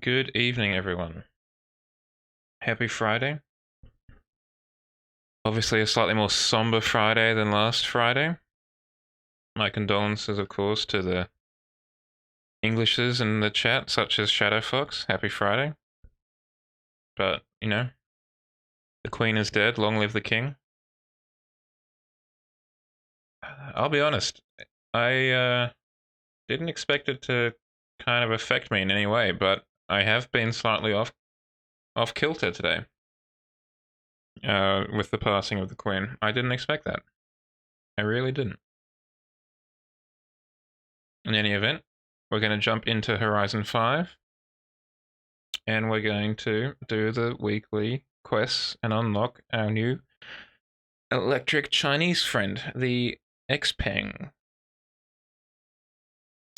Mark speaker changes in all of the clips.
Speaker 1: Good evening, everyone. Happy Friday. Obviously, a slightly more somber Friday than last Friday. My condolences, of course, to the Englishes in the chat, such as Shadowfox. Happy Friday. But, the Queen is dead. Long live the King. I'll be honest, I didn't expect it to kind of affect me in any way, but I have been slightly off kilter today with the passing of the Queen. I didn't expect that. I really didn't. In any event, we're going to jump into Horizon 5, and we're going to do the weekly quests and unlock our new electric Chinese friend, the Xpeng.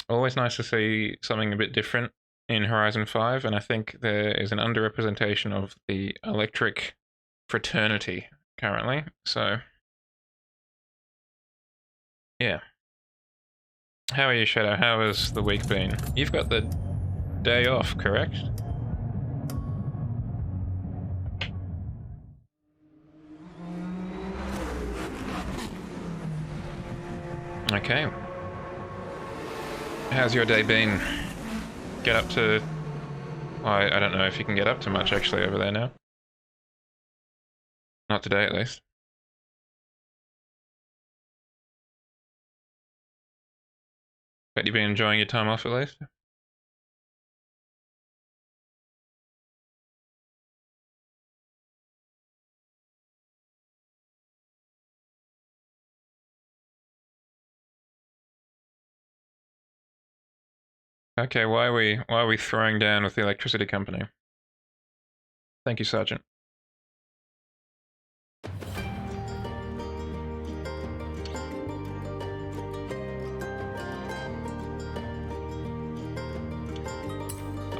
Speaker 1: Always nice to see something a bit different in Horizon 5, and I think there is an underrepresentation of the electric fraternity currently, so yeah. How are you, Shadow? How has the week been? You've got the day off, correct? Okay. How's your day been? Get up to... Well, I don't know if you can get up to much actually over there now. Not today, at least. But you've been enjoying your time off, at least? Okay, why are we throwing down with the electricity company? Thank you, Sergeant.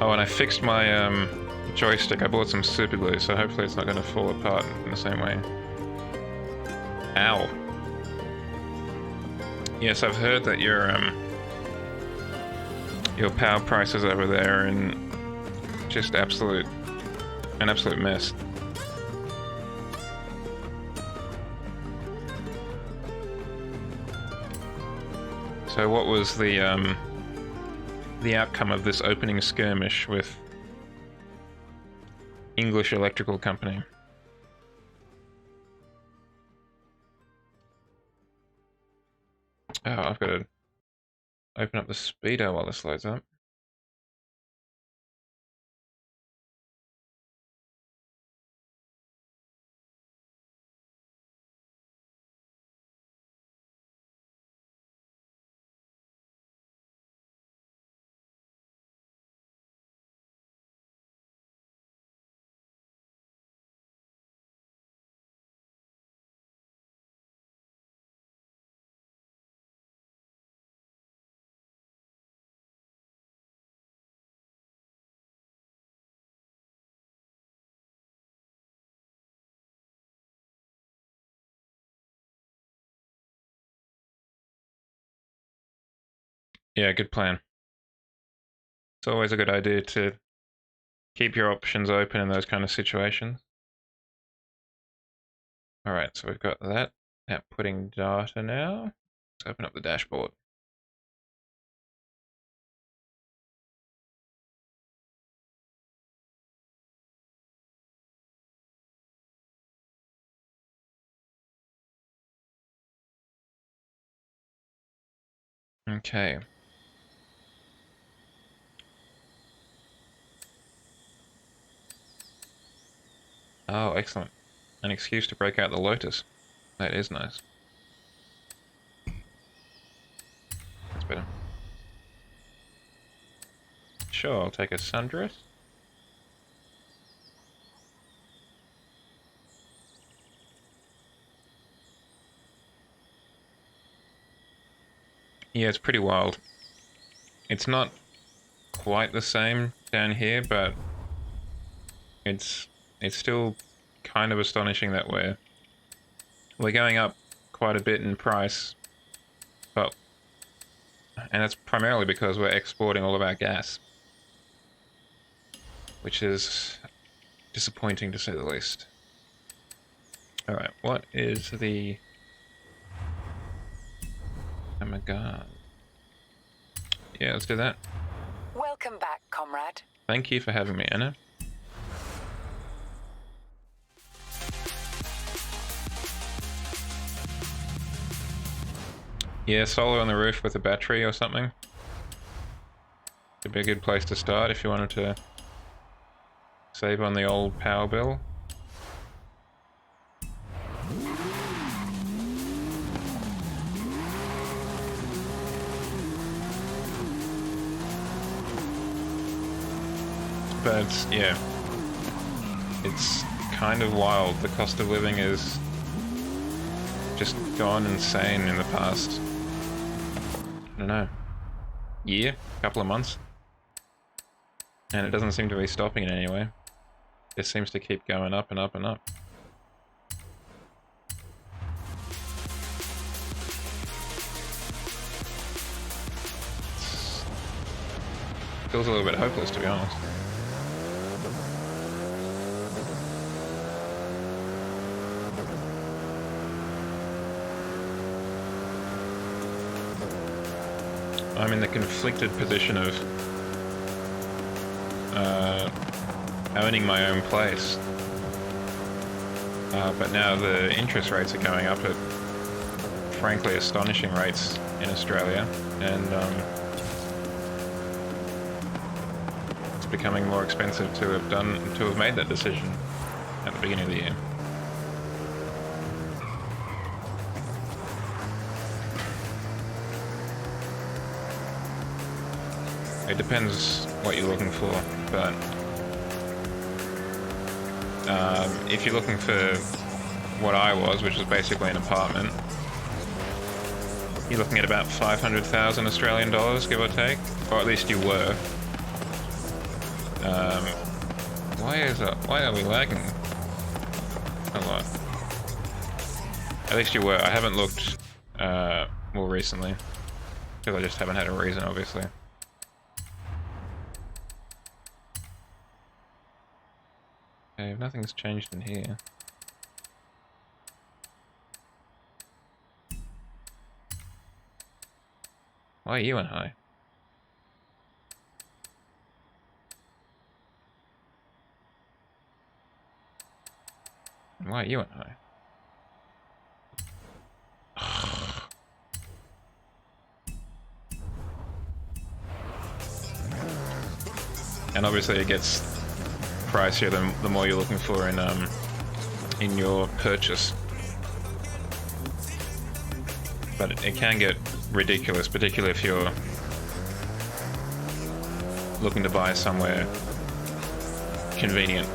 Speaker 1: Oh, and I fixed my joystick. I bought some super glue, so hopefully it's not going to fall apart in the same way. Ow. Yes, I've heard that your power prices over there are in just an absolute mess. So what was the outcome of this opening skirmish with English Electrical Company? Oh, I've got to open up the speedo while this loads up. Yeah, good plan. It's always a good idea to keep your options open in those kind of situations. Alright, so we've got that. Outputting data now. Let's open up the dashboard. Okay. Oh, excellent. An excuse to break out the Lotus. That is nice. That's better. Sure, I'll take a sundress. Yeah, it's pretty wild. It's not quite the same down here, but it's still kind of astonishing that we're going up quite a bit in price, but and that's primarily because we're exporting all of our gas. which is disappointing to say the least. Alright, what is the... Oh my god. Yeah, let's do that.
Speaker 2: Welcome back, comrade.
Speaker 1: Thank you for having me, Anna. Yeah, solar on the roof with a battery or something. It'd be a good place to start if you wanted to save on the old power bill. But yeah, it's kind of wild. The cost of living is just gone insane in the past, I don't know, year, couple of months. And it doesn't seem to be stopping in any way. It seems to keep going up and up and up. Feels a little bit hopeless, to be honest. I'm in the conflicted position of owning my own place, but now the interest rates are going up at frankly astonishing rates in Australia, and it's becoming more expensive to have made that decision at the beginning of the year. It depends what you're looking for, but if you're looking for what I was, which is basically an apartment, you're looking at about 500,000 Australian dollars, give or take, or at least you were. Why are we lagging a lot? At least you were. I haven't looked more recently, because I just haven't had a reason, obviously. Okay, nothing's changed in here. Why are you in high? Why are you in high? And obviously it gets pricier the more you're looking for in your purchase. But it can get ridiculous, particularly if you're looking to buy somewhere convenient.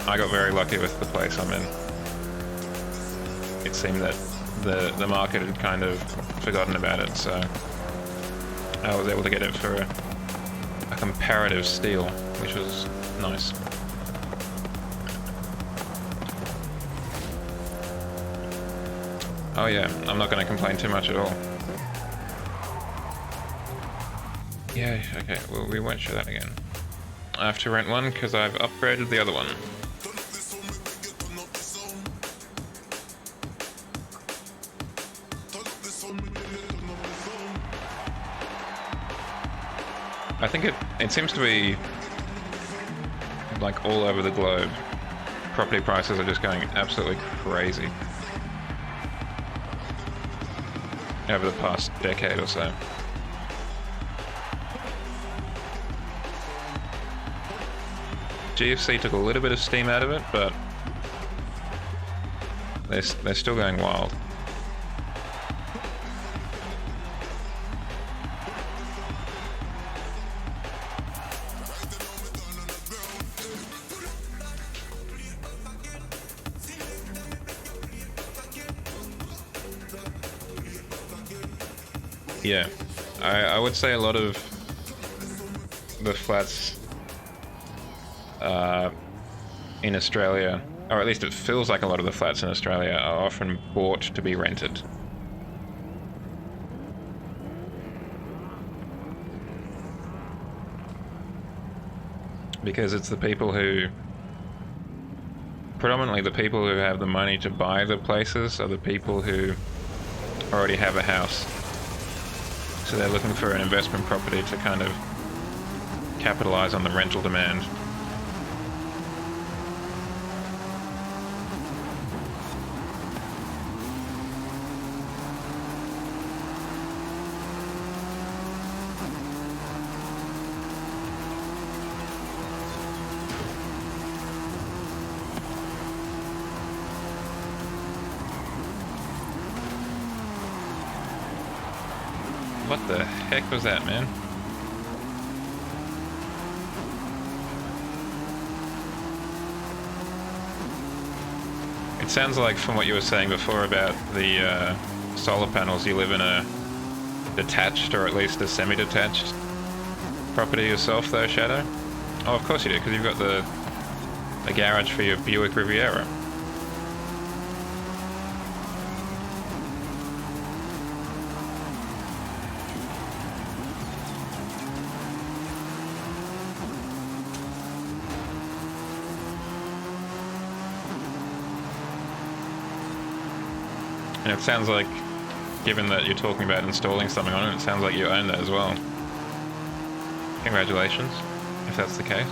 Speaker 1: I got very lucky with the place I'm in. It seemed that the market had kind of forgotten about it, so I was able to get it for a comparative steal, which was nice. Oh yeah, I'm not going to complain too much at all. Yeah, okay, well we won't show that again. I have to rent one because I've upgraded the other one. I think it seems to be like all over the globe. Property prices are just going absolutely crazy over the past decade or so. GFC took a little bit of steam out of it, but they're still going wild. Yeah, I would say a lot of the flats in Australia, or at least it feels like a lot of the flats in Australia, are often bought to be rented. Because it's the people who... Predominantly the people who have the money to buy the places are the people who already have a house. So they're looking for an investment property to kind of capitalize on the rental demand. What the heck was that, man? It sounds like, from what you were saying before about the solar panels, you live in a detached, or at least a semi-detached property yourself though, Shadow? Oh, of course you do, because you've got the garage for your Buick Riviera. And it sounds like, given that you're talking about installing something on it, it sounds like you own that as well. Congratulations, if that's the case.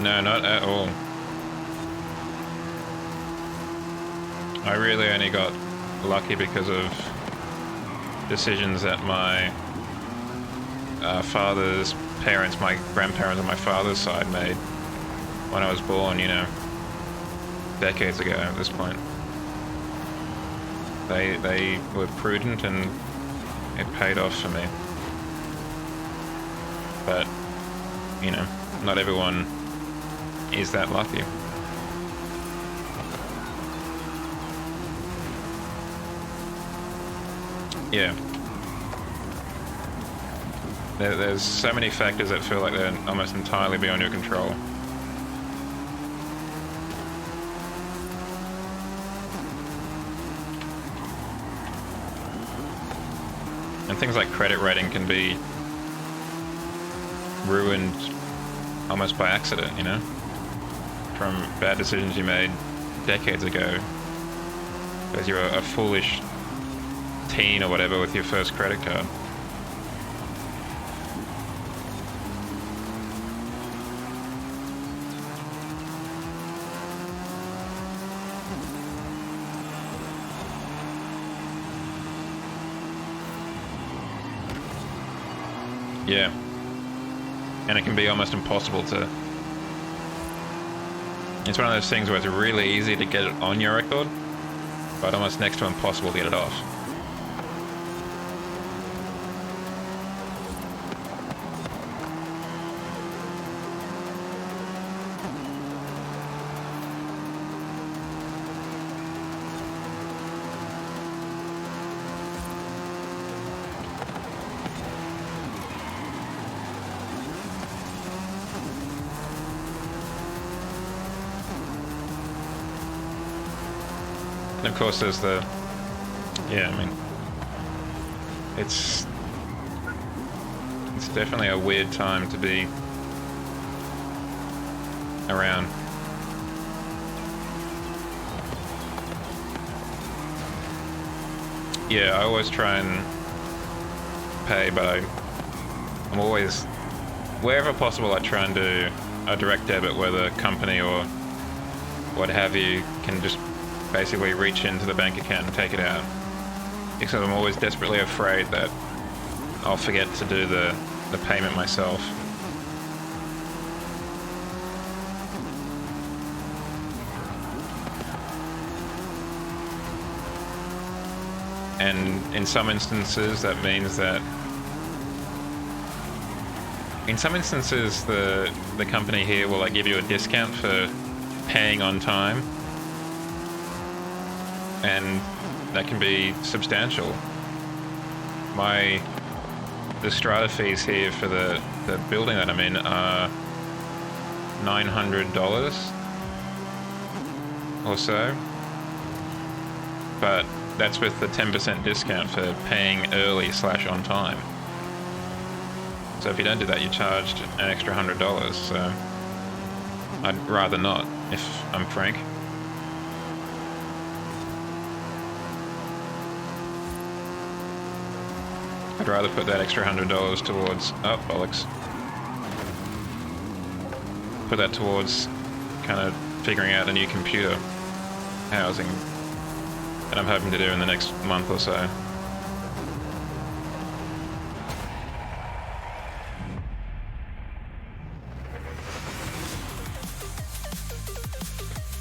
Speaker 1: No, not at all. I really only got lucky because of decisions that my father's parents, my grandparents on my father's side made when I was born, you know, decades ago at this point. They were prudent and it paid off for me. But, you know, not everyone is that lucky. Yeah. There's so many factors that feel like they're almost entirely beyond your control. And things like credit rating can be ruined almost by accident, you know? From bad decisions you made decades ago. Because you're a foolish teen or whatever with your first credit card. Yeah. And it can be almost impossible to... It's one of those things where it's really easy to get it on your record, but almost next to impossible to get it off. And of course there's the... Yeah, I mean... It's definitely a weird time to be around. Yeah, I always try and pay, but I'm always... Wherever possible I try and do a direct debit where the company or what have you can just basically reach into the bank account and take it out. Because I'm always desperately afraid that I'll forget to do the payment myself. And in some instances that means that... In some instances the company here will like give you a discount for paying on time. And that can be substantial. My the strata fees here for the building that I'm in are $900 or so, but that's with the 10% discount for paying early / on time. So if you don't do that, you're charged an extra $100. So I'd rather not, if I'm frank. I'd rather put that extra $100 towards, oh bollocks, put that towards kind of figuring out a new computer housing that I'm hoping to do in the next month or so.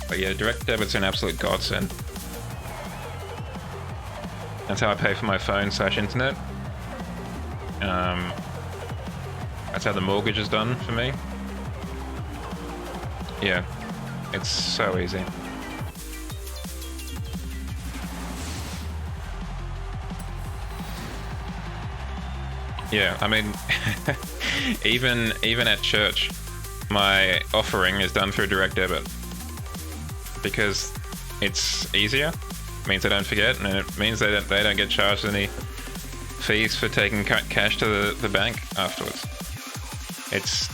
Speaker 1: But yeah, direct debit's an absolute godsend. That's how I pay for my phone / internet. That's how the mortgage is done for me. Yeah, it's so easy. Yeah, I mean, even at church, my offering is done through direct debit because it's easier. It means I don't forget, and it means they don't get charged any fees for taking cash to the bank afterwards. It's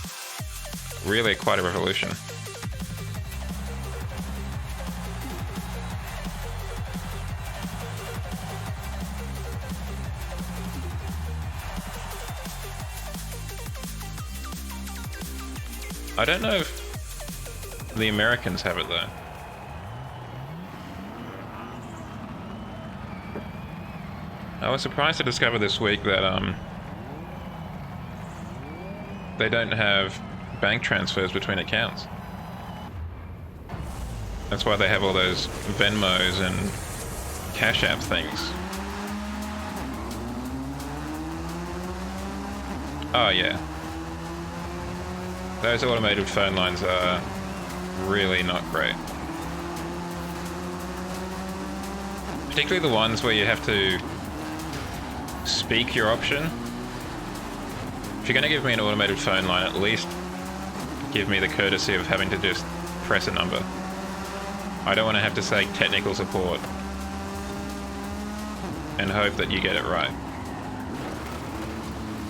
Speaker 1: really quite a revolution. I don't know if the Americans have it though. I was surprised to discover this week that they don't have bank transfers between accounts. That's why they have all those Venmos and Cash App things. Oh yeah. Those automated phone lines are really not great. Particularly the ones where you have to speak your option. If you're going to give me an automated phone line, at least give me the courtesy of having to just press a number. I don't want to have to say technical support and hope that you get it right.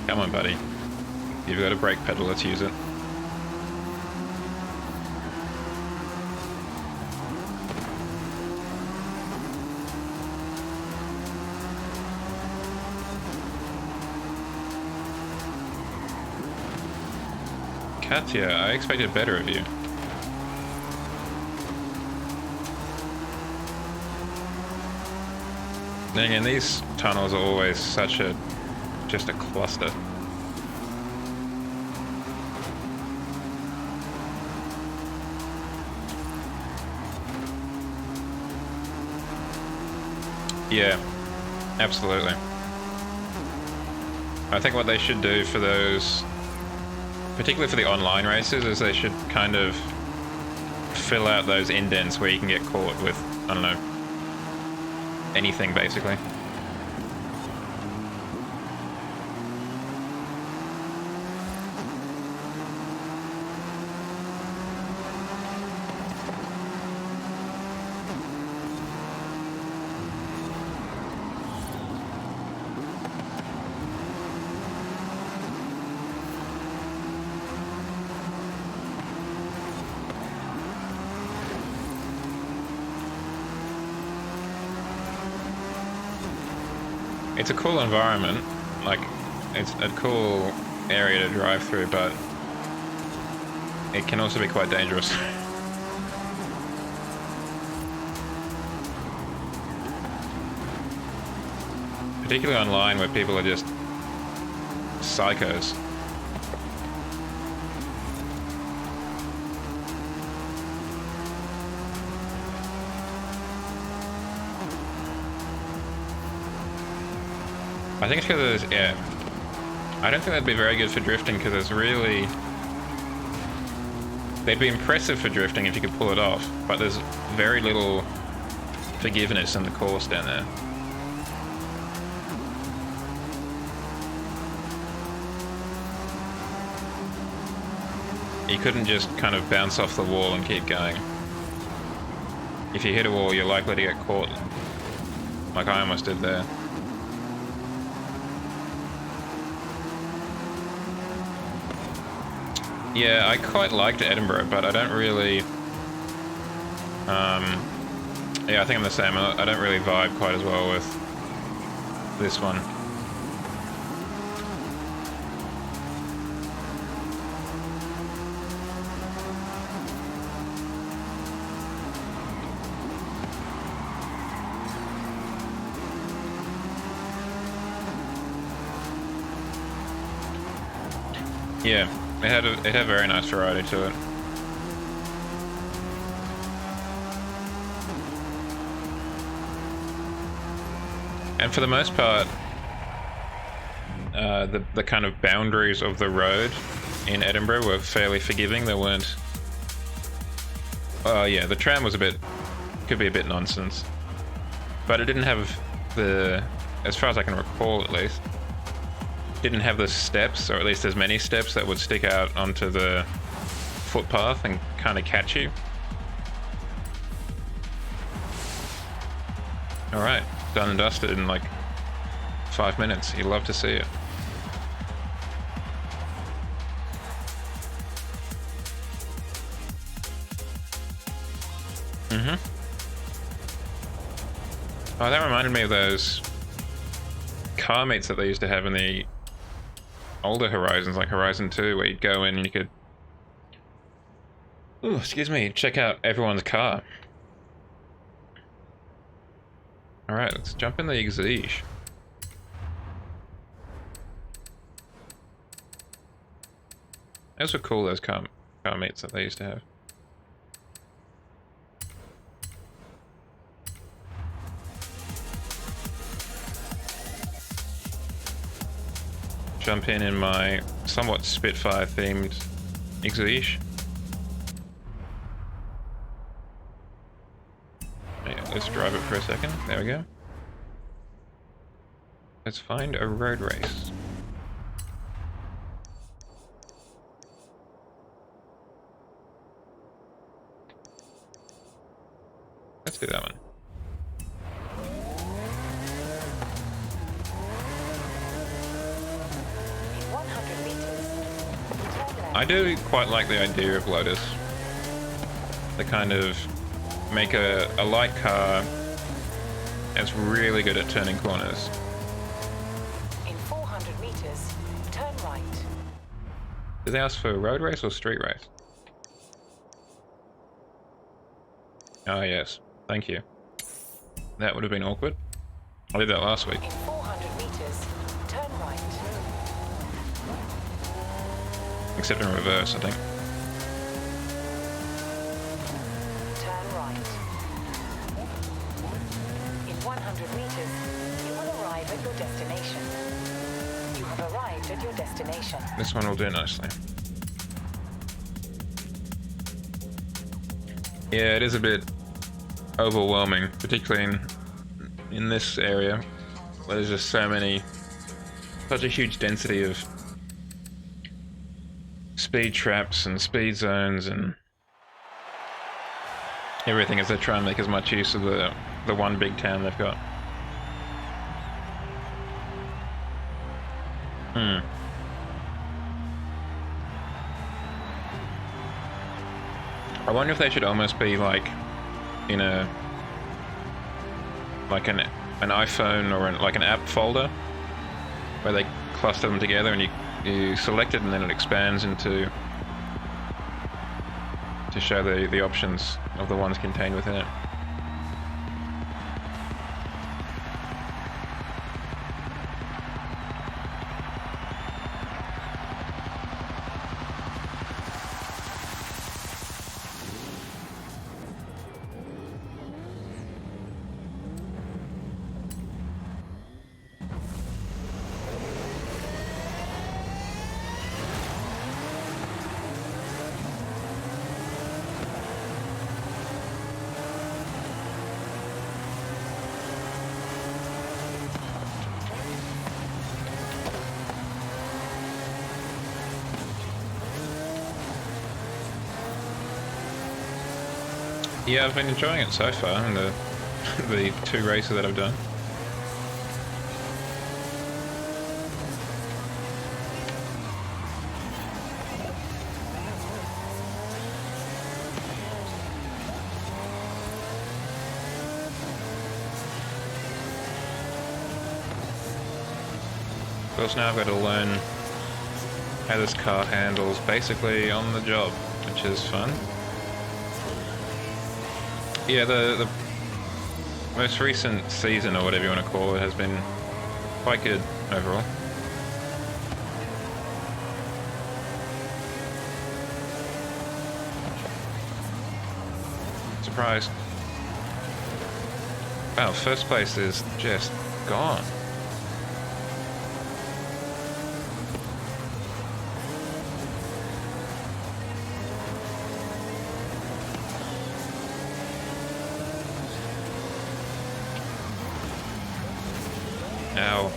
Speaker 1: Come on, buddy. You've got a brake pedal, let's use it. Katya, I expected better of you. Then again, these tunnels are always just a cluster. Yeah, absolutely. I think what they should do for those, particularly for the online races, is they should kind of fill out those indents where you can get caught with, I don't know, anything basically. It's a cool environment, like, it's a cool area to drive through, but it can also be quite dangerous. Particularly online where people are just psychos. I think it's because there's, yeah, I don't think that'd be very good for drifting because there's really, they'd be impressive for drifting if you could pull it off, but there's very little forgiveness in the course down there. You couldn't just kind of bounce off the wall and keep going. If you hit a wall, you're likely to get caught, like I almost did there. Yeah, I quite liked Edinburgh, but I don't really... yeah, I think I'm the same. I don't really vibe quite as well with this one. Yeah, it had a very nice variety to it. And for the most part, the kind of boundaries of the road in Edinburgh were fairly forgiving. There weren't... yeah, the tram was could be a bit nonsense. But it didn't have the, as far as I can recall at least, didn't have the steps, or at least as many steps that would stick out onto the footpath and kind of catch you. Alright, done and dusted in like 5 minutes. You'd love to see it. Oh, that reminded me of those car meets that they used to have in the older Horizons, like Horizon 2, where you'd go in and you could... Ooh, excuse me, check out everyone's car. Alright, let's jump in the Exige. Those were cool, those car meets that they used to have. Jump in my somewhat Spitfire themed Exige. Yeah, let's drive it for a second. There we go. Let's find a road race. Let's do that one. I do quite like the idea of Lotus. They kind of make a light car that's really good at turning corners.
Speaker 2: In 400 meters, turn right.
Speaker 1: Did they ask for a road race or street race? Ah, yes. Thank you. That would have been awkward. I did that last week.
Speaker 2: In 400 meters, turn right.
Speaker 1: Except in reverse, I think.
Speaker 2: Turn right. In 100 meters, you will arrive at your destination. You have arrived at your destination.
Speaker 1: This one will do nicely. Yeah, it is a bit overwhelming, particularly in this area. Where there's just such a huge density of speed traps and speed zones and everything, as they try and make as much use of the one big town they've got. I wonder if they should almost be like in an iPhone or like an app folder where they cluster them together and you select it and then it expands to show the options of the ones contained within it. Yeah, I've been enjoying it so far in the the 2 races that I've done. Of course, now I've got to learn how this car handles basically on the job, which is fun. Yeah, the most recent season, or whatever you want to call it, has been quite good overall. Surprised. Wow, first place is just gone. Ow.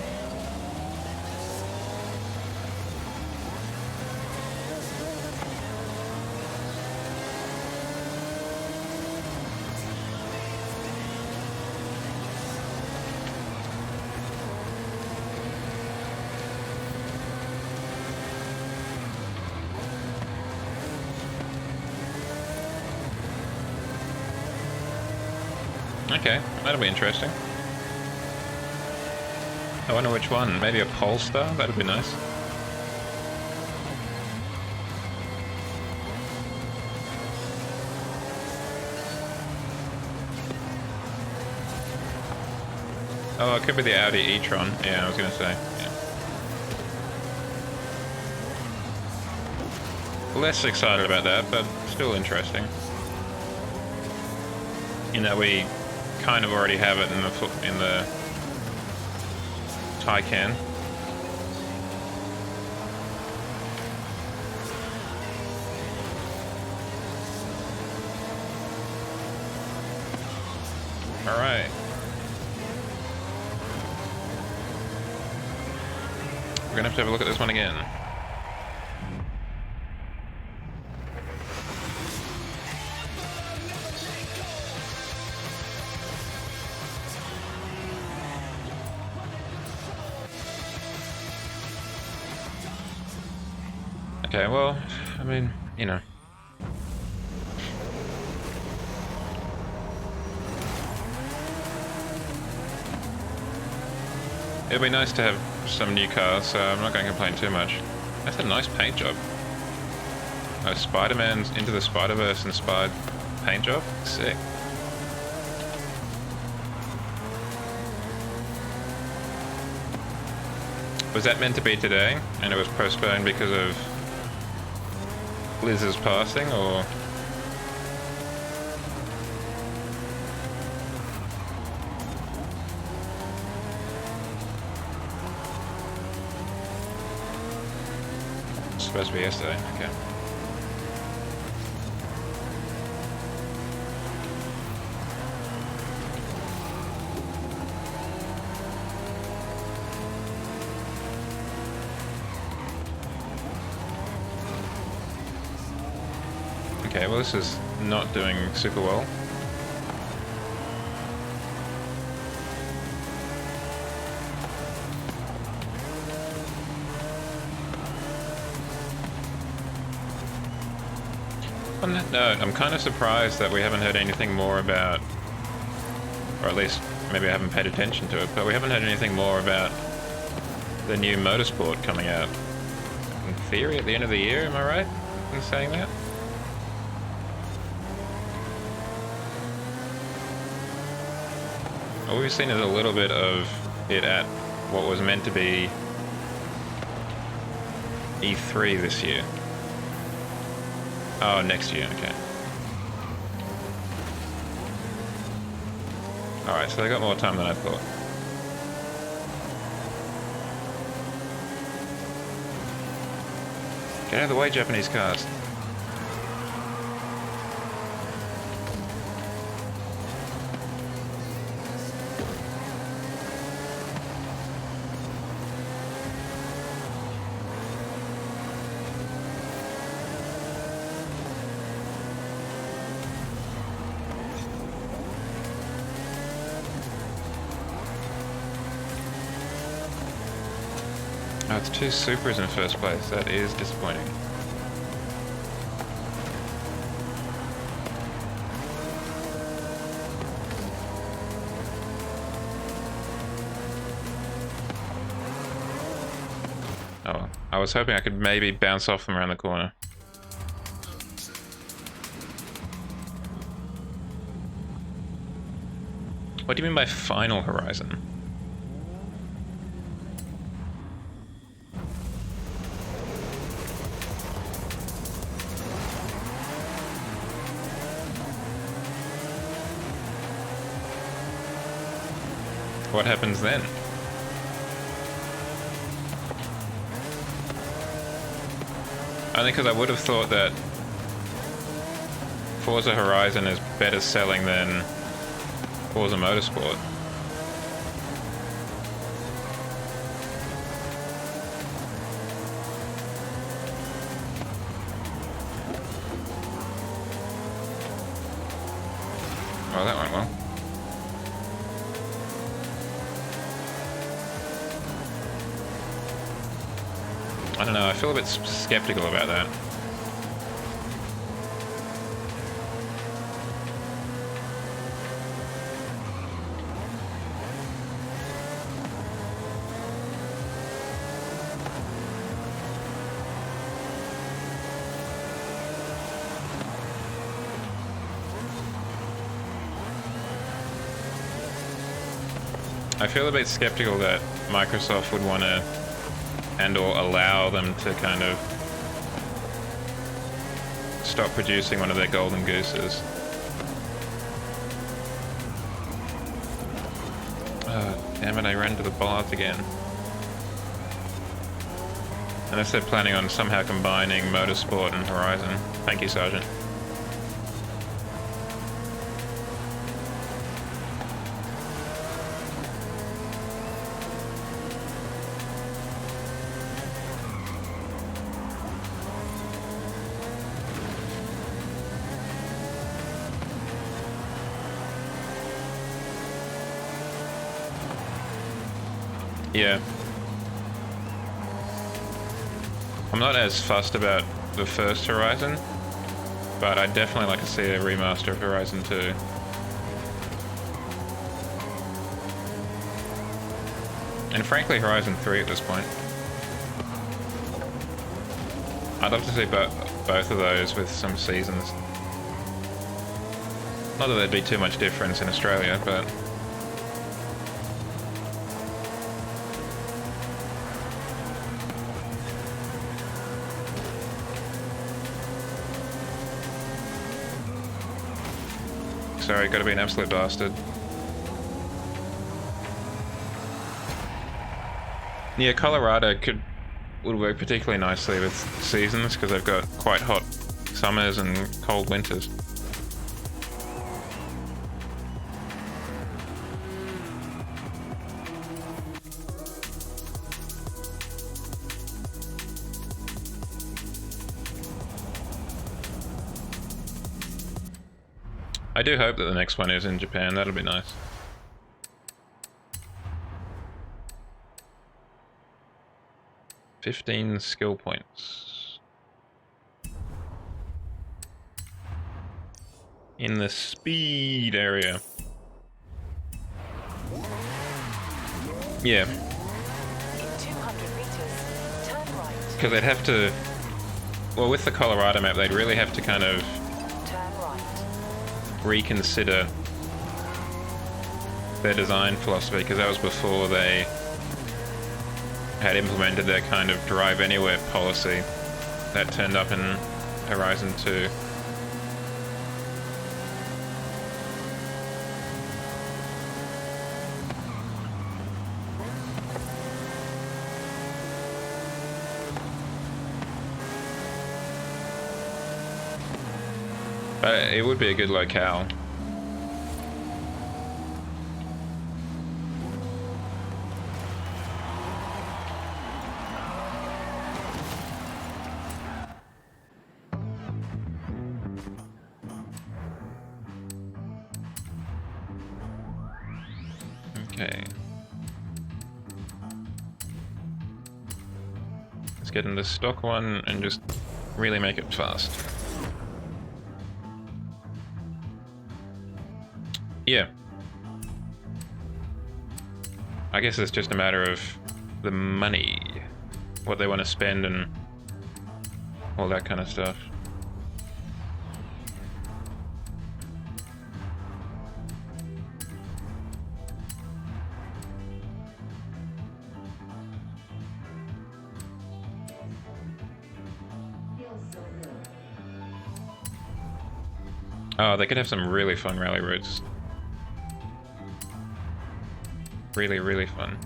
Speaker 1: Okay, that'll be interesting. I wonder which one. Maybe a Polestar? That'd be nice. Oh, it could be the Audi e-tron. Yeah, I was gonna say. Yeah. Less excited about that, but still interesting. In that we kind of already have it in the Taycan. All right. We're gonna have to have a look at this one again. Okay, well, I mean, you know. It'll be nice to have some new cars, so I'm not going to complain too much. That's a nice paint job. Oh, Spider-Man's Into the Spider-Verse inspired paint job? Sick. Was that meant to be today, and it was postponed because of Liz's passing, or...? It's supposed to be yesterday, okay. Okay, well this is not doing super well. On that note, I'm kind of surprised that we haven't heard anything more about, or at least maybe I haven't paid attention to it, but we haven't heard anything more about the new motorsport coming out. In theory, at the end of the year, am I right in saying that? All we've seen is a little bit of it at what was meant to be E3 this year. Oh, next year, okay. Alright, so they got more time than I thought. Get out of the way, Japanese cars. it's 2 Supras in first place. That is disappointing. Oh, I was hoping I could maybe bounce off them around the corner. What do you mean by final horizon? What happens then? Only because I would have thought that Forza Horizon is better selling than Forza Motorsport. Oh, that went well. I don't know, I feel a bit skeptical about that. I feel a bit skeptical that Microsoft would want to and/or allow them to kind of stop producing one of their golden gooses. Oh, damn it, I ran into the bollards again. Unless they're planning on somehow combining Motorsport and Horizon. Thank you, Sergeant. Yeah. I'm not as fussed about the first Horizon, but I'd definitely like to see a remaster of Horizon 2. And frankly, Horizon 3 at this point. I'd love to see both of those with some seasons. Not that there'd be too much difference in Australia, but... Sorry, gotta be an absolute bastard. Yeah, Colorado would work particularly nicely with seasons because they've got quite hot summers and cold winters. I do hope that the next one is in Japan, that'll be nice. $15 skill points. In the speed area. Yeah.
Speaker 2: In 200 meters, turn right.
Speaker 1: Because they'd have to... Well, with the Colorado map, they'd really have to kind of
Speaker 2: Turn right.
Speaker 1: reconsider their design philosophy, because that was before they had implemented their kind of drive anywhere policy that turned up in Horizon 2. But it would be a good locale. Okay. Let's get in the stock one and just really make it fast. Yeah. I guess it's just a matter of the money, what they want to spend and all that kind of stuff. Oh, they could have some really fun rally roads. Really, really fun.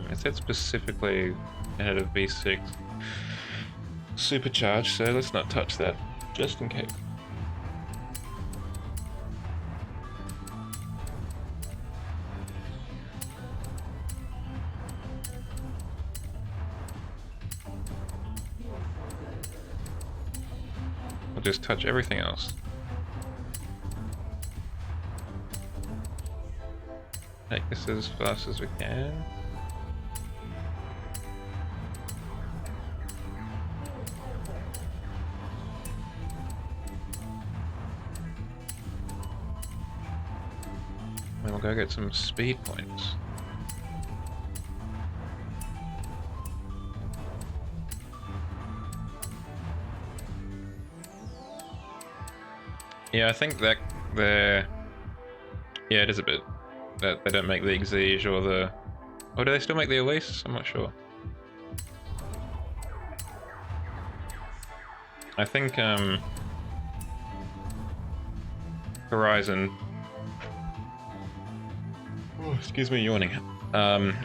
Speaker 1: It said specifically ahead of V6 supercharged, so let's not touch that, just in case. We'll just touch everything else. Make this as fast as we can. And we'll go get some speed points. Yeah, I think that they're... Yeah, it is a bit that they don't make the Exige or the... Or do they still make the Elise? I'm not sure. I think Horizon... Oh, excuse me, yawning.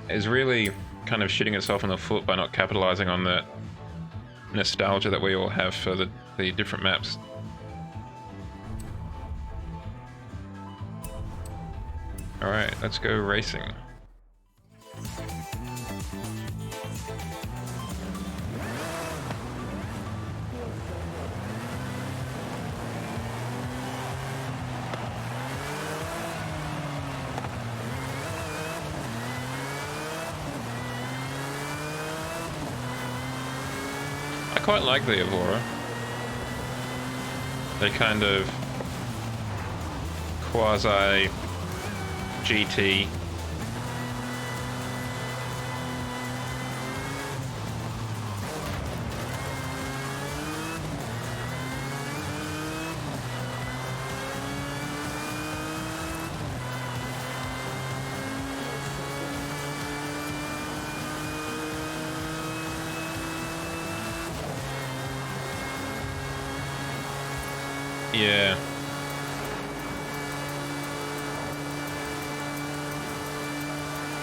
Speaker 1: Is really kind of shooting itself in the foot by not capitalizing on that nostalgia that we all have for the different maps. Alright, let's go racing. I quite like the Evora. They kind of quasi GT. Yeah.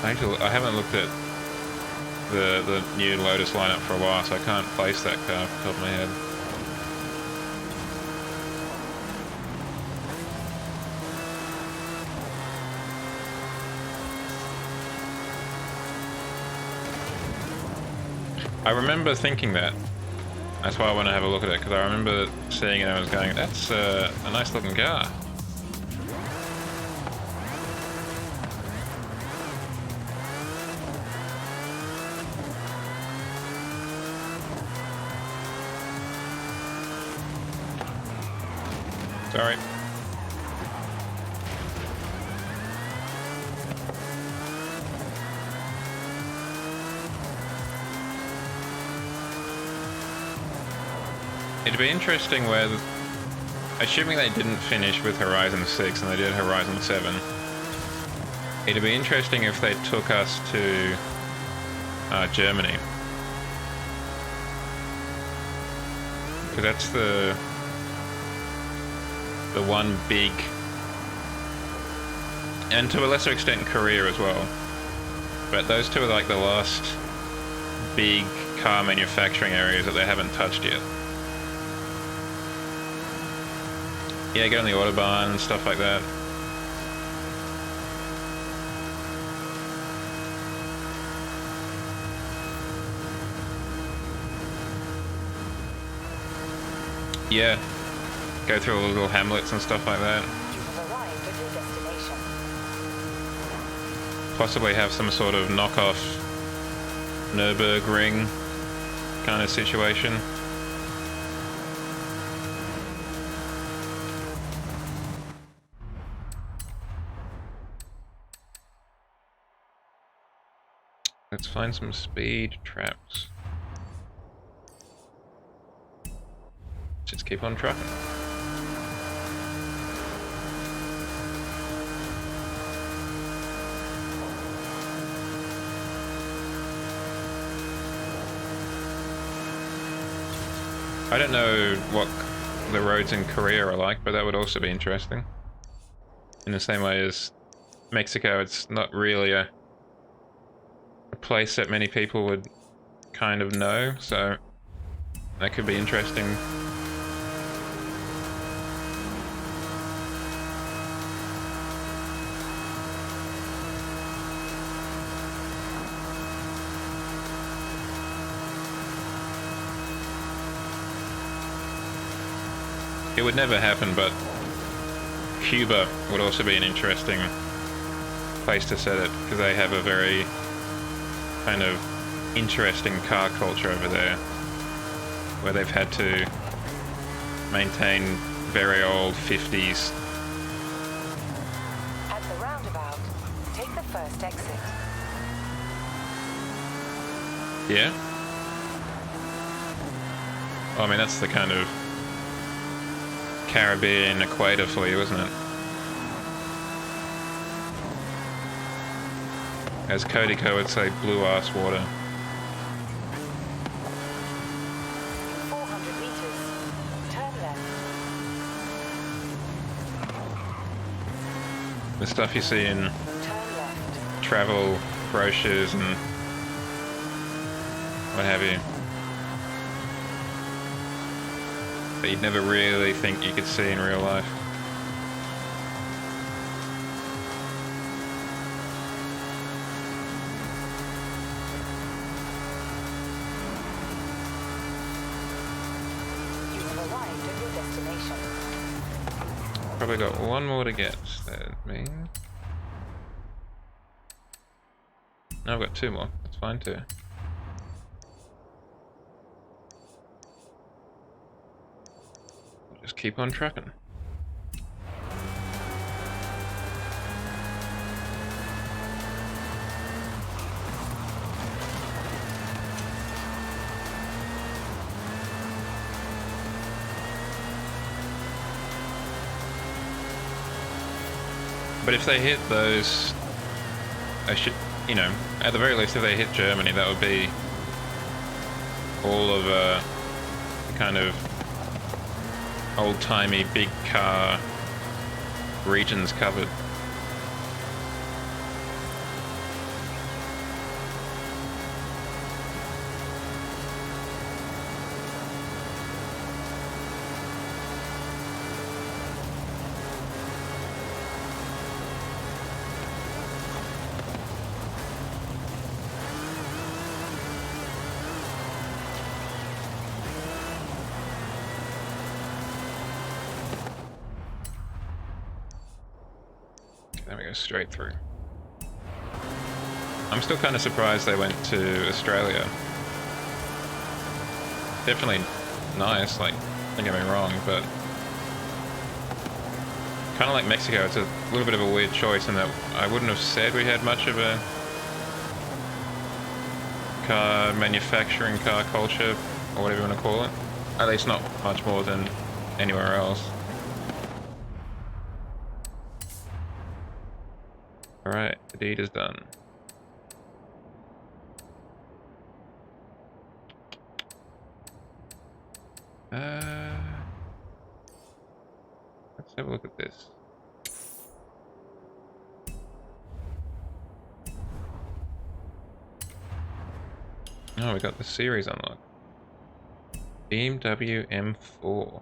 Speaker 1: Actually, I haven't looked at the new Lotus lineup for a while, so I can't place that car off the top of my head. I remember thinking that. That's why I want to have a look at it, because I remember seeing it and I was going, that's a nice looking car. Sorry. It'd be interesting where, assuming they didn't finish with Horizon 6 and they did Horizon 7, it'd be interesting if they took us to Germany. Because that's the one big, and to a lesser extent Korea as well, but those two are like the last big car manufacturing areas that they haven't touched yet. Yeah, get on the Autobahn and stuff like that. Yeah. go through all the little hamlets and stuff like that.
Speaker 2: You have arrived at your destination.
Speaker 1: Possibly have some sort of knockoff Nürburgring kind of situation. Let's find some speed traps. Just keep on trucking. I don't know what the roads in Korea are like, but that would also be interesting. In the same way as Mexico, it's not really a place that many people would kind of know, so that could be interesting. It would never happen, but Cuba would also be an interesting place to set it, because they have a very kind of interesting car culture over there, where they've had to maintain very old 50s.
Speaker 2: At the roundabout, take the first exit.
Speaker 1: Yeah? Well, I mean, that's the kind of Caribbean equator for you, isn't it? As Kodiko would say, blue-ass water.
Speaker 2: 400 meters. Turn left.
Speaker 1: The stuff you see in
Speaker 2: Turn left.
Speaker 1: travel brochures and what have you, that you'd never really think you could see in real life.
Speaker 2: You have arrived at your destination.
Speaker 1: Probably got one more to get, that means. No, I've got two more. That's fine too. We'll just keep on trucking. But if they hit those, they should, you know, at the very least, if they hit Germany, that would be all of the kind of old-timey big car regions covered. There we go, straight through. I'm still kind of surprised they went to Australia. Definitely nice, like, don't get me wrong, but kind of like Mexico, it's a little bit of a weird choice in that I wouldn't have said we had much of a car manufacturing, car culture, or whatever you want to call it. At least not much more than anywhere else. Alright, the deed is done. Let's have a look at this. Oh, we got the series unlocked. BMW M4.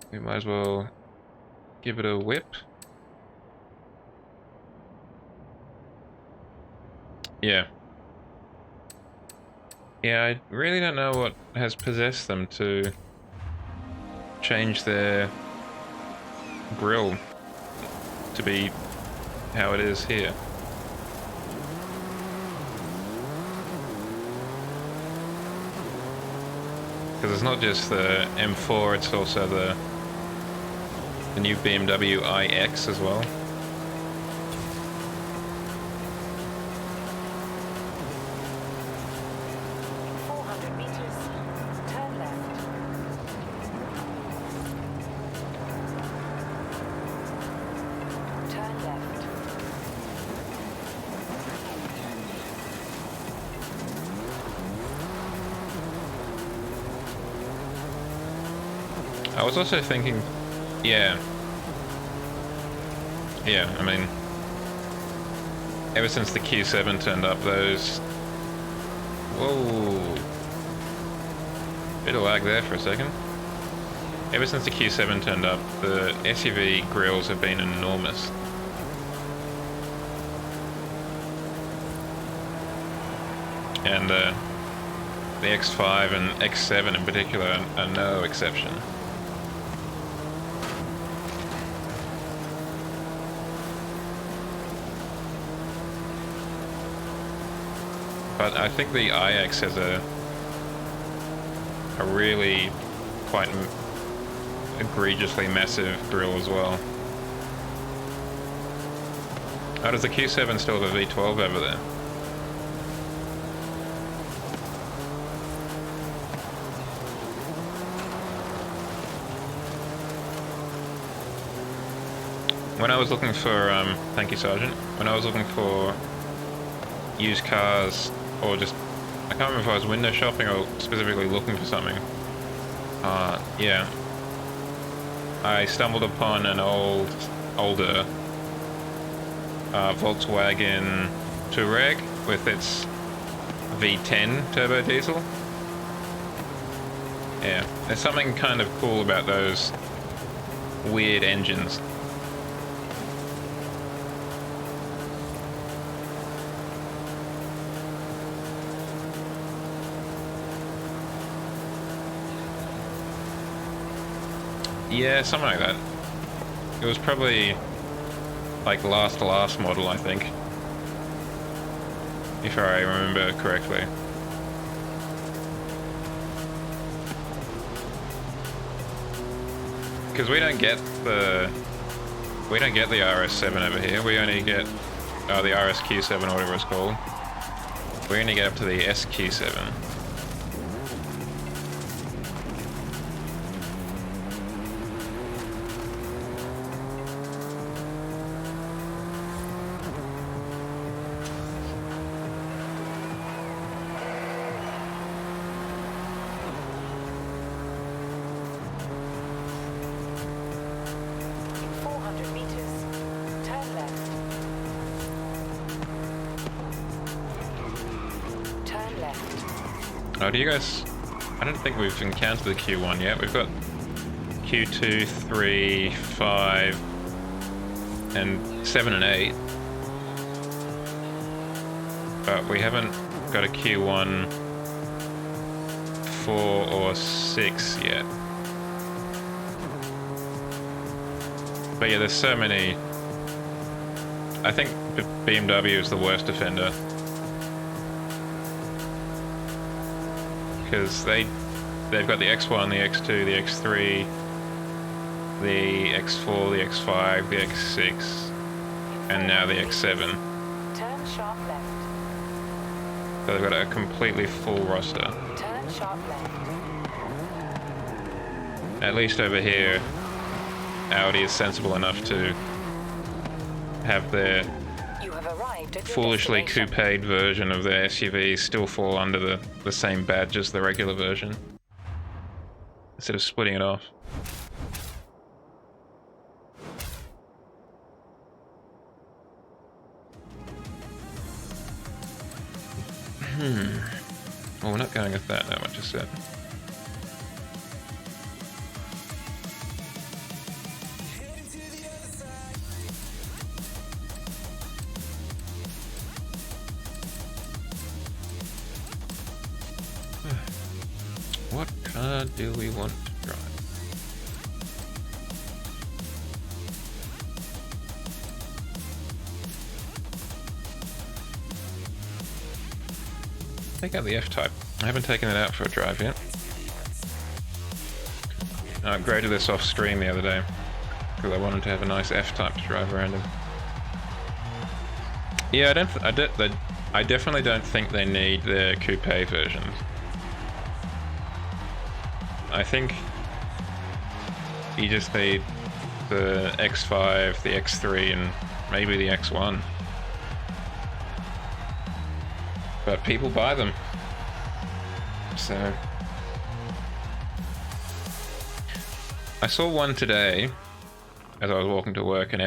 Speaker 1: We might as well give it a whip. Yeah. Yeah, I really don't know what has possessed them to change their grille to be how it is here. Because it's not just the M4, it's also the new BMW iX as well. I was also thinking, yeah, I mean, ever since the Q7 turned up, those, whoa, bit of lag there for a second. Ever since the Q7 turned up, the SUV grills have been enormous. And the X5 and X7 in particular are no exception. But I think the iX has a really quite egregiously massive grille as well. Oh, does the Q7 still have a V12 over there? When I was looking for, thank you, Sergeant. When I was looking for used cars, or just, I can't remember if I was window shopping or specifically looking for something. Yeah. I stumbled upon an older Volkswagen Touareg with its V10 turbo diesel. Yeah, there's something kind of cool about those weird engines. Yeah, something like that. It was probably like last model, I think, if I remember correctly. Because we don't get the RS7 over here. We only get the RSQ7 or whatever it's called. We only get up to the SQ7. Oh, do you guys... I don't think we've encountered the Q1 yet. We've got Q2, 3, 5, and 7 and 8. But we haven't got a Q1, 4 or 6 yet. But yeah, there's so many... I think BMW is the worst offender. Because they've got the X1, the X2, the X3, the X4, the X5, the X6, and now the X7.
Speaker 2: Turn sharp left.
Speaker 1: So they've got a completely full roster.
Speaker 2: Turn sharp left.
Speaker 1: At least over here, Audi is sensible enough to have their foolishly coupe version of their SUV still fall under the same badge as the regular version, instead of splitting it off. Well, we're not going with that much, just said. do we want to drive? Take out the F-Type. I haven't taken it out for a drive yet. I upgraded this off stream the other day because I wanted to have a nice F-Type to drive around in. Yeah, I definitely don't think they need their coupe versions. I think you just need the X5, the X3, and maybe the X1. But people buy them. So I saw one today as I was walking to work, an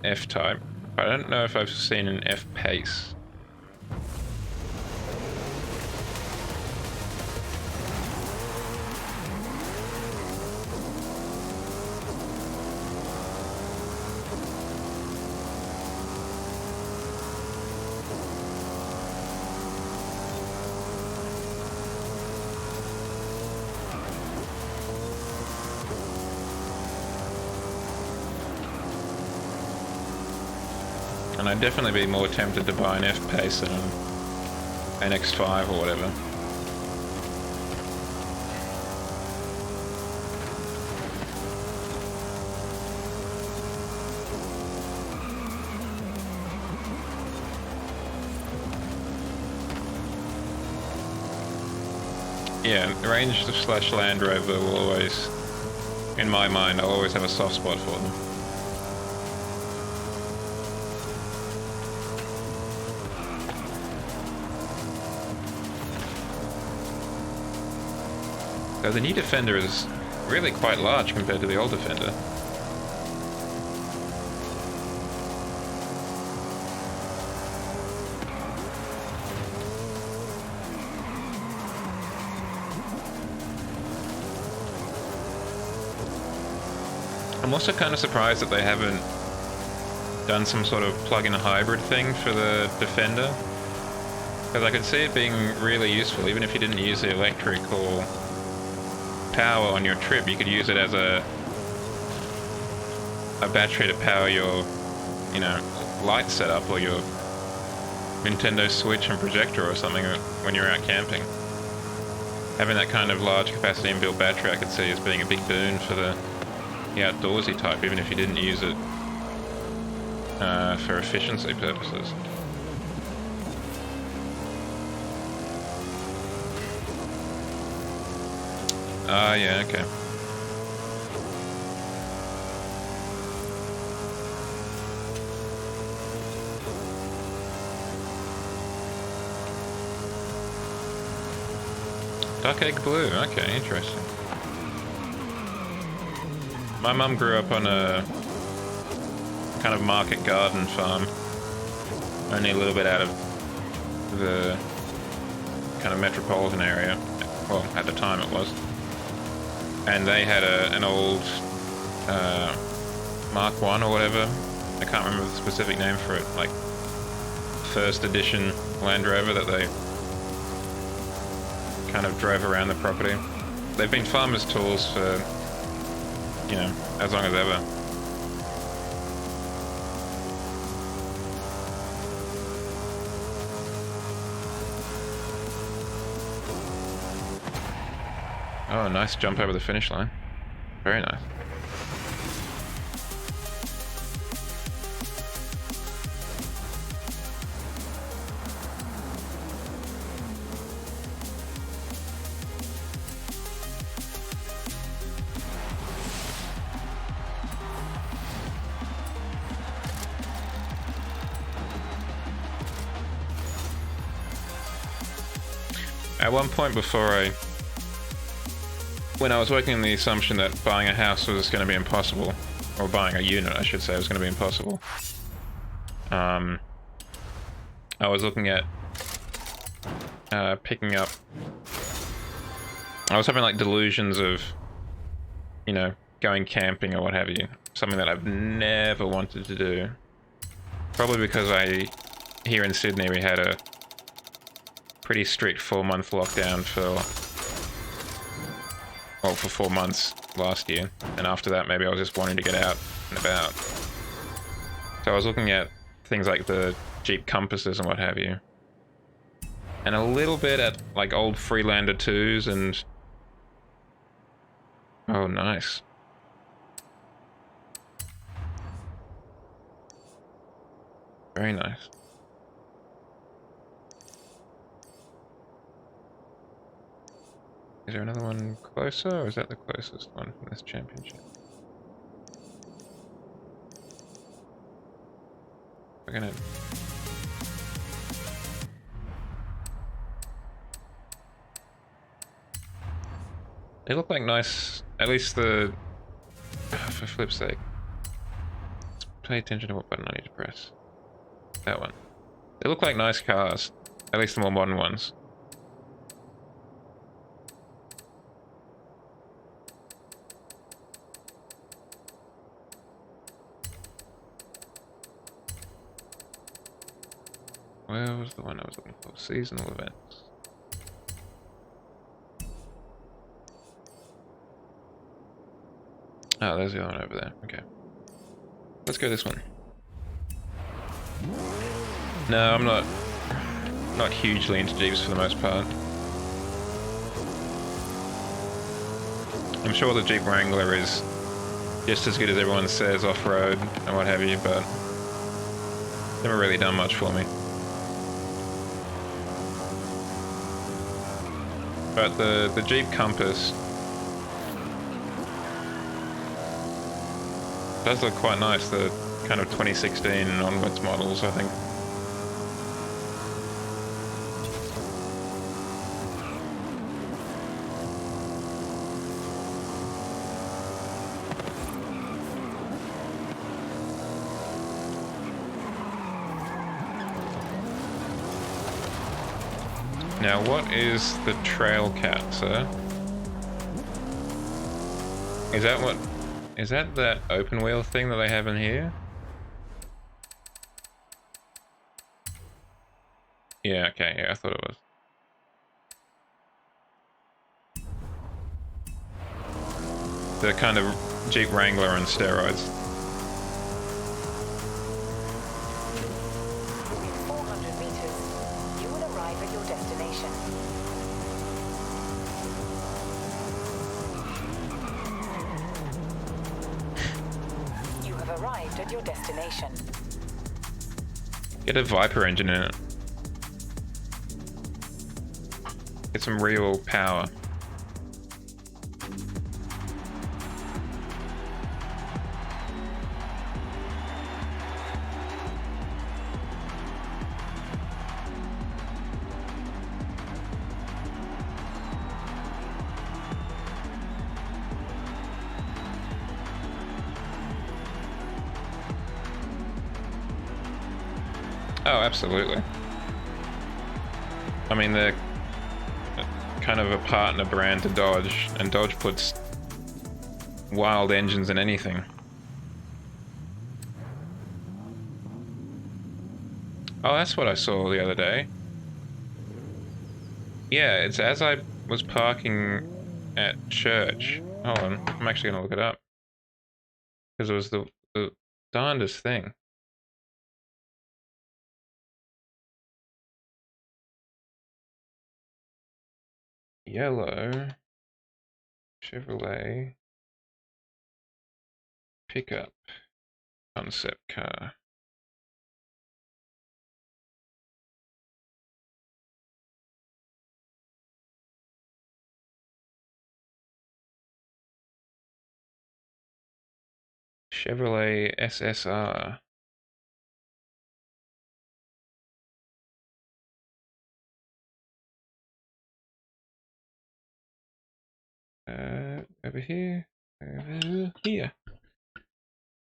Speaker 1: F-Type. I don't know if I've seen an F-Pace. And I'd definitely be more tempted to buy an F-Pace than an X5 or whatever. Yeah, Range / Land Rover will always, in my mind, I'll always have a soft spot for them. So the new Defender is really quite large compared to the old Defender. I'm also kind of surprised that they haven't done some sort of plug-in hybrid thing for the Defender. Because I could see it being really useful, even if you didn't use the electric or power on your trip. You could use it as a battery to power your, you know, light setup or your Nintendo Switch and projector or something when you're out camping. Having that kind of large capacity inbuilt battery I could see as being a big boon for the outdoorsy type, even if you didn't use it for efficiency purposes. Ah, yeah, okay. Duck egg blue, okay, interesting. My mum grew up on a kind of market garden farm, only a little bit out of the kind of metropolitan area. Well, at the time it was. And they had an old Mark 1 or whatever. I can't remember the specific name for it, like first edition Land Rover that they kind of drove around the property. They've been farmers' tools for, you know, as long as ever. Oh, nice jump over the finish line. Very nice. At one point when I was working on the assumption that buying a house was going to be impossible, or buying a unit, I should say, was going to be impossible, I was looking at picking up. I was having like delusions of, you know, going camping or what have you. Something that I've never wanted to do. Probably because here in Sydney we had a pretty strict 4-month lockdown for 4 months last year, and after that maybe I was just wanting to get out and about. So I was looking at things like the Jeep Compasses and what have you, and a little bit at like old Freelander 2s and... Oh, nice. Very nice. Is there another one closer, or is that the closest one from this championship? We're gonna... They look like nice, at least the... For flip's sake. Let's pay attention to what button I need to press. That one. They look like nice cars, at least the more modern ones. Where was the one I was looking for? Seasonal events. Oh, there's the other one over there. Okay. Let's go this one. No, I'm not hugely into Jeeps for the most part. I'm sure the Jeep Wrangler is just as good as everyone says off-road and what have you, but never really done much for me. But the Jeep Compass does look quite nice, the kind of 2016 and onwards models, I think. Now, what is the Trail Cat, sir? Is that what... Is that open wheel thing that they have in here? Yeah, okay, yeah, I thought it was. The kind of Jeep Wrangler on steroids.
Speaker 2: In 400 meters, you will arrive at your destination. You have arrived at your destination.
Speaker 1: Get a Viper engine in it. Get some real power. Oh, absolutely. I mean, they're kind of a partner brand to Dodge, and Dodge puts wild engines in anything. Oh, that's what I saw the other day. Yeah, it's as I was parking at church. Hold on, I'm actually gonna look it up. Because it was the darndest thing. Yellow Chevrolet pickup concept car. Chevrolet SSR. Over here. Over here.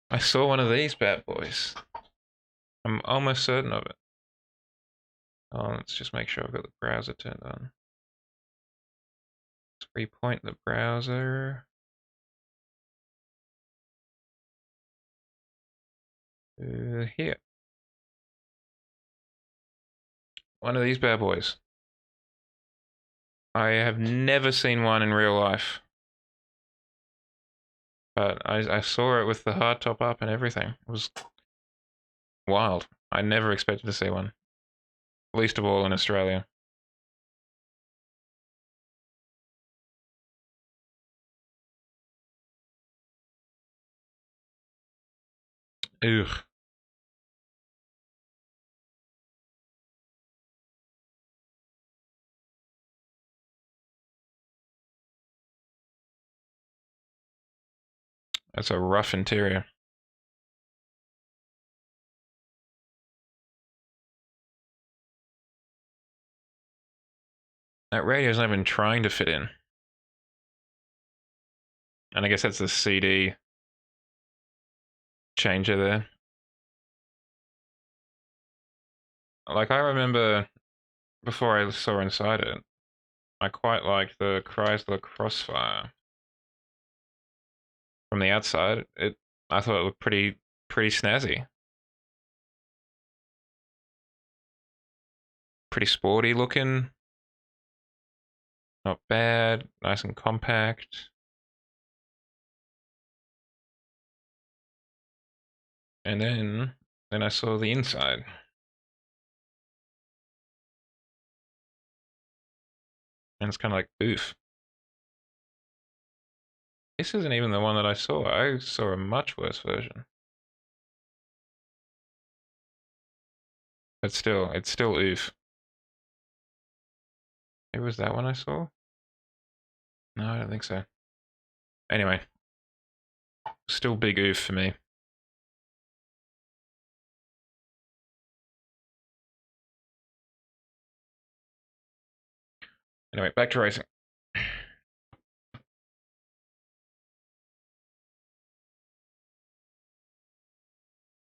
Speaker 1: I saw one of these bad boys. I'm almost certain of it. Oh, let's just make sure I've got the browser turned on. Let's repoint the browser. Here. One of these bad boys. I have never seen one in real life, but I saw it with the hardtop up and everything. It was wild. I never expected to see one, least of all in Australia. Ugh. That's a rough interior. That radio's not even trying to fit in. And I guess that's the CD changer there. Like, I remember before I saw inside it, I quite liked the Chrysler Crossfire. From the outside, I thought it looked pretty snazzy. Pretty sporty looking. Not bad. Nice and compact. And then I saw the inside. And it's kind of like, oof. This isn't even the one that I saw. I saw a much worse version. But still, it's still oof. It was that one I saw? No, I don't think so. Anyway, still big oof for me. Anyway, back to racing.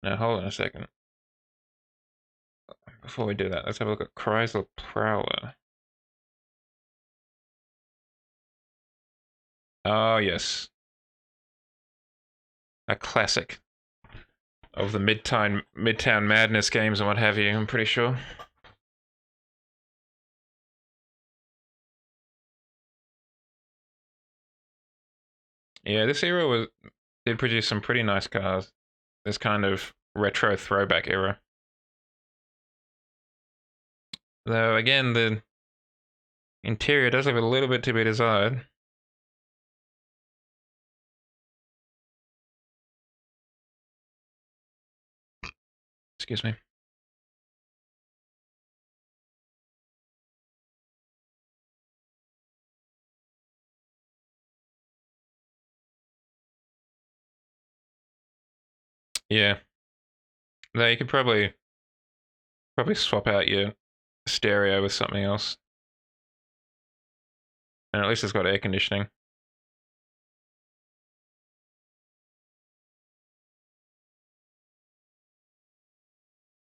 Speaker 1: Now, hold on a second. Before we do that, let's have a look at Chrysler Prowler. Oh, yes. A classic of the Midtown Madness games and what have you, I'm pretty sure. Yeah, this era did produce some pretty nice cars. This kind of retro throwback era. Though again, the interior does leave a little bit to be desired. Excuse me. Yeah. Though you could probably swap out your stereo with something else. And at least it's got air conditioning.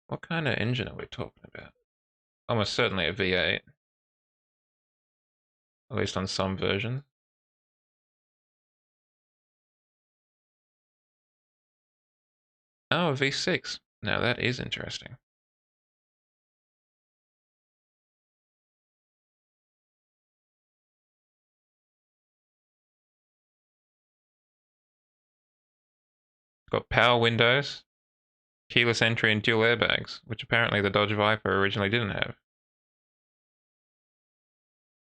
Speaker 1: What kind of engine are we talking about? Almost certainly a V8. At least on some versions. Oh, a V6. Now that is interesting. It's got power windows, keyless entry, and dual airbags, which apparently the Dodge Viper originally didn't have.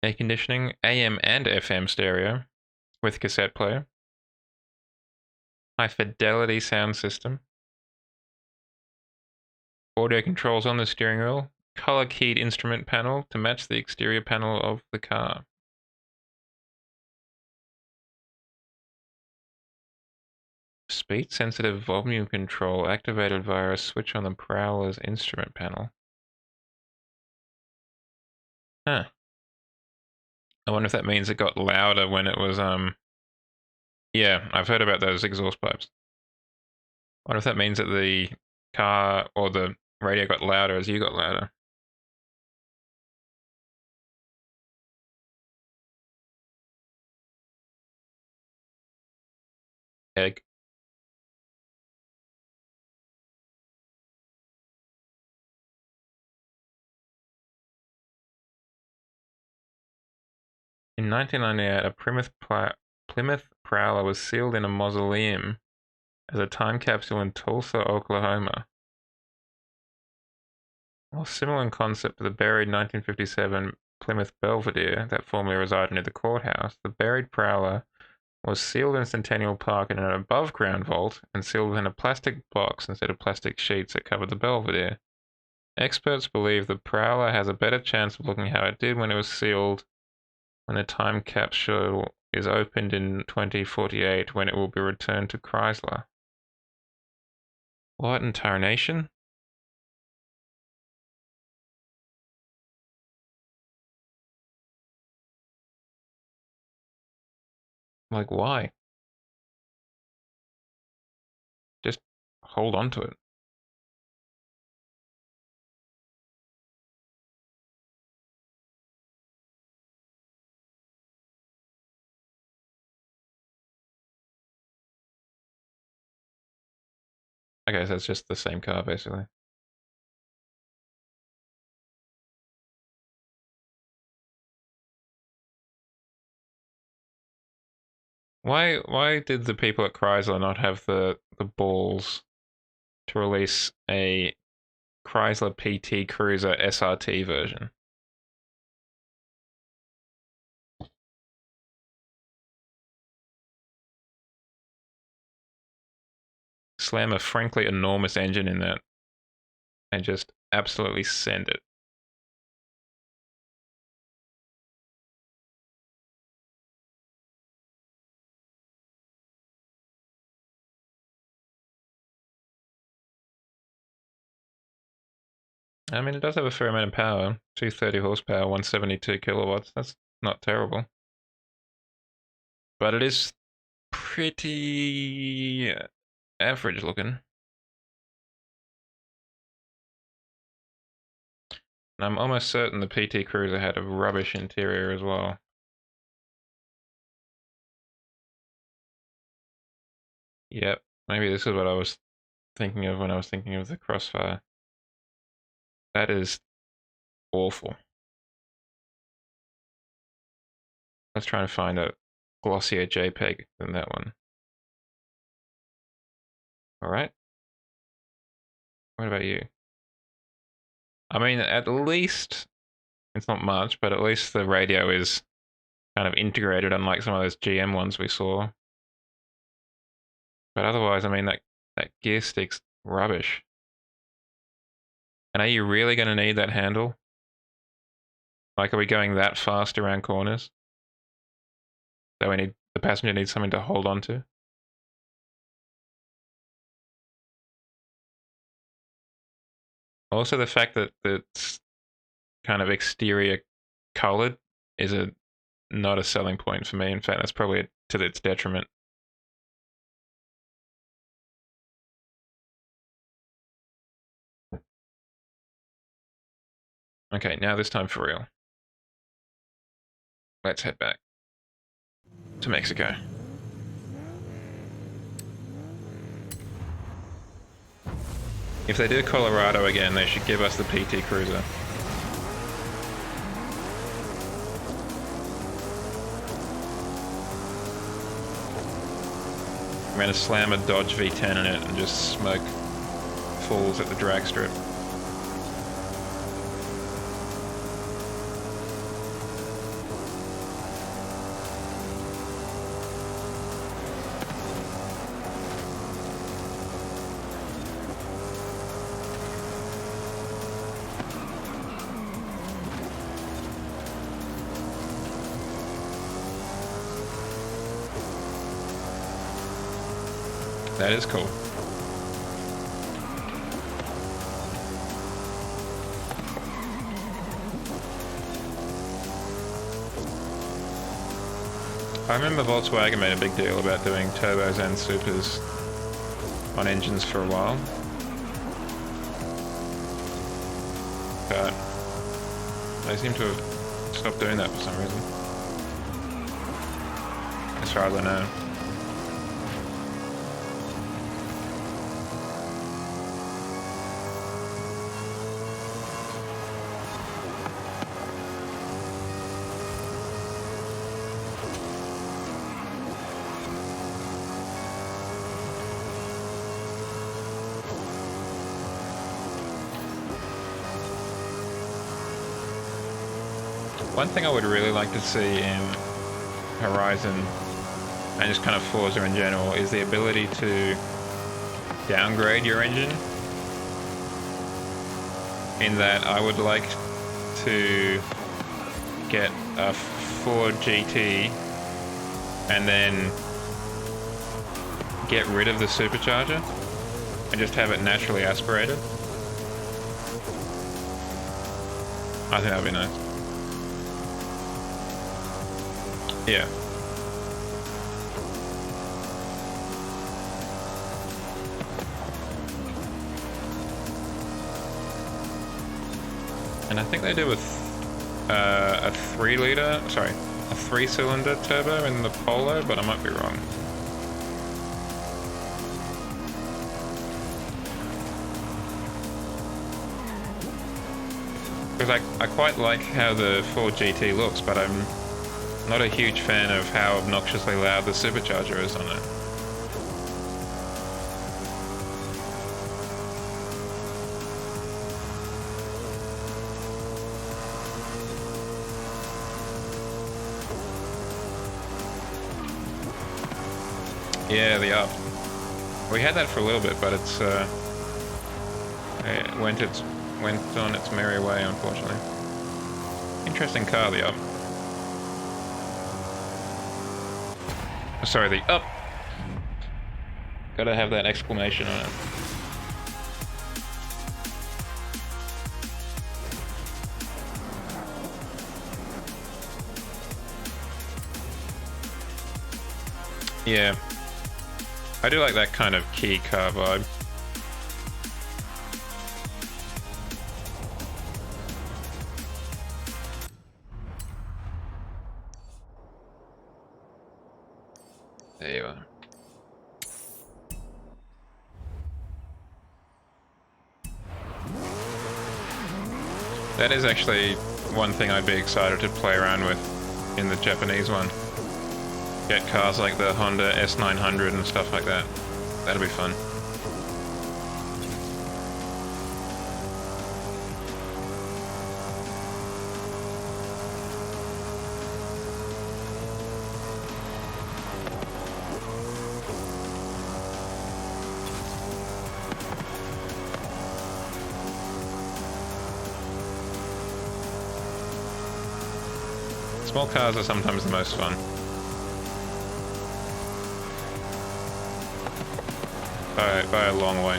Speaker 1: Air conditioning, AM and FM stereo with cassette player. High fidelity sound system. Audio controls on the steering wheel. Color keyed instrument panel to match the exterior panel of the car. Speed sensitive volume control activated via a switch on the Prowler's instrument panel. Huh. I wonder if that means it got louder when it was yeah, I've heard about those exhaust pipes. I wonder if that means that the car or the radio got louder as you got louder. Egg. In 1998, a Plymouth Prowler was sealed in a mausoleum as a time capsule in Tulsa, Oklahoma. While similar in concept to the buried 1957 Plymouth Belvedere that formerly resided near the courthouse, the buried Prowler was sealed in Centennial Park in an above-ground vault and sealed within a plastic box instead of plastic sheets that covered the Belvedere. Experts believe the Prowler has a better chance of looking how it did when it was sealed when the time capsule is opened in 2048, when it will be returned to Chrysler. What in tarnation? Like, why? Just hold on to it. I guess that's just the same car, basically. Why did the people at Chrysler not have the balls to release a Chrysler PT Cruiser SRT version? Slam a frankly enormous engine in that and just absolutely send it. I mean, it does have a fair amount of power, 230 horsepower, 172 kilowatts. That's not terrible. But it is pretty average looking. And I'm almost certain the PT Cruiser had a rubbish interior as well. Yep, maybe this is what I was thinking of when I was thinking of the Crossfire. That is awful. Let's try and find a glossier JPEG than that one. Alright. What about you? I mean, at least, it's not much, but at least the radio is kind of integrated, unlike some of those GM ones we saw. But otherwise, I mean, that gear stick's rubbish. And are you really going to need that handle? Like, are we going that fast around corners? So the passenger needs something to hold on to? Also, the fact that it's kind of exterior colored is not a selling point for me. In fact, that's probably to its detriment. Okay, now this time for real. Let's head back to Mexico. If they do Colorado again, they should give us the PT Cruiser. I'm gonna slam a Dodge V10 in it and just smoke fools at the drag strip. That is cool. I remember Volkswagen made a big deal about doing turbos and supers on engines for a while. But they seem to have stopped doing that for some reason. As far as I know. One thing I would really like to see in Horizon, and just kind of Forza in general, is the ability to downgrade your engine. In that I would like to get a Ford GT and then get rid of the supercharger and just have it naturally aspirated. I think that'd be nice. Yeah. And I think they do a 3-cylinder turbo in the Polo, but I might be wrong. Because I quite like how the Ford GT looks, but I'm not a huge fan of how obnoxiously loud the supercharger is on it. Yeah, the up. We had that for a little bit, but it went on its merry way, unfortunately. Interesting car, the up. Sorry, the up. Gotta have that exclamation on it. Yeah. I do like that kind of key car vibe. There you are. That is actually one thing I'd be excited to play around with in the Japanese one. Get cars like the Honda S900 and stuff like that. That'll be fun. Small cars are sometimes the most fun. By a long way.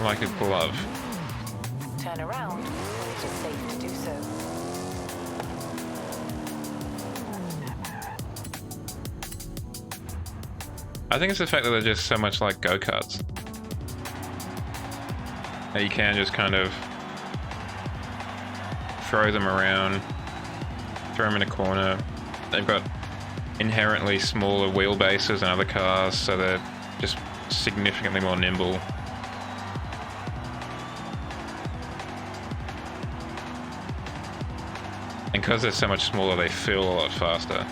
Speaker 1: Like a glove.
Speaker 2: Turn around when it is safe to do so.
Speaker 1: I think it's the fact that they're just so much like go-karts. That you can just kind of throw them around, throw them in a corner. They've got inherently smaller wheelbases than other cars, so they're just significantly more nimble. And because they're so much smaller, they feel a lot faster.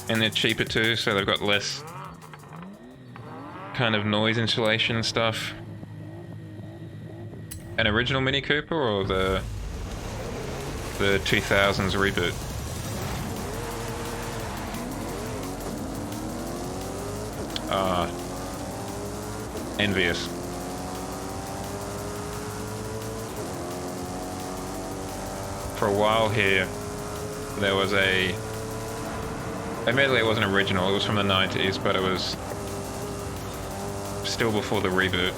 Speaker 1: And they're cheaper too, so they've got less kind of noise insulation and stuff. An original Mini Cooper or the 2000s reboot? Envious. For a while here, there was admittedly it wasn't original, it was from the 90s, but it was still before the reboot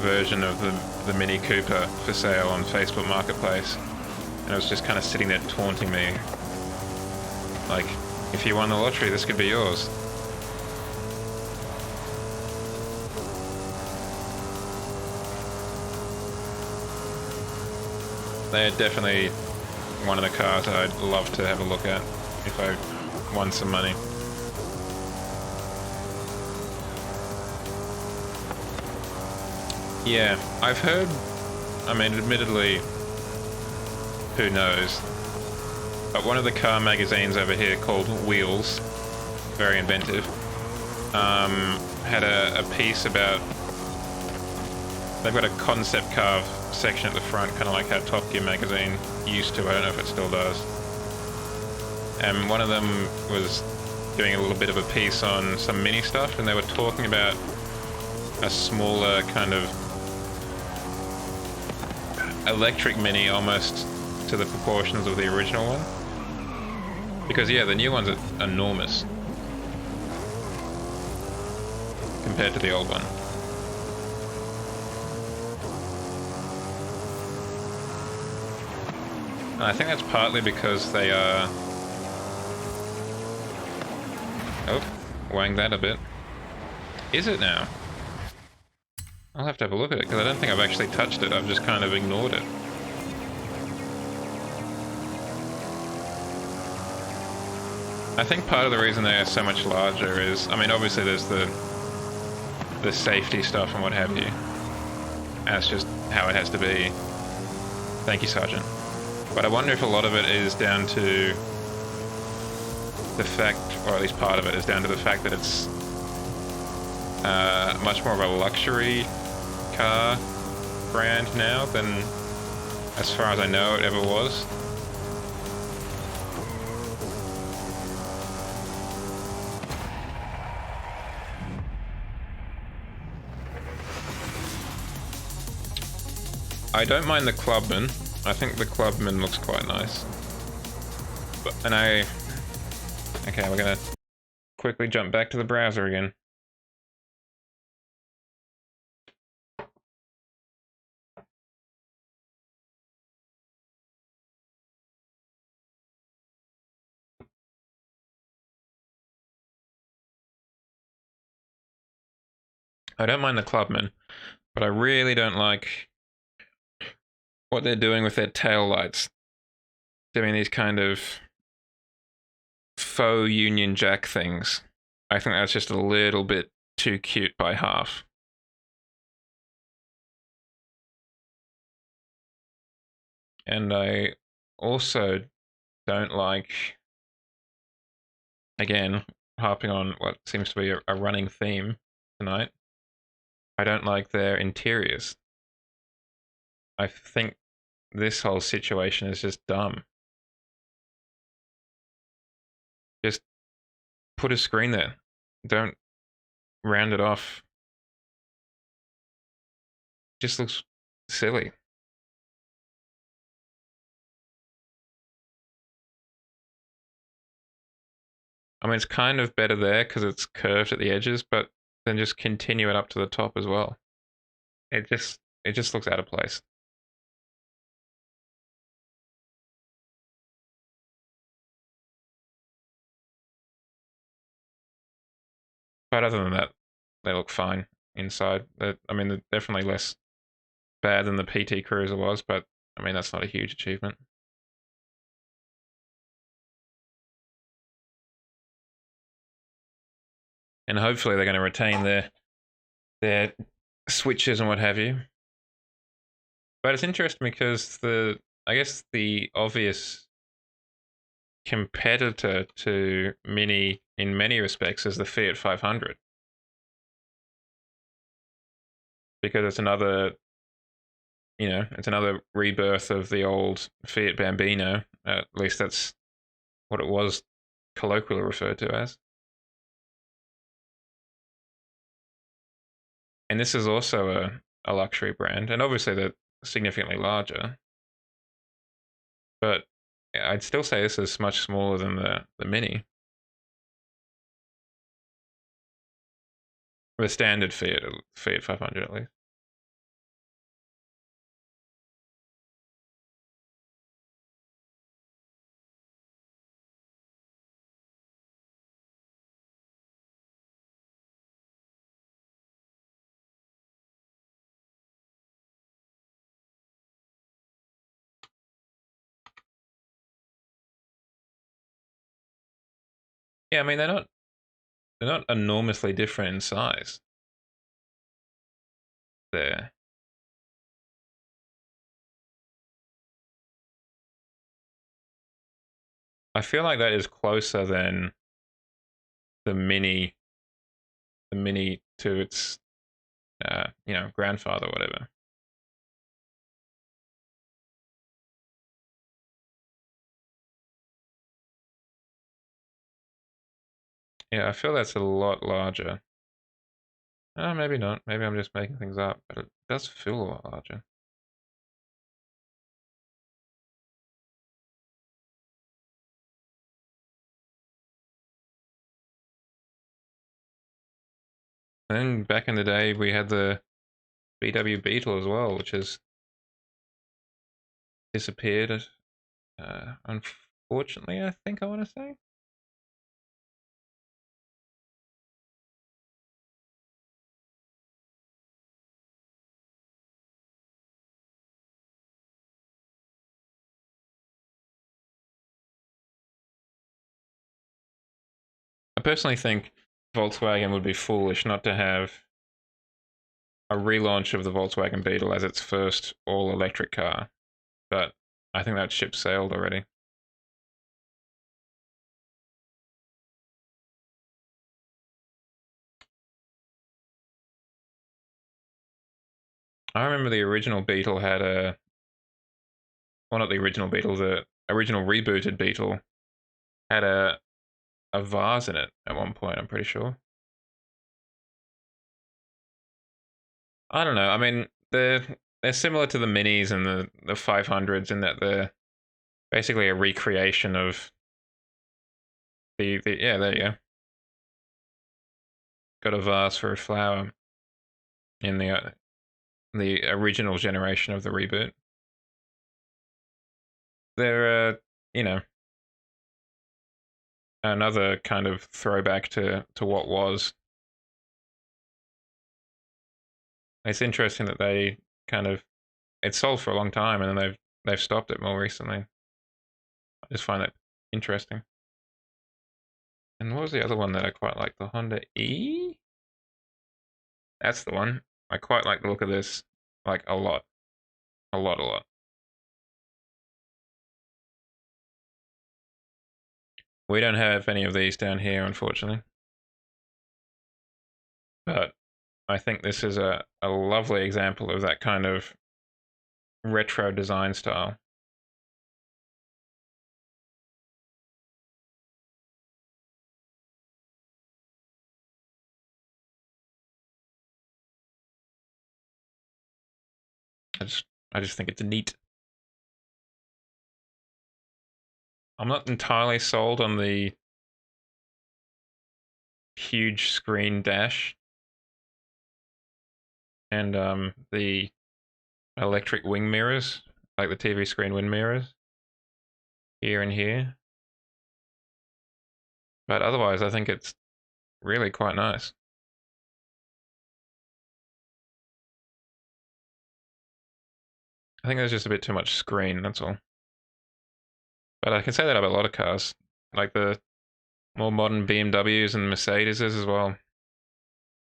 Speaker 1: version of the Mini Cooper for sale on Facebook Marketplace. And it was just kind of sitting there taunting me. Like, if you won the lottery, this could be yours. they're definitely one of the cars I'd love to have a look at if I won some money. Yeah, I've heard, I mean, admittedly, who knows, but one of the car magazines over here called Wheels, very inventive, had a piece about, they've got a concept car section at the front, kind of like how Top Gear magazine used to, I don't know if it still does. And one of them was doing a little bit of a piece on some mini stuff, and they were talking about a smaller kind of electric mini, almost to the proportions of the original one. Because yeah, the new ones are enormous compared to the old one. And I think that's partly because they are... Oh, wang that a bit. Is it now? I'll have to have a look at it, because I don't think I've actually touched it, I've just kind of ignored it. I think part of the reason they are so much larger is, I mean, obviously there's the safety stuff and what have you. And that's just how it has to be. Thank you, Sergeant. But I wonder if a lot of it is down to the fact, or at least part of it is down to the fact that it's much more of a luxury car brand now than, as far as I know, it ever was. I don't mind the Clubman. I think the Clubman looks quite nice. Okay, we're gonna quickly jump back to the browser again. I don't mind the Clubman, but I really don't like what they're doing with their tail lights. Doing these kind of faux Union Jack things. I think that's just a little bit too cute by half. And I also don't like, again, harping on what seems to be a running theme tonight, I don't like their interiors. I think this whole situation is just dumb. Just put a screen there. Don't round it off. Just looks silly. I mean, it's kind of better there because it's curved at the edges, but then just continue it up to the top as well. It just looks out of place. But other than that, they look fine inside. I mean, they're definitely less bad than the PT Cruiser was, but I mean, that's not a huge achievement. And hopefully they're going to retain their switches and what have you. But it's interesting because I guess the obvious competitor to Mini in many respects is the Fiat 500. Because it's another, it's another rebirth of the old Fiat Bambino. At least that's what it was colloquially referred to as. And this is also a luxury brand, and obviously they're significantly larger. But I'd still say this is much smaller than the Mini. The standard Fiat 500 at least. Yeah, I mean they're not enormously different in size. There. I feel like that is closer than the mini to its grandfather, whatever. Yeah, I feel that's a lot larger. Maybe not. Maybe I'm just making things up, but it does feel a lot larger. And then back in the day, we had the VW Beetle as well, which has disappeared. Unfortunately, I think I want to say. I personally think Volkswagen would be foolish not to have a relaunch of the Volkswagen Beetle as its first all-electric car, but I think that ship sailed already. I remember the original Beetle had well, not the original Beetle, the original rebooted Beetle had a vase in it at one point. I'm pretty sure. I don't know. I mean, they're similar to the minis and the 500s in that they're basically a recreation of the yeah. There you go. Got a vase for a flower in the original generation of the reboot. They're you know another kind of throwback to what was. It's interesting that they kind of it sold for a long time and then they've stopped it more recently. I just find that interesting. And what was the other one that I quite like? The Honda E? That's the one. I quite like the look of this. Like a lot. A lot, a lot. We don't have any of these down here, unfortunately. But I think this is a lovely example of that kind of retro design style. I just think it's neat. I'm not entirely sold on the huge screen dash and the electric wing mirrors, like the TV screen wing mirrors here and here. But otherwise, I think it's really quite nice. I think there's just a bit too much screen, that's all. But I can say that about a lot of cars, like the more modern BMWs and Mercedes as well.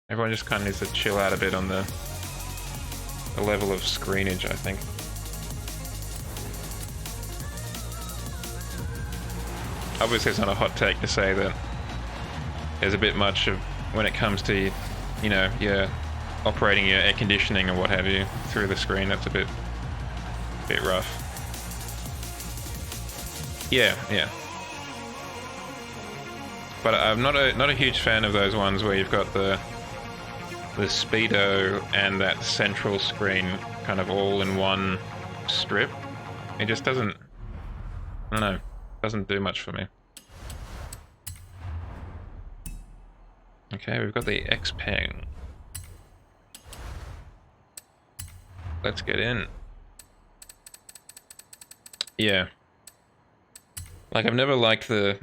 Speaker 1: Everyone just kind of needs to chill out a bit on the level of screenage, I think. Obviously, it's not a hot take to say that there's a bit much of when it comes to, you're operating your air conditioning or what have you through the screen. That's a bit rough. Yeah. But I'm not a huge fan of those ones where you've got the speedo and that central screen kind of all in one strip. It just doesn't, I don't know, doesn't do much for me. Okay, we've got the Xpeng. Let's get in. Yeah. Like, I've never liked the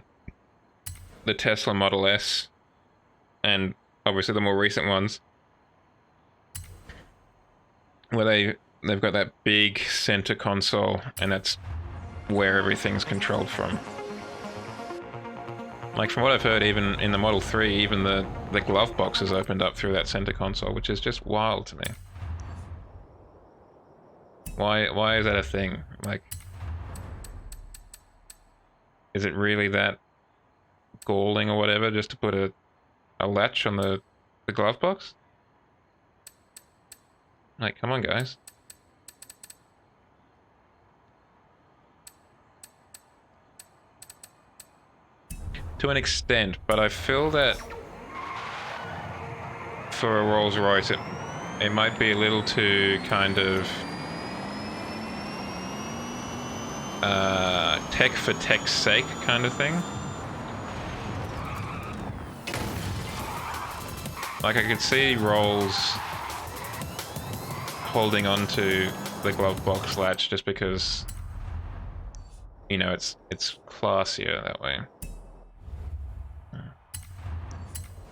Speaker 1: Tesla Model S and obviously the more recent ones where they've got that big center console and that's where everything's controlled from. Like from what I've heard, even in the Model 3, even the glove box is opened up through that center console, which is just wild to me. Why is that a thing? Like, is it really that galling or whatever just to put a latch on the glove box? Like, come on, guys. To an extent, but I feel that for a Rolls-Royce, it might be a little too kind of tech for tech's sake kind of thing. Like, I could see Rolls holding on to the glove box latch just because, you know, it's classier that way.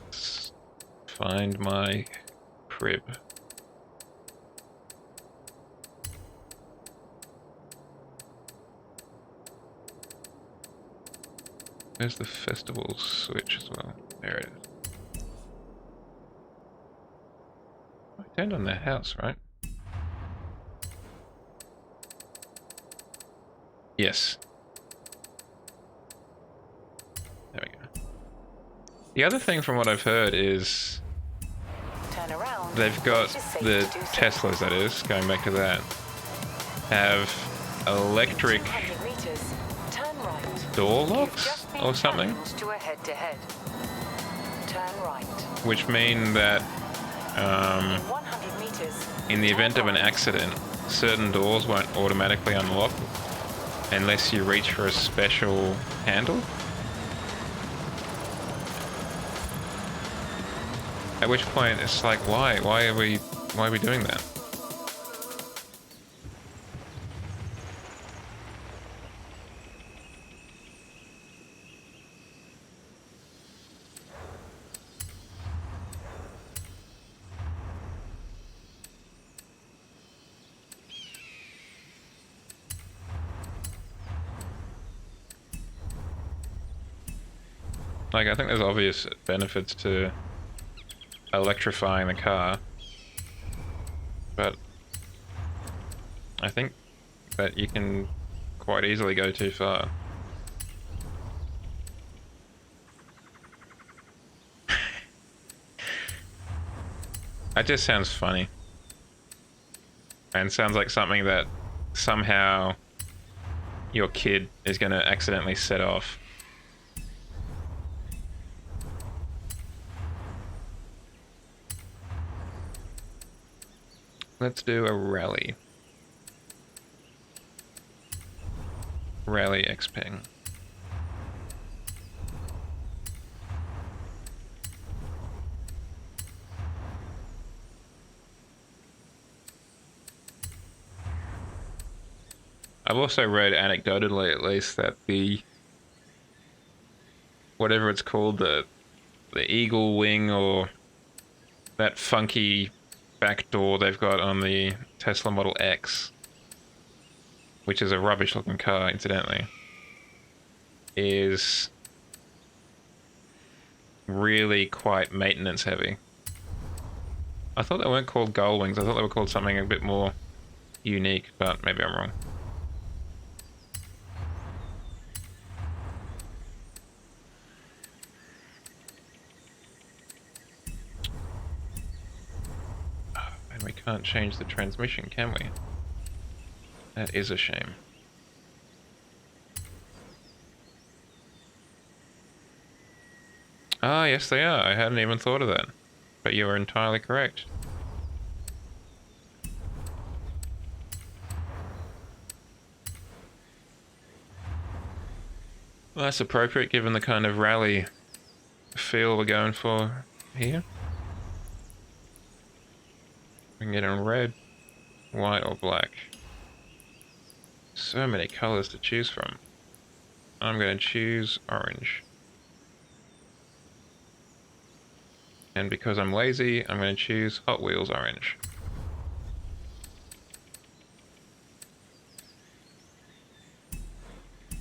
Speaker 1: Let's find my crib. Where's the festival switch as well? There it is. I turned on the house, right? Yes. There we go. The other thing from what I've heard is they've got the Teslas, that is, going back to that, have electric door locks or something, which mean that in the event of an accident, certain doors won't automatically unlock unless you reach for a special handle. At which point it's like, why are we doing that? Like, I think there's obvious benefits to electrifying the car, but I think that you can quite easily go too far. That just sounds funny. And sounds like something that somehow your kid is going to accidentally set off. Let's do a rally. Rally Xpeng. I've also read anecdotally, at least, that the whatever it's called, the eagle wing or that funky back door they've got on the Tesla Model X, which is a rubbish looking car, incidentally, is really quite maintenance heavy. I thought they weren't called gull wings, I thought they were called something a bit more unique, but maybe I'm wrong. And we can't change the transmission, can we? That is a shame. Ah, yes they are. I hadn't even thought of that. But you are entirely correct. Well, that's appropriate given the kind of rally feel we're going for here. We can get in red, white, or black. So many colors to choose from. I'm going to choose orange. And because I'm lazy, I'm going to choose Hot Wheels orange.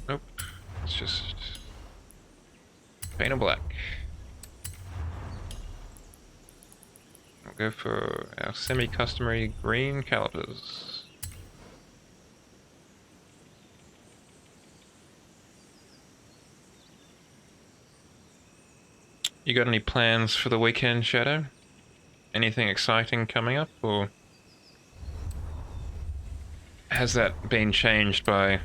Speaker 1: Nope. Let's just Paint or black? I'll go for our semi-customary green calipers. You got any plans for the weekend, Shadow? Anything exciting coming up, or has that been changed by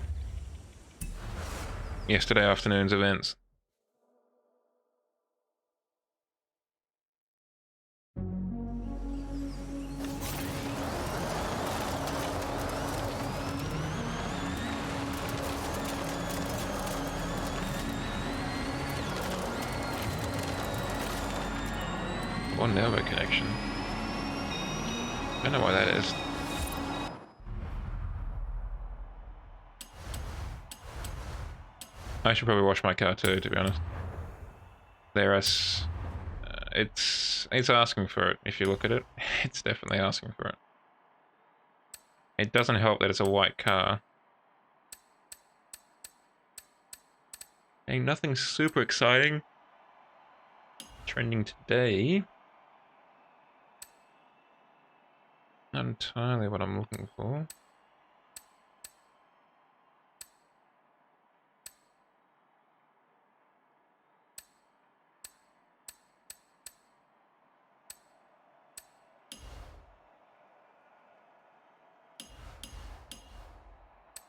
Speaker 1: yesterday afternoon's events? Or Nervo connection. Don't know why that is. I should probably wash my car too, to be honest. It's asking for it. If you look at it, it's definitely asking for it. It doesn't help that it's a white car. Ain't nothing super exciting trending today. Not entirely what I'm looking for.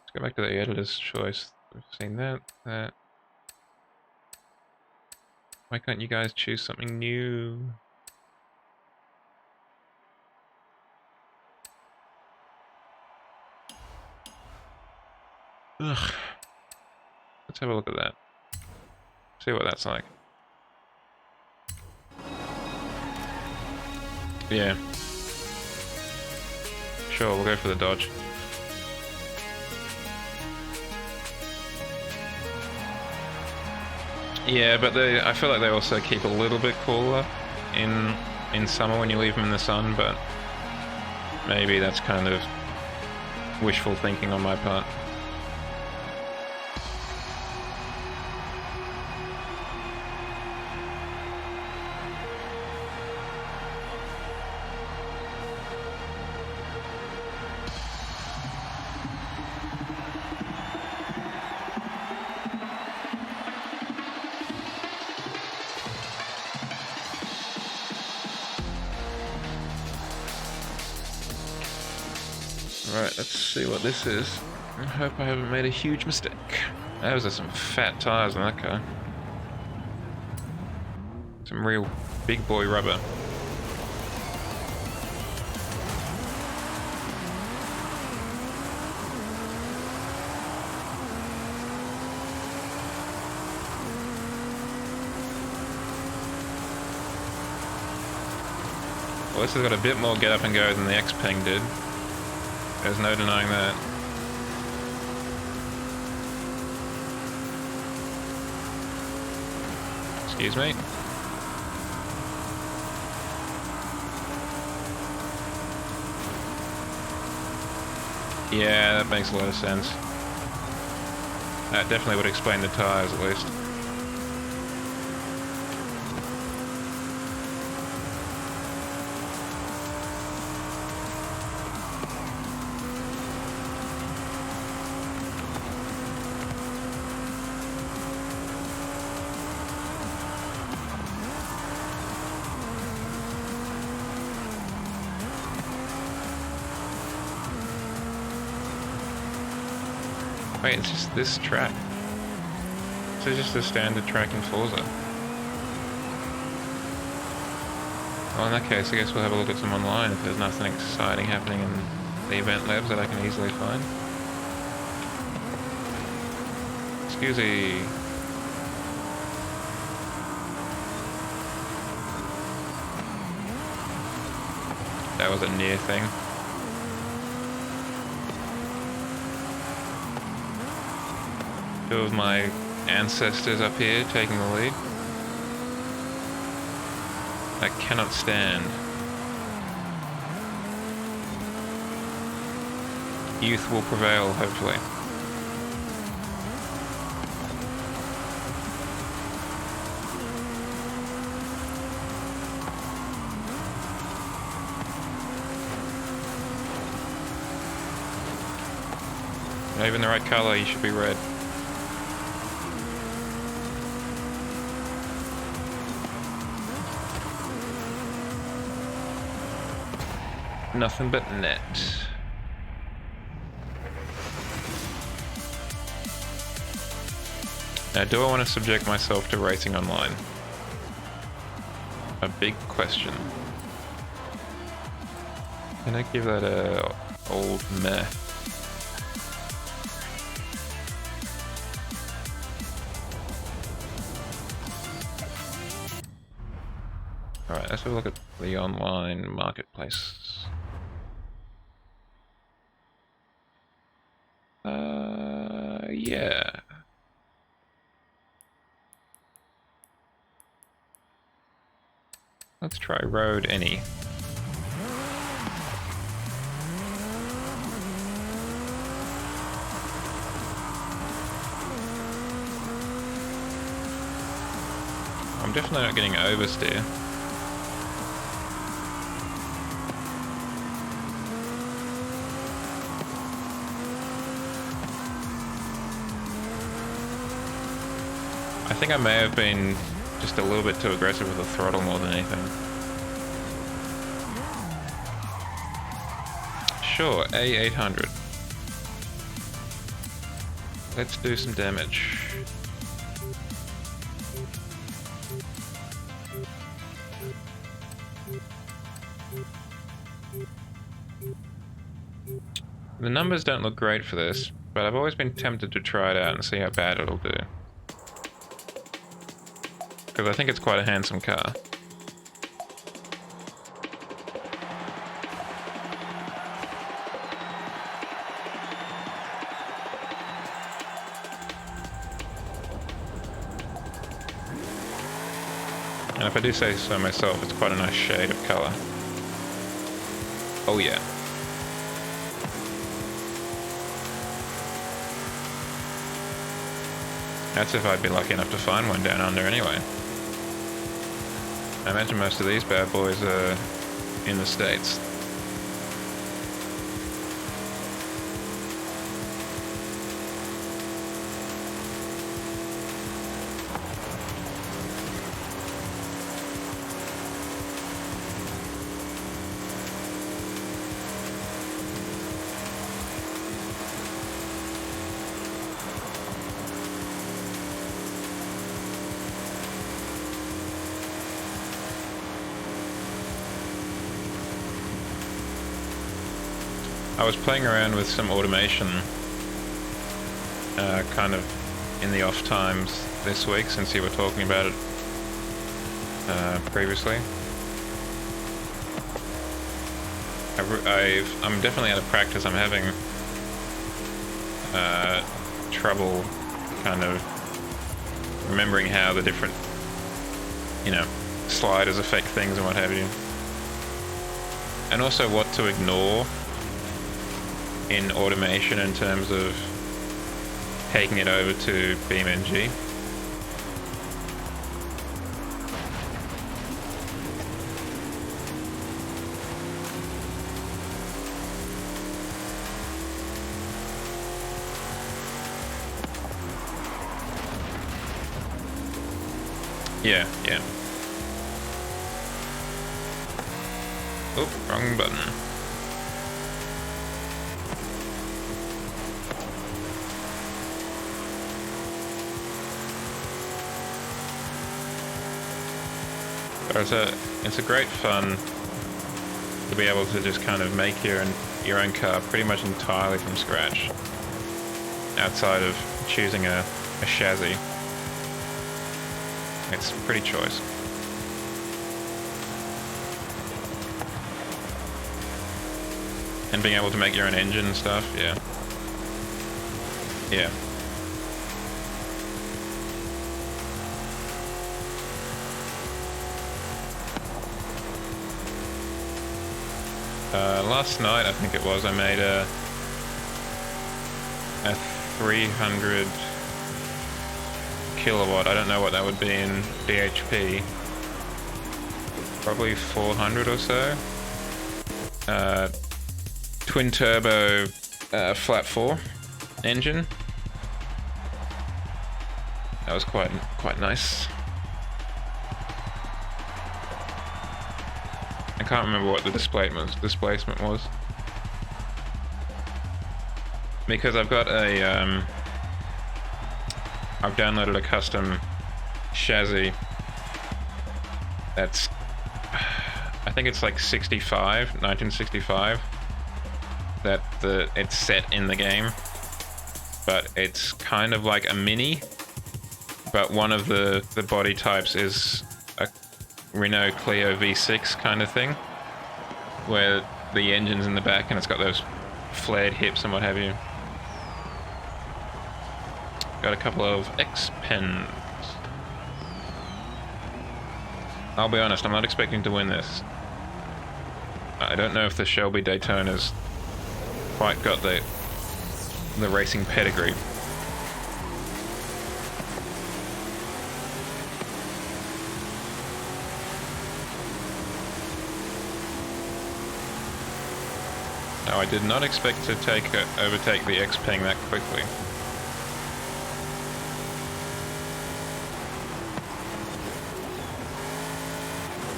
Speaker 1: Let's go back to the editor's choice. We've seen that. Why can't you guys choose something new? Ugh. Let's have a look at that. See what that's like. Yeah. Sure, we'll go for the Dodge. Yeah, but I feel like they also keep a little bit cooler in summer when you leave them in the sun, but maybe that's kind of wishful thinking on my part. Right, let's see what this is. I hope I haven't made a huge mistake. Those are some fat tires on that car. Some real big boy rubber. Well, this has got a bit more get up and go than the Xpeng did. There's no denying that. Excuse me. Yeah, that makes a lot of sense. That definitely would explain the tires at least. Wait, it's just this track. So it's just a standard track in Forza. Well, in that case, I guess we'll have a look at some online if there's nothing exciting happening in the event labs that I can easily find. Excuse me. That was a near thing. Two of my ancestors up here taking the lead. I cannot stand. Youth will prevail, hopefully. Not even the right color, you should be red. Nothing but net. Now, do I want to subject myself to racing online? A big question. Can I give that a old meh? Alright, let's have a look at the online marketplace. Yeah. Let's try road any. I'm definitely not getting oversteer. I think I may have been just a little bit too aggressive with the throttle more than anything. Sure, A800. Let's do some damage. The numbers don't look great for this, but I've always been tempted to try it out and see how bad it'll do. Because I think it's quite a handsome car. And if I do say so myself, it's quite a nice shade of colour. Oh yeah. That's if I'd be lucky enough to find one down under anyway. I imagine most of these bad boys are in the States. I was playing around with some automation kind of in the off times this week, since you were talking about it previously. I'm definitely out of practice. I'm having trouble kind of remembering how the different, sliders affect things and what have you. And also what to ignore in automation in terms of taking it over to PNG. Yeah. Oh, wrong button. It's a great fun to be able to just kind of make your own car pretty much entirely from scratch, outside of choosing a chassis. It's a pretty choice. And being able to make your own engine and stuff, yeah. Last night, I think it was, I made a 300 kilowatt. I don't know what that would be in bhp. Probably 400 or so. Twin turbo flat 4. engine. That was quite nice. I can't remember what the displacement was. Because I've got a I've downloaded a custom chassis that's, I think it's like 1965, that it's set in the game, but it's kind of like a Mini, but one of the body types is a Renault Clio V6 kind of thing, where the engine's in the back and it's got those flared hips and what have you. Got a couple of Xpengs. I'll be honest, I'm not expecting to win this. I don't know if the Shelby Daytona's quite got the racing pedigree. No, I did not expect to overtake the Xpeng that quickly.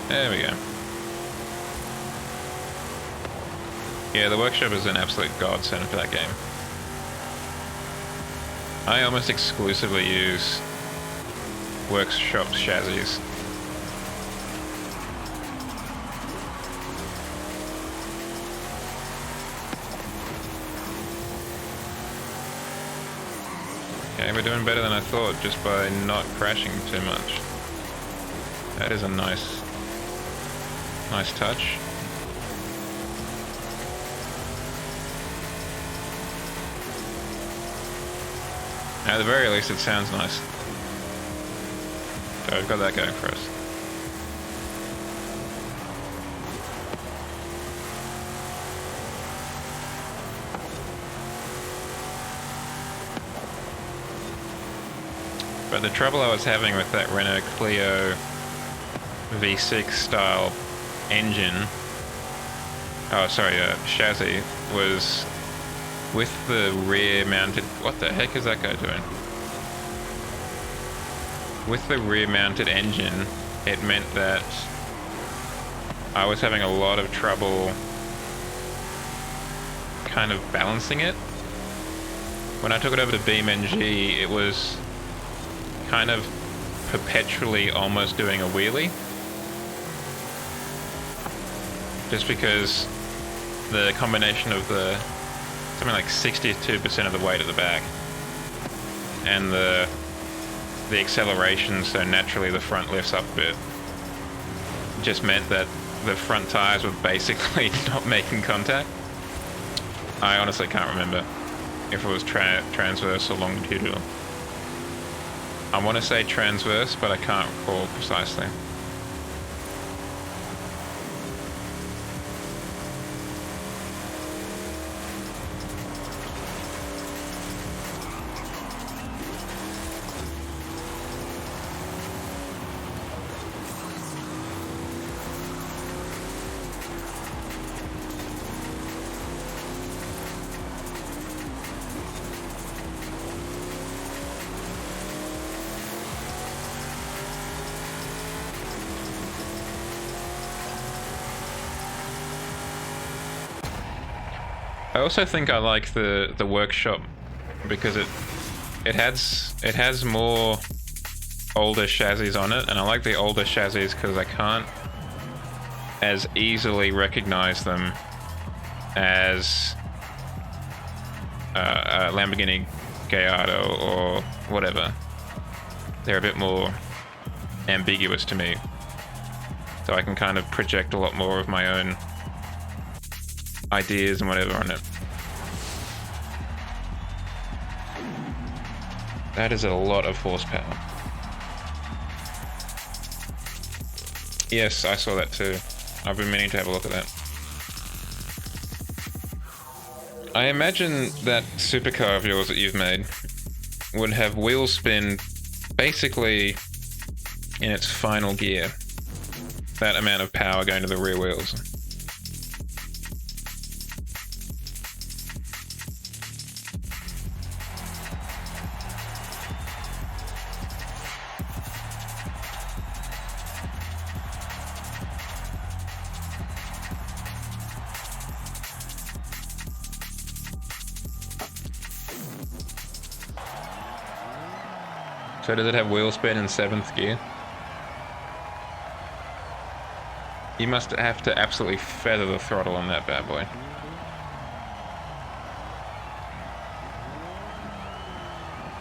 Speaker 1: There we go. Yeah, the workshop is an absolute godsend for that game. I almost exclusively use workshop chassis. Okay, we're doing better than I thought just by not crashing too much. That is a nice touch. At the very least, it sounds nice. So we've got that going for us. But the trouble I was having with that Renault Clio V6 style engine, chassis, was with the rear mounted, what the heck is that guy doing? With the rear mounted engine, it meant that I was having a lot of trouble kind of balancing it. When I took it over to PNG, it was kind of perpetually almost doing a wheelie. Just because the combination of something like 62% of the weight at the back and the acceleration, so naturally the front lifts up a bit, just meant that the front tires were basically not making contact. I honestly can't remember if it was transverse or longitudinal. I want to say transverse, but I can't recall precisely. I also think I like the workshop because it has more older chassis on it, and I like the older chassis because I can't as easily recognize them as a Lamborghini Gallardo or whatever. They're a bit more ambiguous to me, so I can kind of project a lot more of my own ideas and whatever on it. That is a lot of horsepower. Yes, I saw that too. I've been meaning to have a look at that. I imagine that supercar of yours that you've made would have wheel spin basically in its final gear. That amount of power going to the rear wheels. So does it have wheel spin in 7th gear? You must have to absolutely feather the throttle on that bad boy.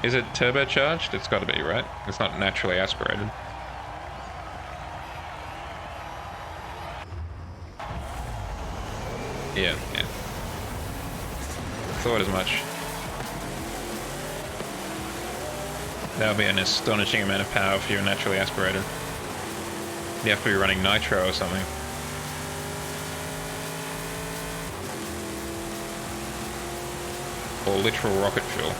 Speaker 1: Is it turbocharged? It's got to be, right? It's not naturally aspirated. Yeah. Thought as much. That would be an astonishing amount of power if you're naturally aspirated. You have to be running nitro or something. Or literal rocket fuel.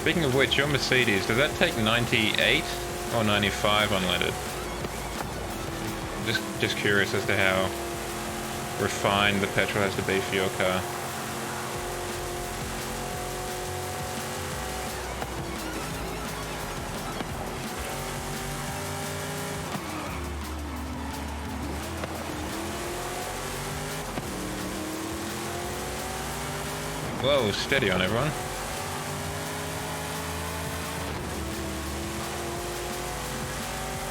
Speaker 1: Speaking of which, your Mercedes, does that take 98 or 95 unleaded? Just curious as to how refined the petrol has to be for your car. Whoa, steady on everyone.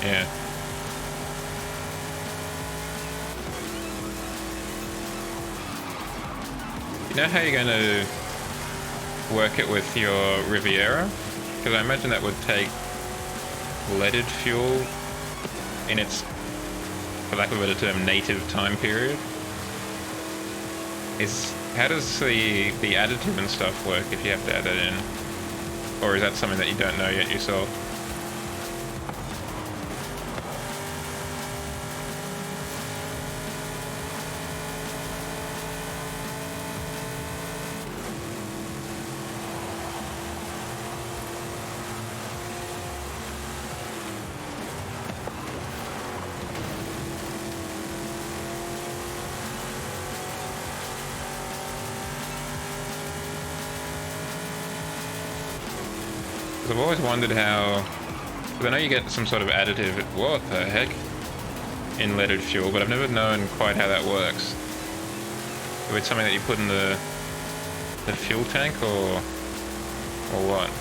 Speaker 1: Yeah. You know how you're going to work it with your Riviera? Because I imagine that would take leaded fuel in its, for lack of a better term, native time period. How does the additive and stuff work if you have to add that in? Or is that something that you don't know yet yourself? I've always wondered how, because I know you get some sort of additive, what the heck, in leaded fuel, but I've never known quite how that works. If it's something that you put in the fuel tank, or what?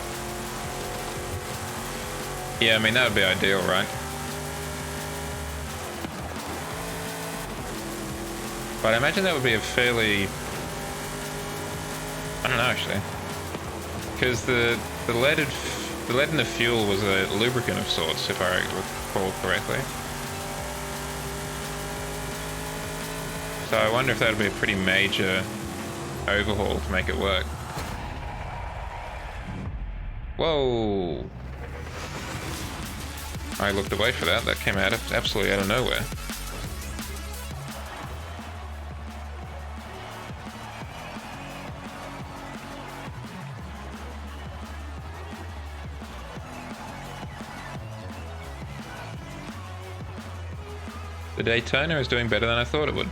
Speaker 1: Yeah, I mean, that would be ideal, right? But I imagine that would be a fairly, I don't know actually, because the lead in the fuel was a lubricant of sorts, if I recall correctly. So I wonder if that would be a pretty major overhaul to make it work. Whoa! I looked away for that. That came out absolutely out of nowhere. The Daytona is doing better than I thought it would.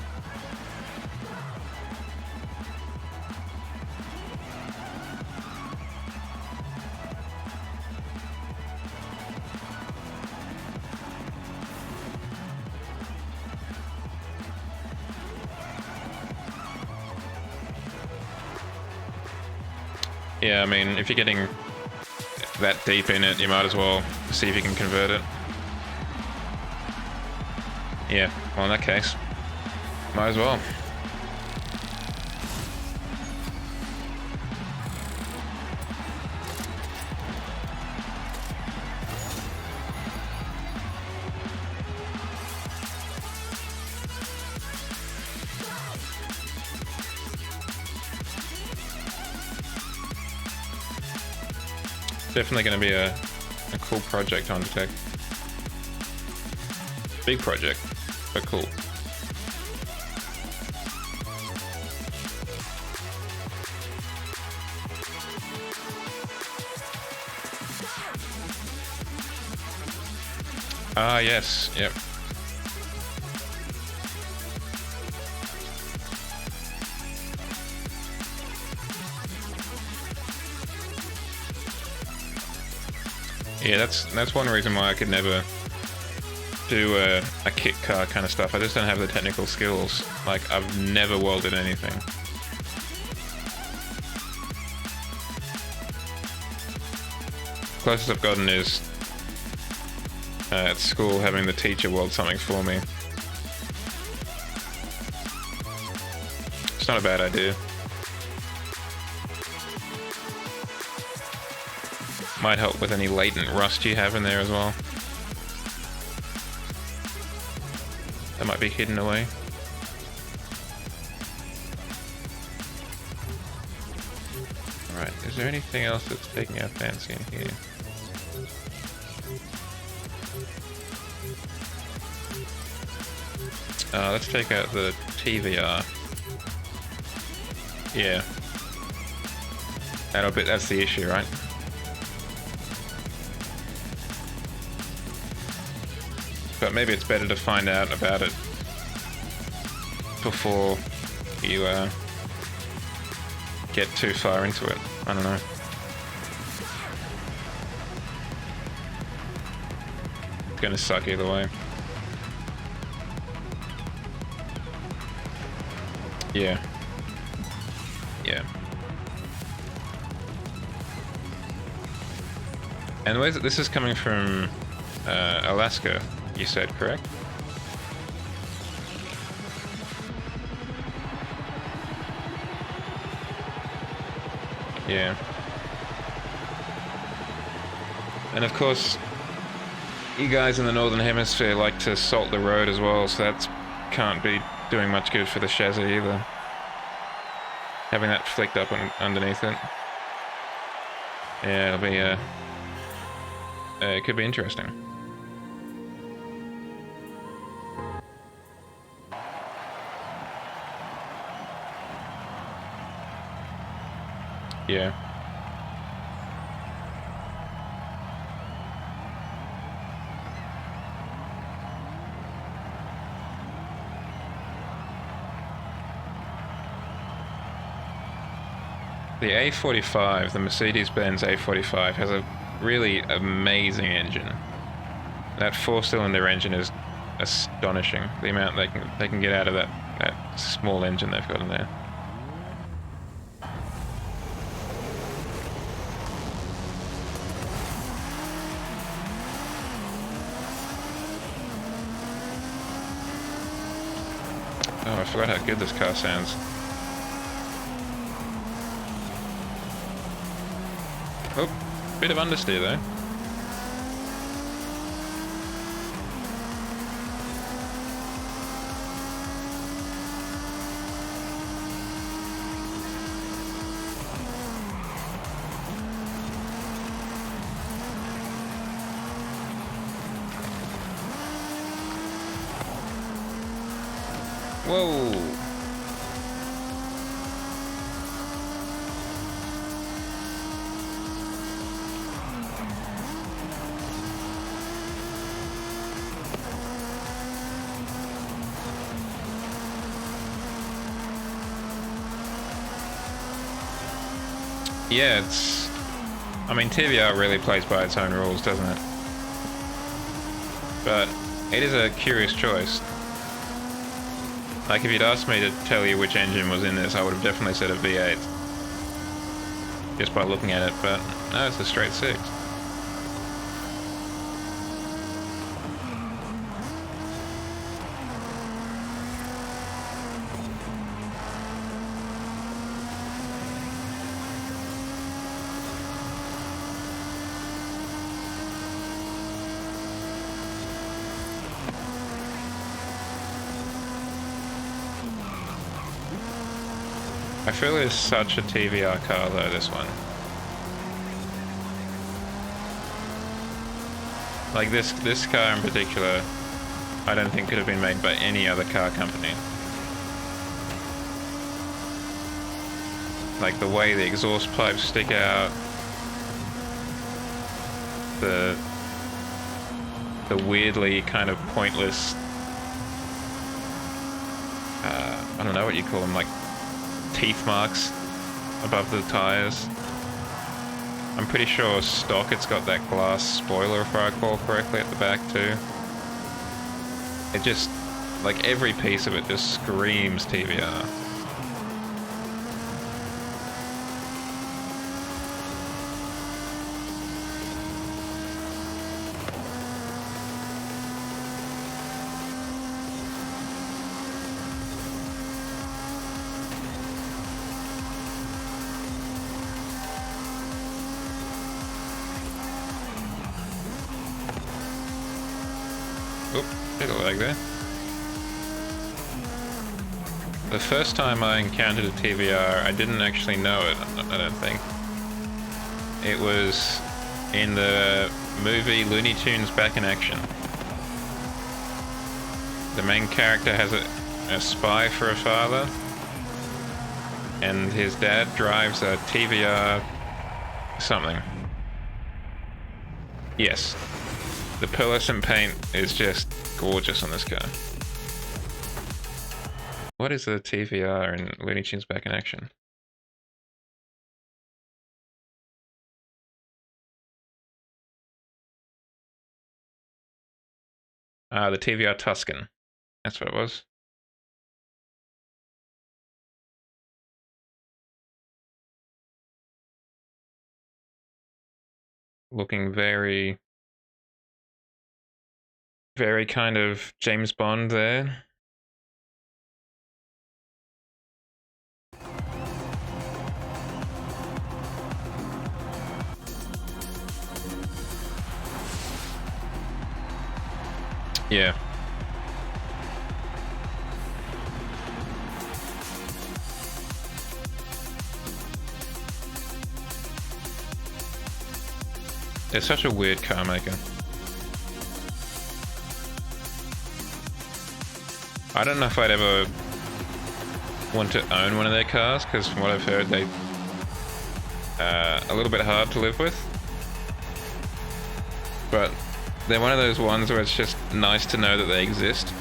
Speaker 1: Yeah, I mean, if you're getting that deep in it, you might as well see if you can convert it. Yeah, well, in that case, might as well. Definitely going to be a cool project to undertake. Big project, but cool. Ah, yes, yep. Yeah, that's one reason why I could never do a kit car kind of stuff. I just don't have the technical skills. Like, I've never welded anything. Closest I've gotten is at school having the teacher weld something for me. It's not a bad idea. Might help with any latent rust you have in there as well. That might be hidden away. Alright, is there anything else that's taking our fancy in here? Let's take out the TVR. Yeah. That's the issue, right? But maybe it's better to find out about it before you get too far into it. I don't know. It's gonna suck either way. Yeah. Yeah. And where's this is coming from Alaska, you said, correct? Yeah. And of course, you guys in the Northern Hemisphere like to salt the road as well, so that can't be doing much good for the chassis either. Having that flicked up underneath it. Yeah, it'll be, it could be interesting. Yeah. The A45, the Mercedes-Benz A45, has a really amazing engine. That four-cylinder engine is astonishing. The amount they can get out of that small engine they've got in there. Oh, I forgot how good this car sounds. Oh, bit of understeer though. Whoa. Yeah, I mean, TVR really plays by its own rules, doesn't it? But it is a curious choice. Like, if you'd asked me to tell you which engine was in this, I would have definitely said a V8. Just by looking at it, but no, it's a straight 6. I feel it's such a TVR car though, this one. Like this car in particular, I don't think could have been made by any other car company. Like the way the exhaust pipes stick out, the weirdly kind of pointless, I don't know what you call them, like teeth marks above the tires. I'm pretty sure stock it's got that glass spoiler if I recall correctly at the back too. It just, like every piece of it just screams TVR. Oop, bit of lag there. The first time I encountered a TVR, I didn't actually know it, I don't think. It was in the movie Looney Tunes Back in Action. The main character has a spy for a father, and his dad drives a TVR something. Yes. The pearlescent paint is just gorgeous on this car. What is a TVR in Looney Tunes Back in Action? Ah, the TVR Tuscan. That's what it was. Looking very, very kind of James Bond there. Yeah. It's such a weird car maker. I don't know if I'd ever want to own one of their cars, because from what I've heard, they a little bit hard to live with. But they're one of those ones where it's just nice to know that they exist.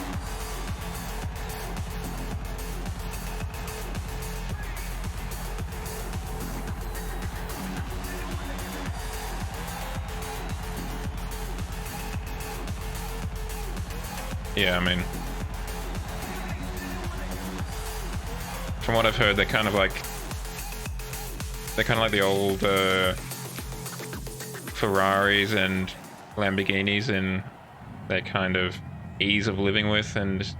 Speaker 1: Yeah, I mean, from what I've heard, they're kind of like the old Ferraris and Lamborghinis in their kind of ease of living with and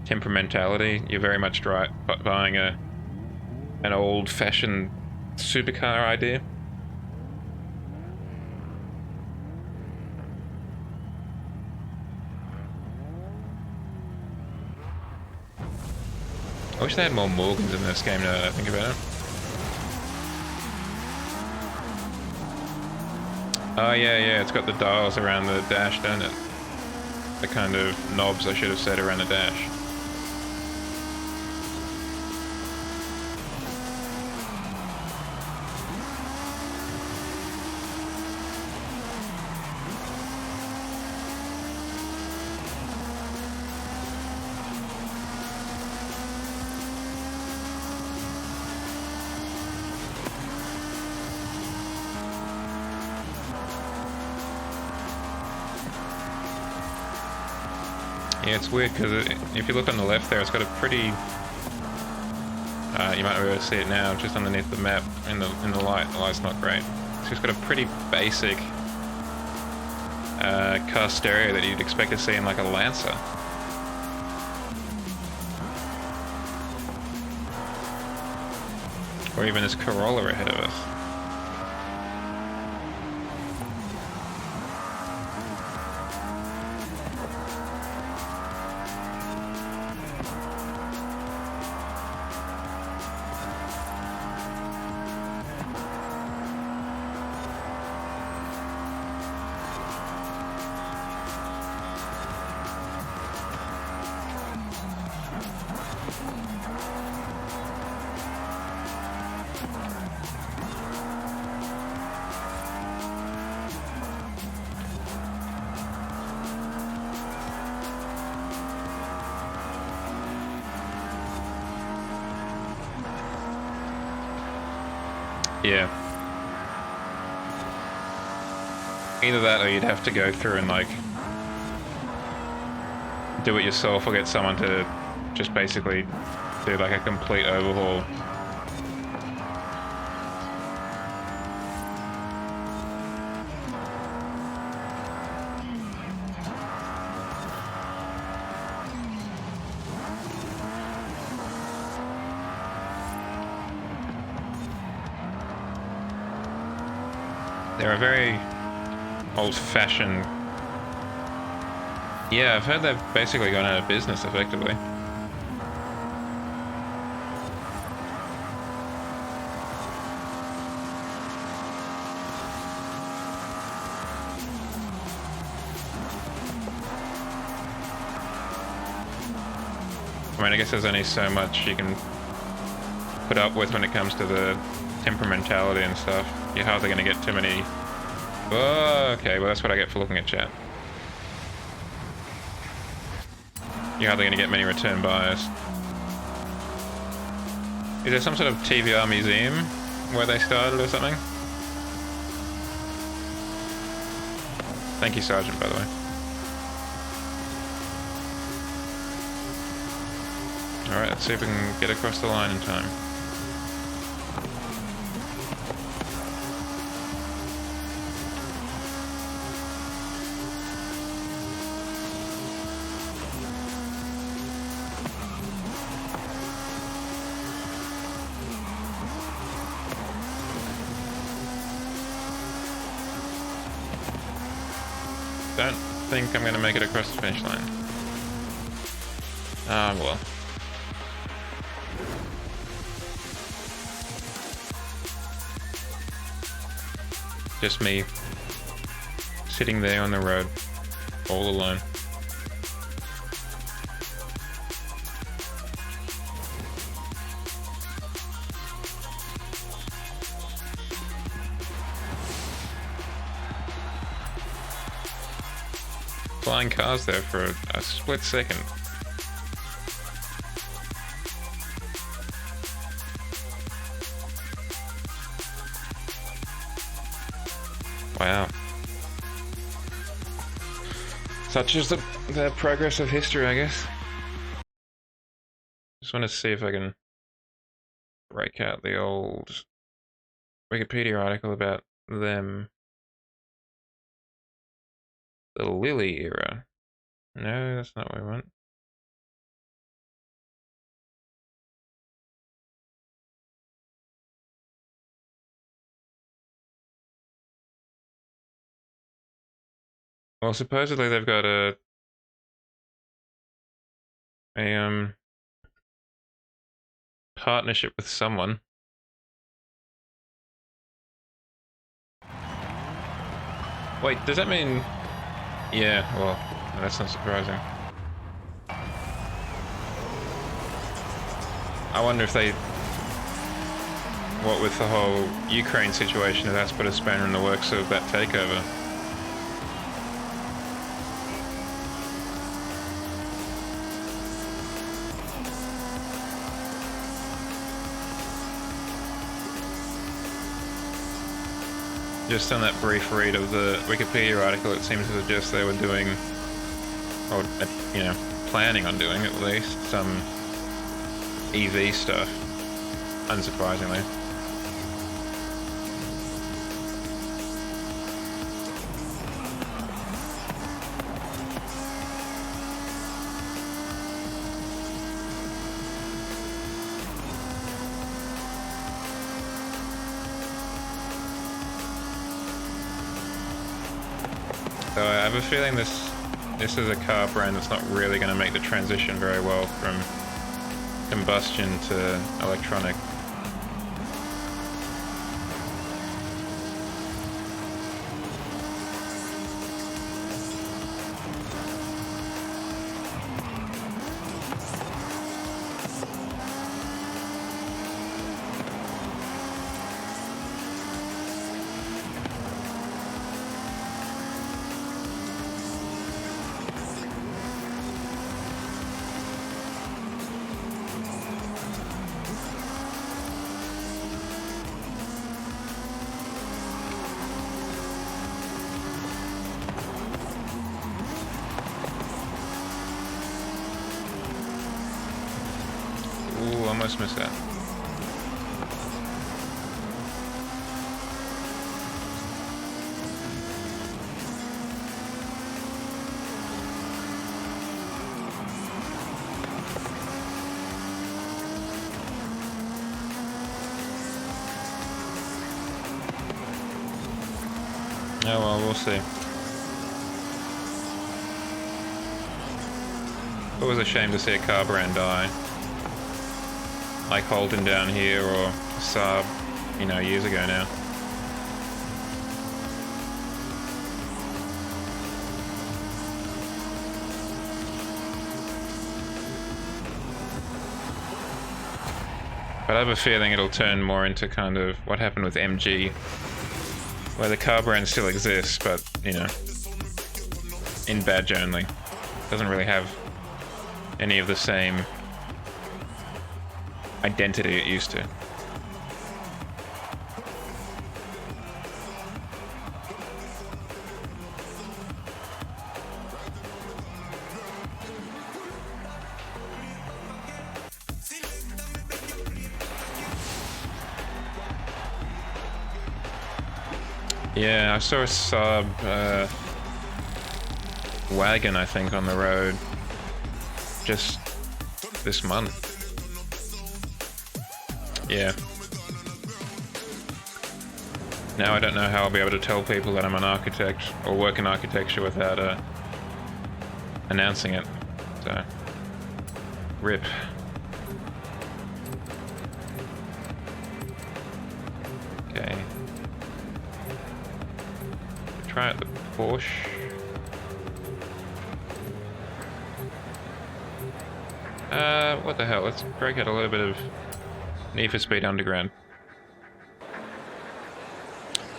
Speaker 1: temperamentality. You're very much buying an old-fashioned supercar idea. I wish they had more Morgans in this game now that I think about it. Oh yeah, it's got the dials around the dash, don't it? The kind of knobs, I should have said, around the dash. Yeah, it's weird because if you look on the left there, it's got a pretty. You might not be able to see it now, just underneath the map in the light. The light's not great. So it's got a pretty basic car stereo that you'd expect to see in like a Lancer. Or even this Corolla ahead of us. Yeah. Either that or you'd have to go through and like do it yourself or get someone to just basically do like a complete overhaul. They're a very old-fashioned... Yeah, I've heard they've basically gone out of business, effectively. I mean, I guess there's only so much you can put up with when it comes to the temperamentality and stuff. You're hardly going to get too many... Oh, okay, well that's what I get for looking at chat. You're hardly going to get many return buyers. Is there some sort of TVR museum where they started or something? Thank you, Sergeant, by the way. Alright, let's see if we can get across the line in time. Don't think I'm going to make it across the finish line. Ah, well. Just me sitting there on the road all alone. Flying cars there for a split second. Wow. Such is the progress of history, I guess. Just want to see if I can break out the old Wikipedia article about them. The Lily era. No, that's not what I want. Well, supposedly they've got a partnership with someone. Wait, does that mean... Yeah, well, that's not surprising. I wonder if they... What with the whole Ukraine situation, if that's put a spanner in the works of that takeover. Just on that brief read of the Wikipedia article, it seems to suggest they were doing, or you know, planning on doing at least, some EV stuff, unsurprisingly. So I have a feeling this is a car brand that's not really going to make the transition very well from combustion to electronic. almost missed that. Oh well, we'll see. It was a shame to see a car brand die. Like Holden down here or Saab, you know, years ago now. But I have a feeling it'll turn more into kind of what happened with MG, where the car brand still exists, but, you know, in badge only. Doesn't really have any of the same identity it used to. Yeah, I saw a Saab wagon, I think, on the road just this month. Yeah. Now I don't know how I'll be able to tell people that I'm an architect or work in architecture without announcing it. So, rip. Okay. Try out the Porsche. What the hell? Let's break out a little bit of Need for Speed Underground.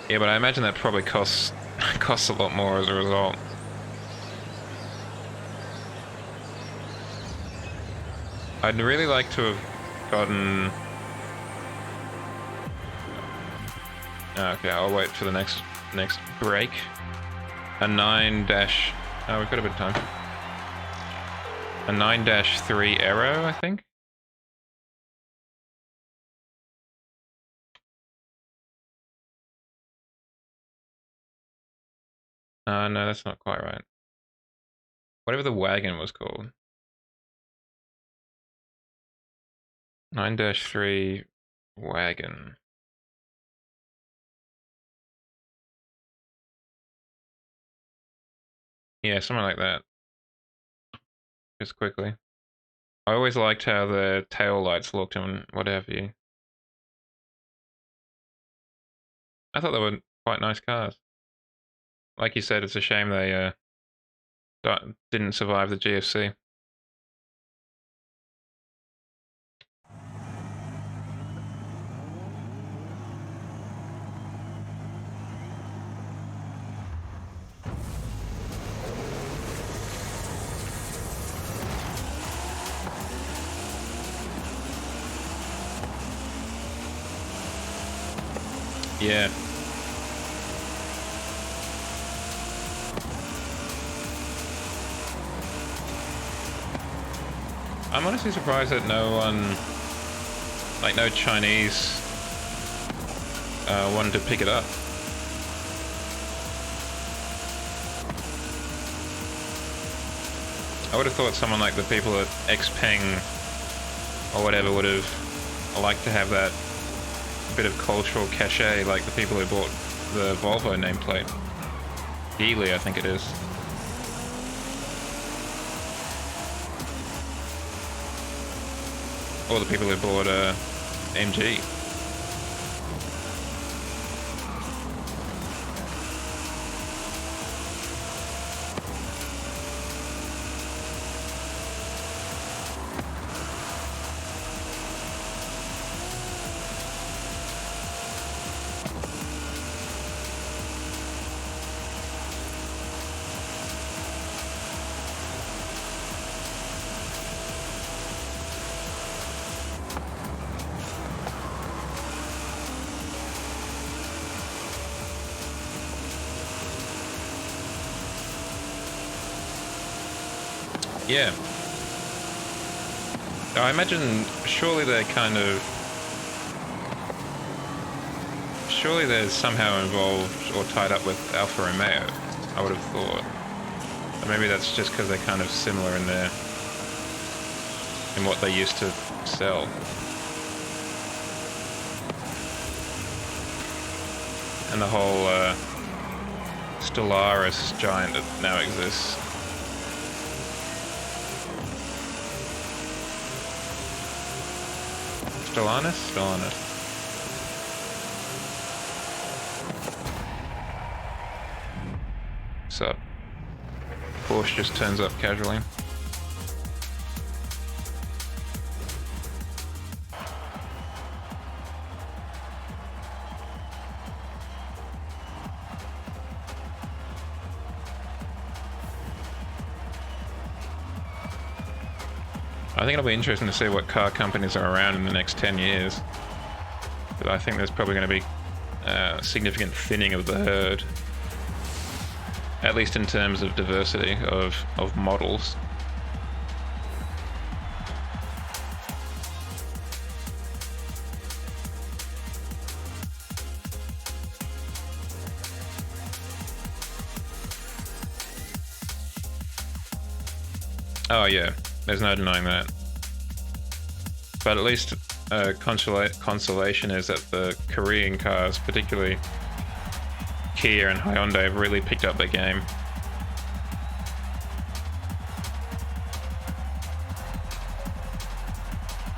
Speaker 1: Yeah, but I imagine that probably costs a lot more as a result. I'd really like to have gotten... Okay, I'll wait for the next break. A 9 dash... Oh, we've got a bit of time. A 9-3 Aero, I think? No, that's not quite right. Whatever the wagon was called. 9-3 wagon. Yeah, something like that. Just quickly. I always liked how the tail lights looked and what have you. I thought they were quite nice cars. Like you said, it's a shame they didn't survive the GFC. Yeah. I'm honestly surprised that no one, like no Chinese, wanted to pick it up. I would have thought someone like the people at Xpeng or whatever would have liked to have that bit of cultural cachet, like the people who bought the Volvo nameplate. Geely, I think it is. Or the people who bought MG. Yeah. I imagine surely they're kind of... Surely they're somehow involved or tied up with Alfa Romeo, I would have thought. Or maybe that's just because they're kind of similar in their... in what they used to sell. And the whole Stellaris giant that now exists. Stellaris? Stellaris. So, Porsche just turns up casually. I think it'll be interesting to see what car companies are around in the next 10 years. But I think there's probably going to be significant thinning of the herd. At least in terms of diversity of models. Oh yeah, there's no denying that. But at least consolation is that the Korean cars, particularly Kia and Hyundai, have really picked up their game.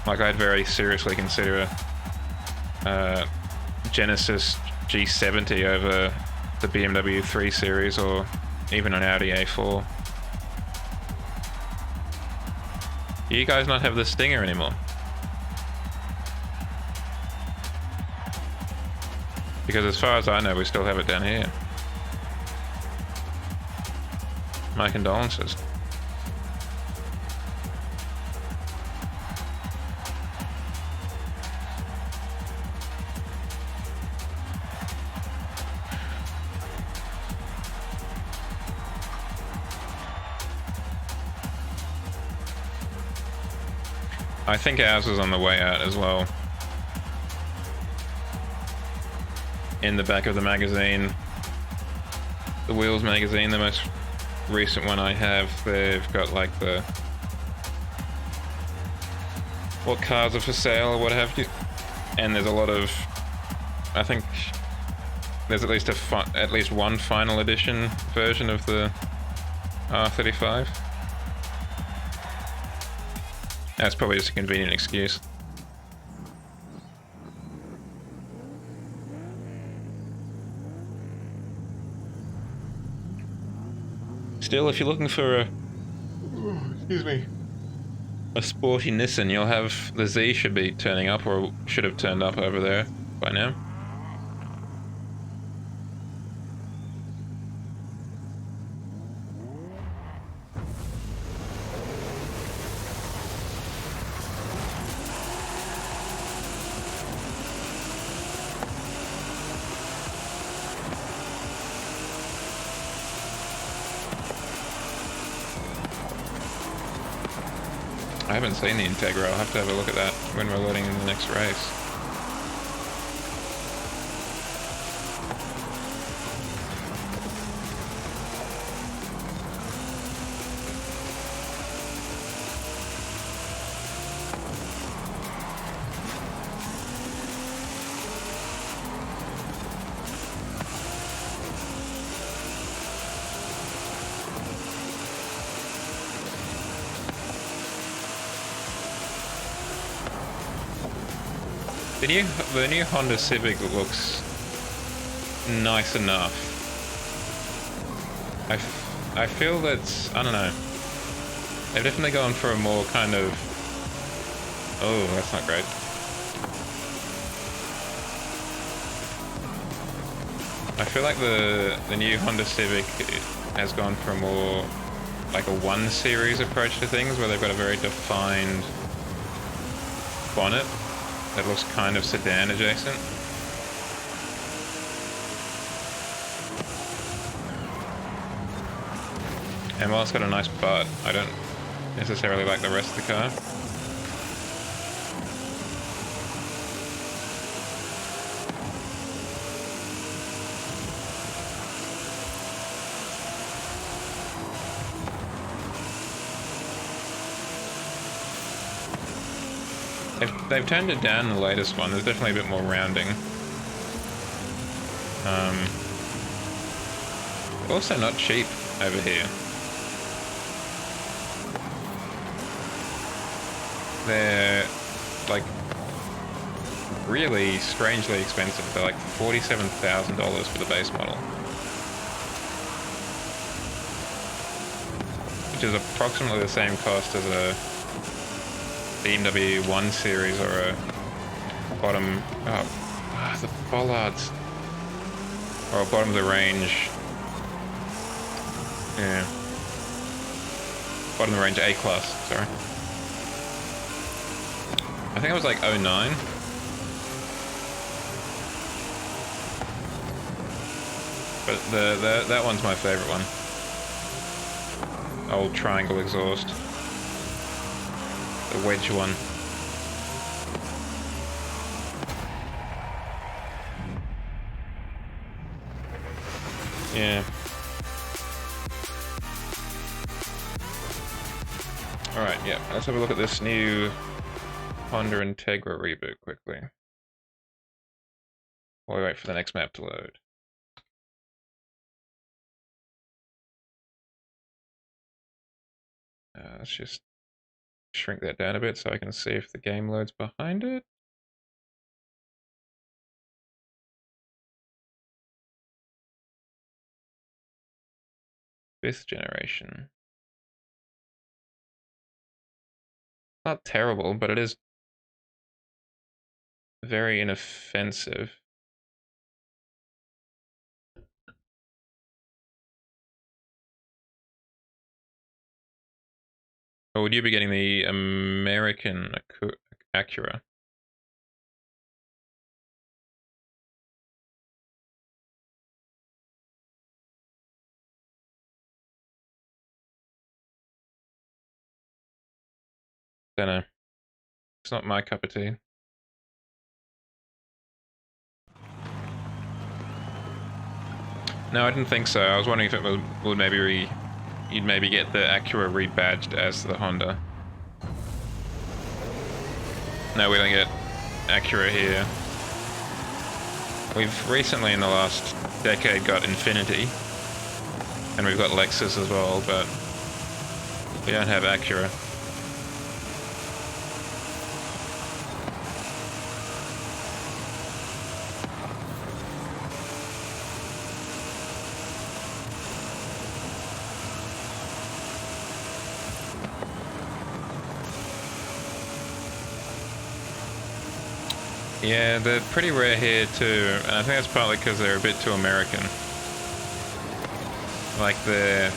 Speaker 1: Like, I'd very seriously consider a Genesis G70 over the BMW 3 Series or even an Audi A4. Do you guys not have the Stinger anymore? Because as far as I know, we still have it down here. My condolences. I think ours was on the way out as well. In the back of the magazine, the Wheels magazine, the most recent one I have, they've got like the what cars are for sale or what have you, and there's a lot of, I think there's at least one final edition version of the R35. That's probably just a convenient excuse. Still, if you're looking for a sporty Nissan, you'll have the Z should be turning up, or should have turned up over there by now. I haven't seen the Integra. I'll have to have a look at that when we're loading in the next race. The new Honda Civic looks nice enough. I feel that's, I don't know. They've definitely gone for a more kind of, oh, that's not great. I feel like the new Honda Civic has gone for a more like a 1 Series approach to things, where they've got a very defined bonnet that looks kind of sedan adjacent. And while it's got a nice butt, I don't necessarily like the rest of the car. They've toned it down in the latest one. There's definitely a bit more rounding. Also not cheap over here. They're like really strangely expensive. They're like $47,000 for the base model, which is approximately the same cost as a BMW 1 Series or a bottom... the bollards. Or a bottom of the range. Yeah. Bottom of the range A-Class, sorry. I think it was like 09. But that one's my favorite one. Old triangle exhaust. The wedge one. Yeah. Alright, yeah. Let's have a look at this new Honda Integra reboot quickly. While we wait for the next map to load. Let's just shrink that down a bit so I can see if the game loads behind it. Fifth generation. Not terrible, but it is very inoffensive. Or would you be getting the American Acura? Don't know. It's not my cup of tea. No, I didn't think so. I was wondering if it would maybe you'd maybe get the Acura rebadged as the Honda. No, we don't get Acura here. We've recently, in the last decade, got Infiniti. And we've got Lexus as well, but we don't have Acura. Yeah, they're pretty rare here too, and I think that's partly because they're a bit too American. Like the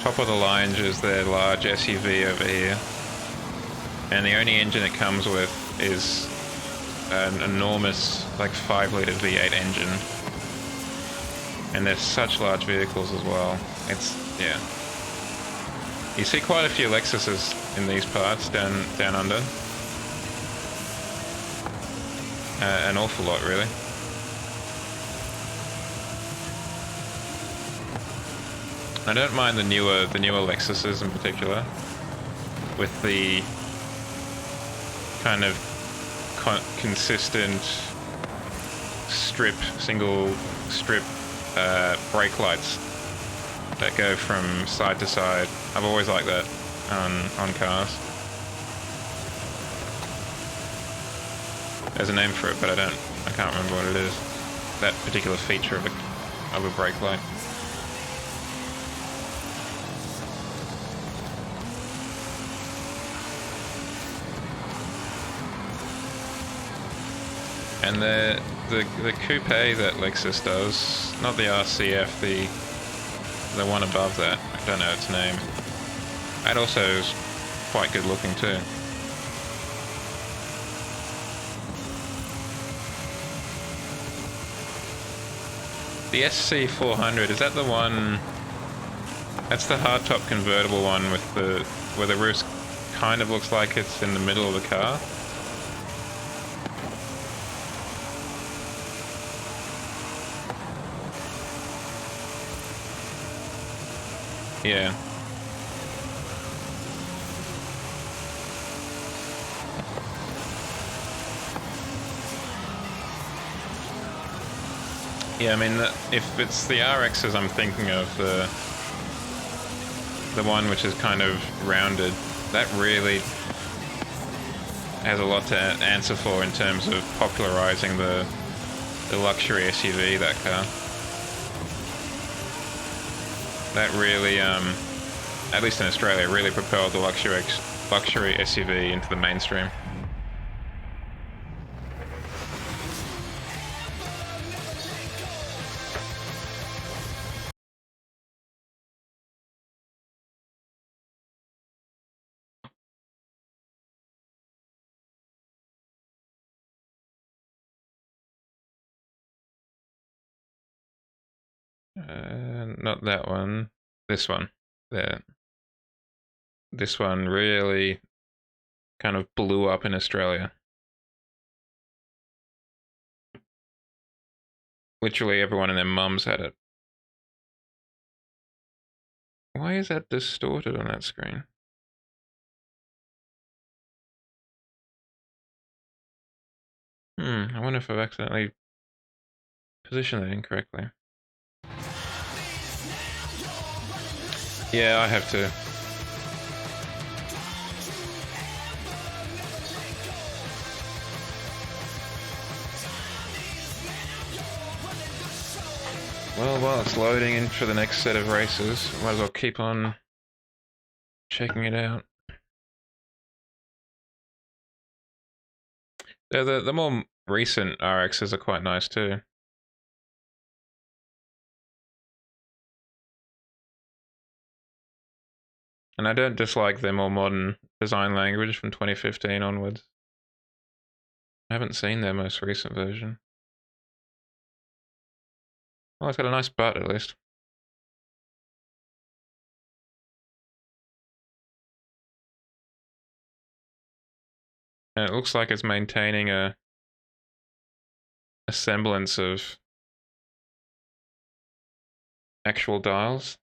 Speaker 1: top of the line is their large SUV over here, and the only engine it comes with is an enormous, like 5-litre V8 engine. And they're such large vehicles as well. It's, yeah. You see quite a few Lexuses in these parts down under. An awful lot, really. I don't mind the newer Lexuses in particular, with the kind of consistent single strip brake lights that go from side to side. I've always liked that on cars. There's a name for it, but I can't remember what it is. That particular feature of a brake light. And the coupe that Lexus does, not the RCF, the one above that, I don't know its name. That also is quite good looking too. The SC400, is that the one? That's the hardtop convertible one with where the roof kind of looks like it's in the middle of the car. Yeah. Yeah, I mean, if it's the RXs I'm thinking of, the one which is kind of rounded, that really has a lot to answer for in terms of popularizing the luxury SUV, that car. That really, at least in Australia, really propelled the luxury SUV into the mainstream. Not that one. This one. There. This one really kind of blew up in Australia. Literally everyone and their mums had it. Why is that distorted on that screen? I wonder if I've accidentally positioned it incorrectly. Yeah, I have to. Well, while it's loading in for the next set of races, might as well keep on checking it out. The more recent RXs are quite nice too. And I don't dislike their more modern design language from 2015 onwards. I haven't seen their most recent version. Well, it's got a nice butt at least. And it looks like it's maintaining a semblance of actual dials.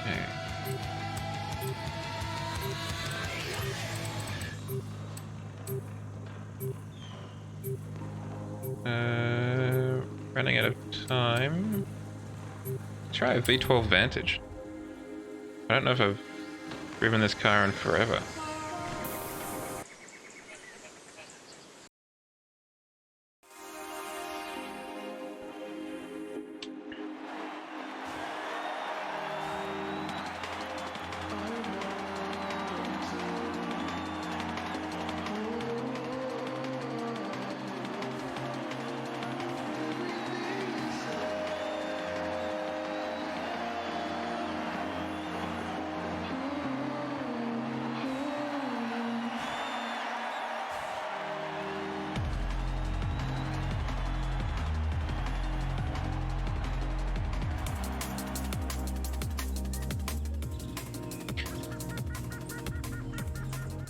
Speaker 1: Okay. Running out of time. Try a V12 Vantage. I don't know if I've driven this car in forever.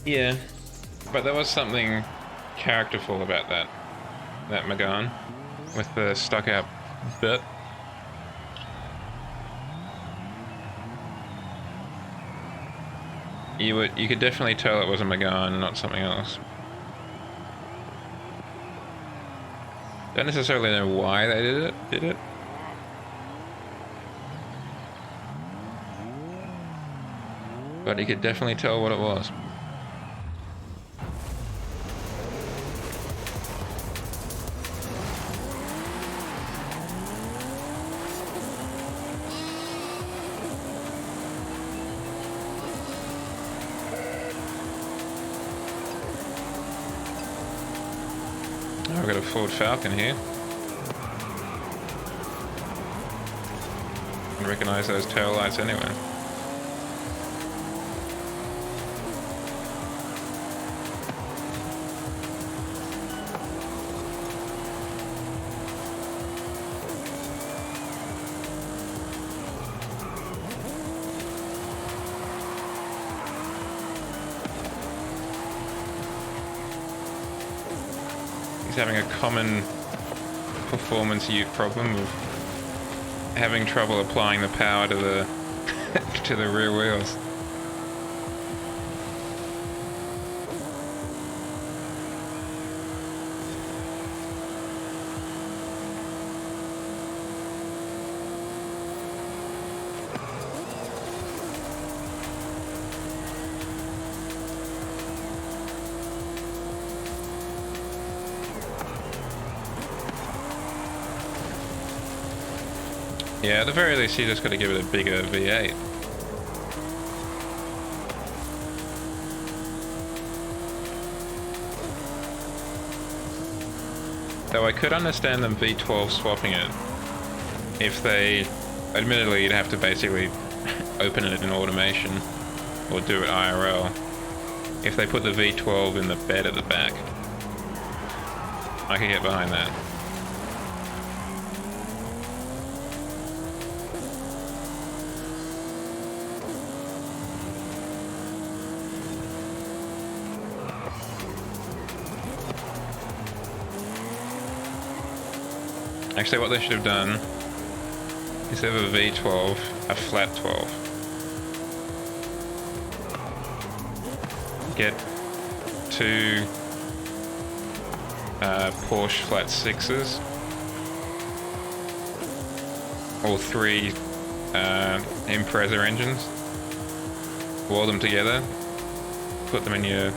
Speaker 1: Yeah, but there was something characterful about that Megane with the stuck out bit. You could definitely tell it was a Megane, not something else. Don't necessarily know why they did it. But you could definitely tell what it was. Oh, I've got a Ford Falcon here. I can recognize those tail lights anyway. He's having a common performance ute problem of having trouble applying the power to the to the rear wheels. Yeah, at the very least, you just got to give it a bigger V8. Though I could understand them V12 swapping it if they, admittedly, you'd have to basically open it in automation or do it IRL. If they put the V12 in the bed at the back, I could get behind that. Actually, what they should have done, instead of a V12, a flat 12. Get 2 Porsche flat 6s, or 3 Impreza engines, weld them together, put them in your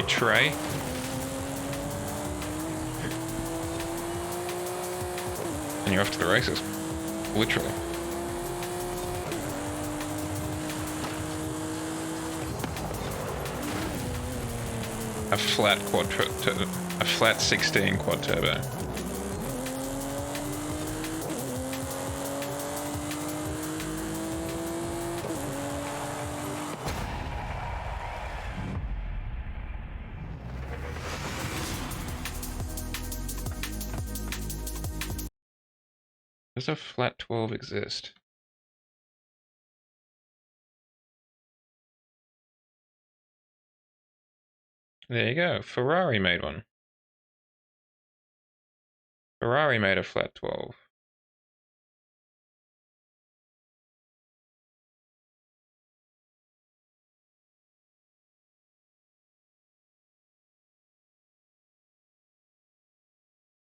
Speaker 1: tray. And you're off to the races. Literally. A flat a flat 16 quad turbo. Does a flat 12 exist? There you go. Ferrari made one. Ferrari made a flat 12.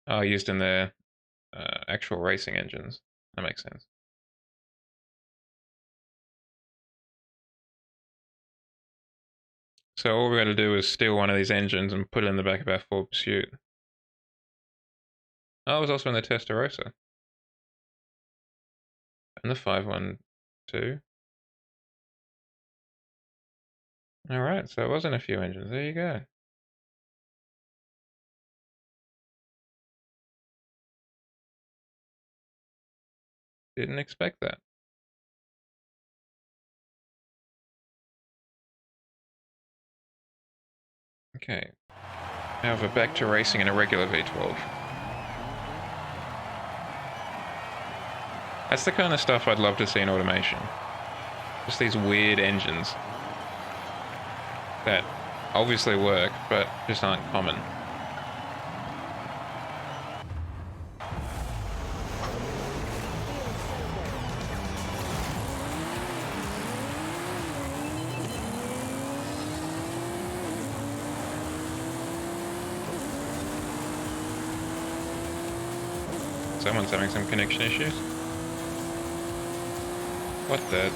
Speaker 1: Oh, used in their actual racing engines. That makes sense. So all we got to do is steal one of these engines and put it in the back of our Ford Pursuit. Oh, it was also in the Testarossa. And the 512. Alright, so it was in a few engines. There you go. Didn't expect that. Okay. However, back to racing in a regular V12. That's the kind of stuff I'd love to see in automation. Just these weird engines that obviously work, but just aren't common. Someone's having some connection issues. What the?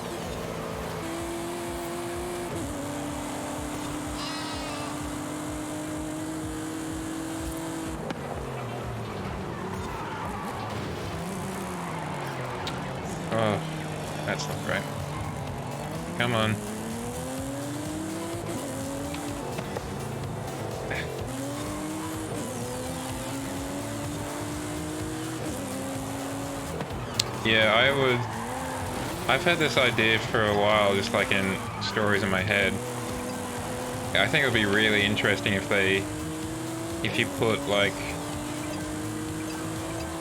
Speaker 1: Oh, that's not great. Come on. Yeah, I've had this idea for a while, just like in stories in my head. I think it would be really interesting if you put like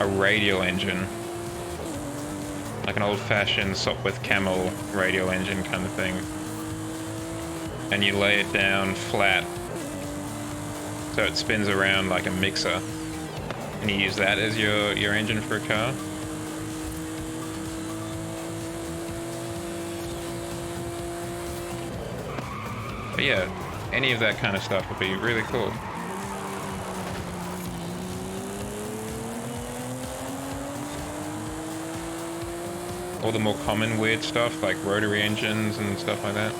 Speaker 1: a radial engine, like an old-fashioned Sopwith Camel radial engine kind of thing, and you lay it down flat so it spins around like a mixer, and you use that as your engine for a car. But yeah, any of that kind of stuff would be really cool. All the more common weird stuff like rotary engines and stuff like that.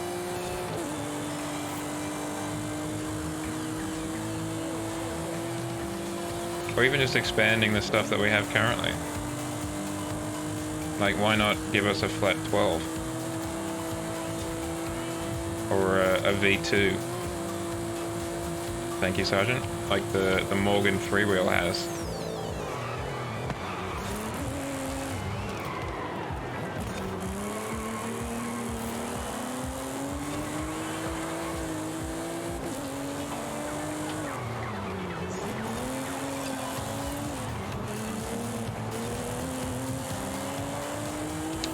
Speaker 1: Or even just expanding the stuff that we have currently. Like, why not give us a flat 12? Or a V2? Thank you, Sergeant. Like the Morgan freewheel has.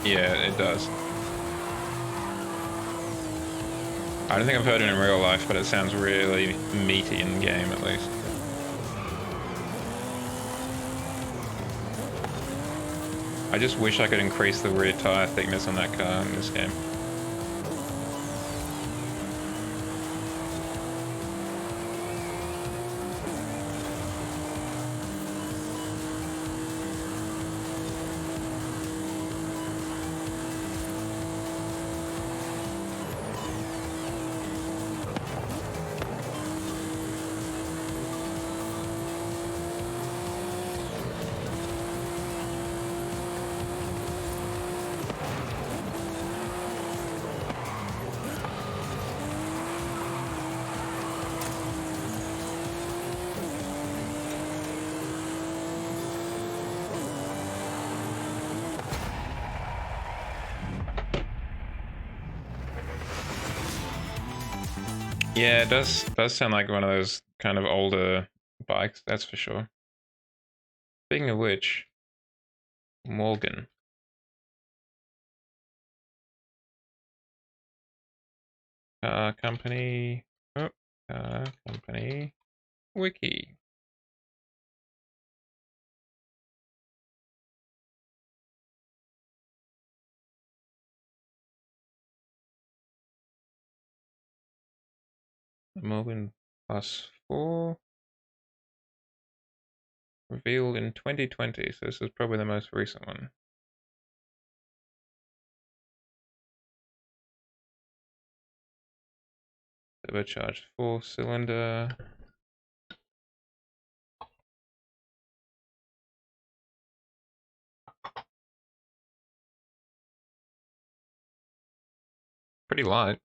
Speaker 1: Yeah, it does. I don't think I've heard it in real life, but it sounds really meaty in game, at least. I just wish I could increase the rear tire thickness on that car in this game. Yeah, it does sound like one of those kind of older bikes, that's for sure. Speaking of which, Morgan. Company. Oh, company. Wiki. Morgan +4. Revealed in 2020, so this is probably the most recent one. Turbocharged 4-cylinder. Pretty light.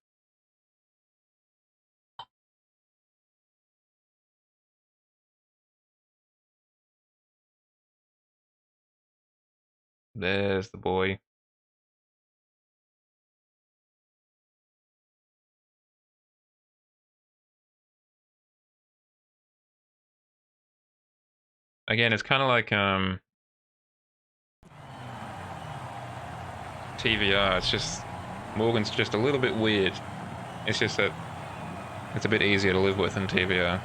Speaker 1: There's the boy. Again, it's kind of like TVR. It's just Morgan's just a little bit weird. It's just that it's a bit easier to live with than TVR.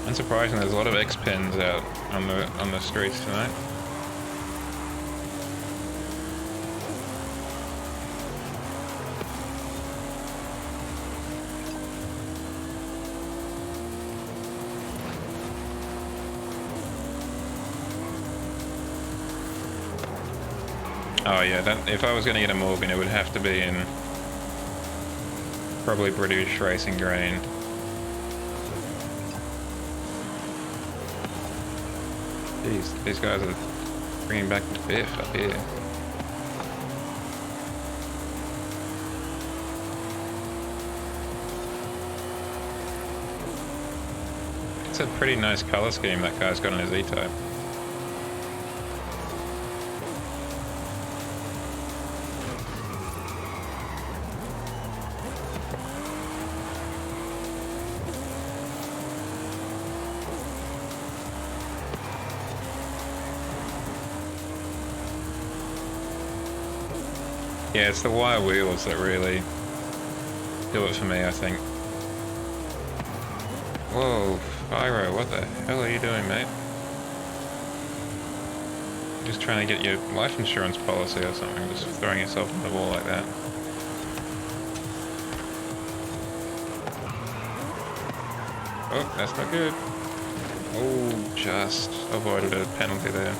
Speaker 1: Unsurprising, there's a lot of Xpengs out on the streets tonight. Oh yeah, if I was going to get a Morgan, it would have to be in probably British racing grain. Jeez, these guys are bringing back the Biff up here. It's a pretty nice color scheme that guy's got on his E-Type. Yeah, it's the wire wheels that really do it for me, I think. Whoa, Pyro, what the hell are you doing, mate? Just trying to get your life insurance policy or something, just throwing yourself in the wall like that. Oh, that's not good. Oh, just avoided a penalty there.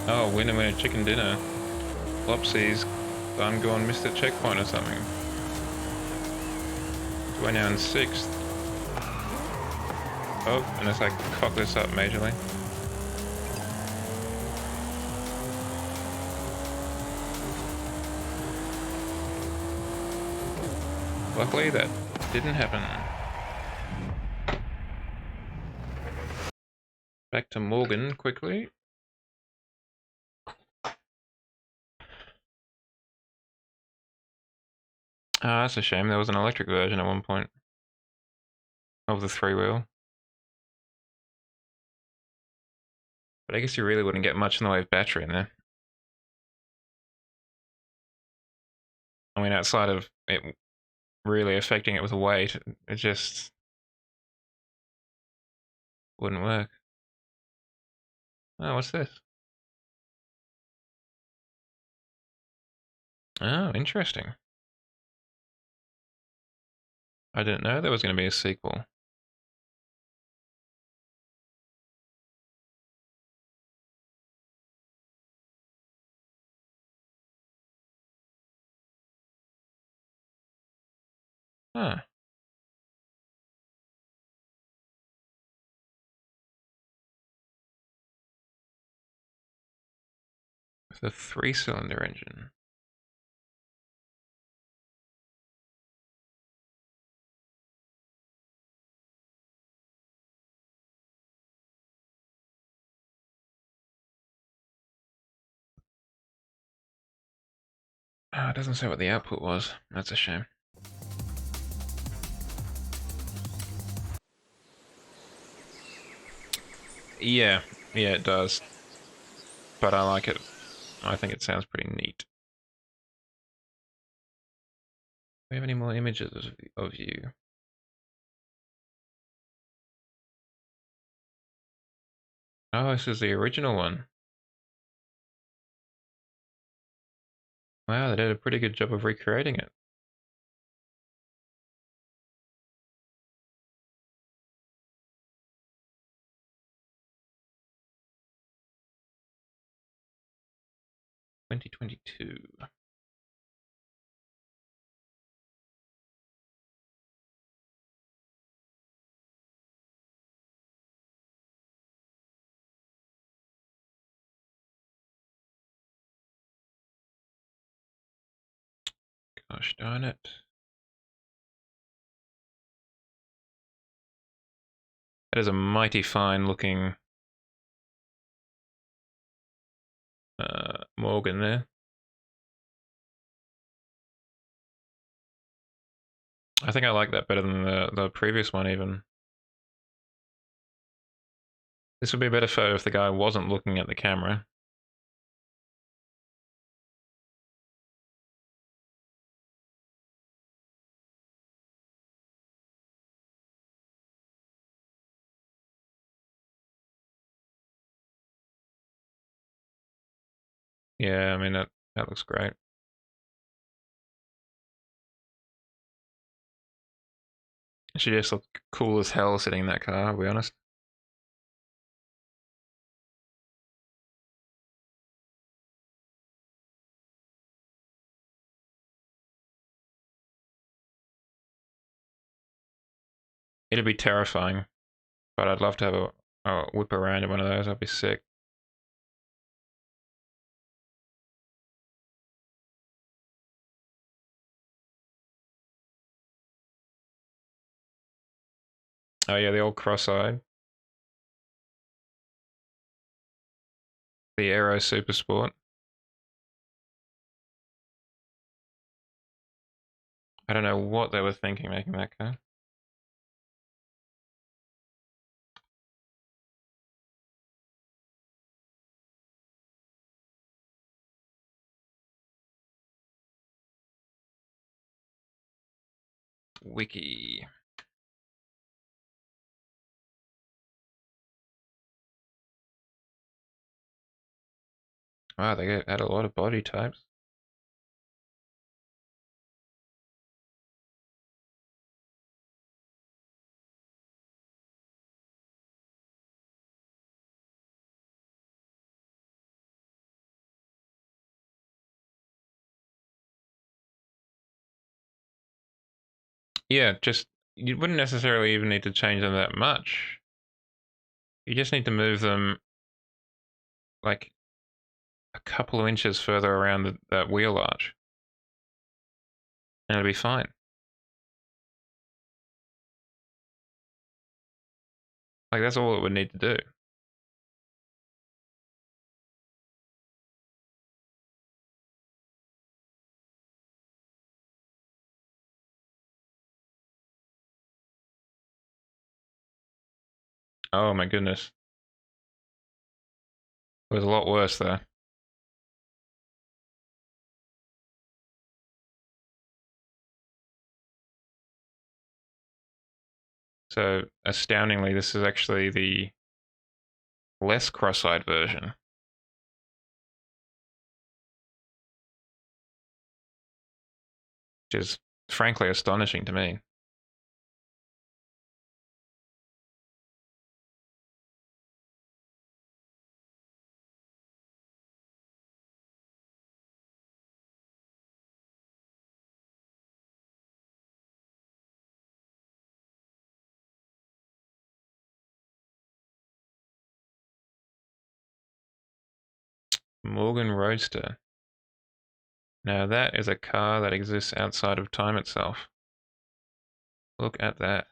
Speaker 1: Oh, winner winner chicken dinner. Whoopsies. I'm going missed a checkpoint or something. We're now in 6th. Oh, unless I cock this up majorly. Luckily that didn't happen. Back to Morgan quickly. Ah, that's a shame. There was an electric version at one point of the 3-wheel. But I guess you really wouldn't get much in the way of battery in there. I mean, outside of it really affecting it with weight, it just wouldn't work. Oh, what's this? Oh, interesting. I didn't know there was going to be a sequel. Huh. With a 3-cylinder engine. Oh, it doesn't say what the output was. That's a shame. Yeah, it does. But I like it. I think it sounds pretty neat. Do we have any more images of you? Oh, this is the original one. Wow, they did a pretty good job of recreating it. (2022). Gosh darn it. That is a mighty fine looking Morgan there. I think I like that better than the previous one even. This would be a better photo if the guy wasn't looking at the camera. Yeah, I mean that looks great. She just looked cool as hell sitting in that car, I'll be honest. It'd be terrifying, but I'd love to have a whip around in one of those. I'd be sick. Oh yeah, the old cross-eyed. The Aero Super Sport. I don't know what they were thinking making that car. Wiki. Wow, they had a lot of body types. Yeah, just you wouldn't necessarily even need to change them that much. You just need to move them like a couple of inches further around that wheel arch, and it'll be fine. Like that's all it would need to do. Oh my goodness, it was a lot worse though. So astoundingly, this is actually the less cross-eyed version, which is frankly astonishing to me. Morgan Roadster. Now that is a car that exists outside of time itself. Look at that.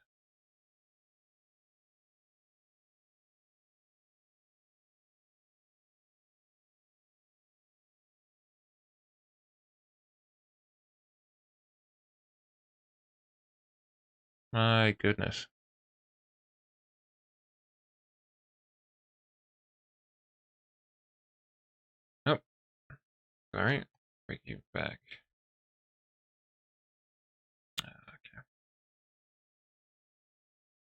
Speaker 1: My goodness. Oh, sorry. Bring you back. Okay.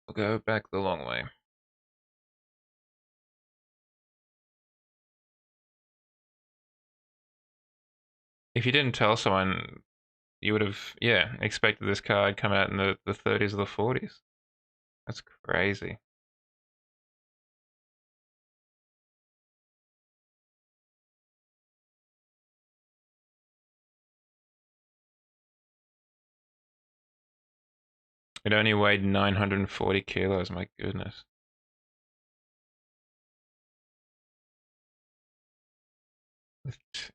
Speaker 1: We'll go back the long way. If you didn't tell someone, you would have, yeah, expected this car to come out in the 30s or the 40s. That's crazy. It only weighed 940 kilos, my goodness.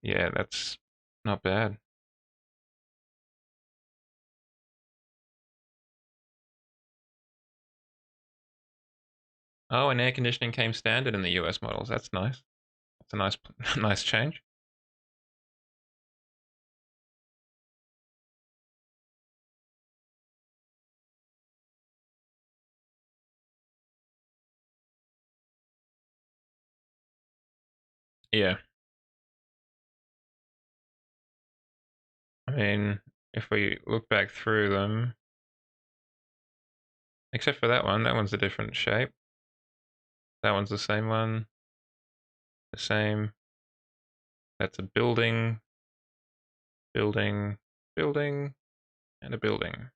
Speaker 1: Yeah, that's not bad. Oh, and air conditioning came standard in the US models. That's nice. That's a nice, nice change. Yeah, I mean, if we look back through them, except for that one's a different shape. That one's the same one, the same. That's a building, building, building, and a building.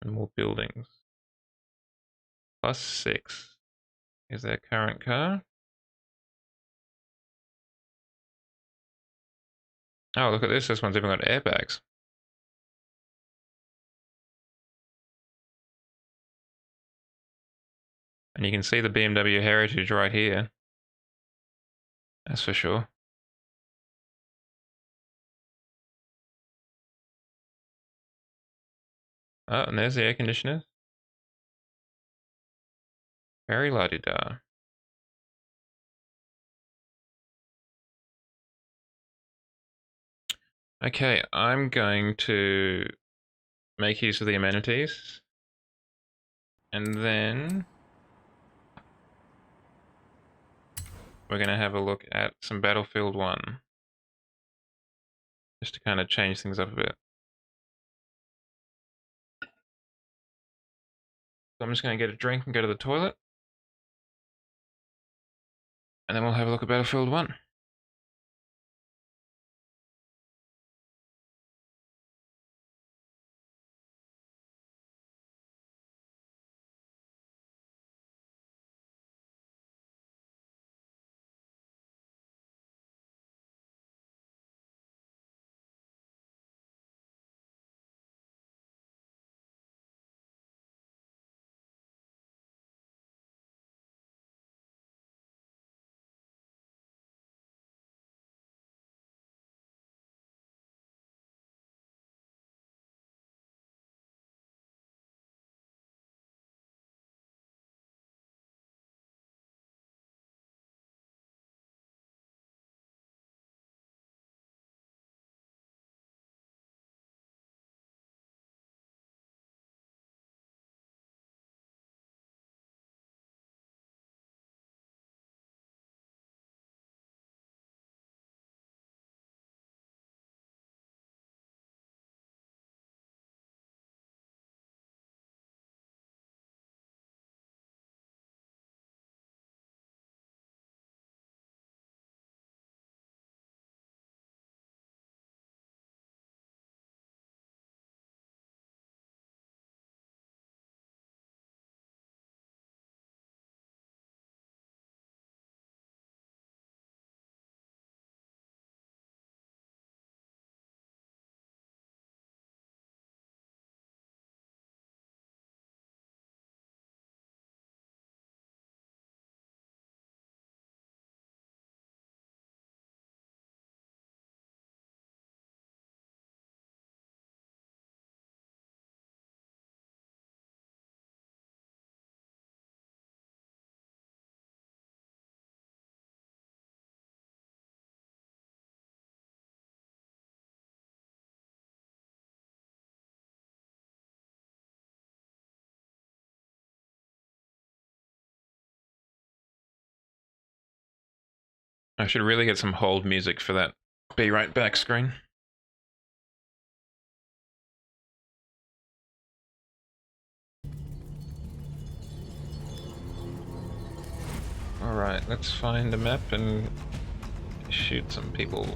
Speaker 1: And more buildings. +6 is their current car. Oh, look at this. This one's even got airbags. And you can see the BMW heritage right here. That's for sure. Oh, and there's the air conditioner. Very la-di-da. Okay, I'm going to make use of the amenities. And then we're going to have a look at some Battlefield 1. Just to kind of change things up a bit. So I'm just going to get a drink and go to the toilet. And then we'll have a look at Battlefield 1. I should really get some hold music for that be right back screen. Alright, let's find a map and shoot some people.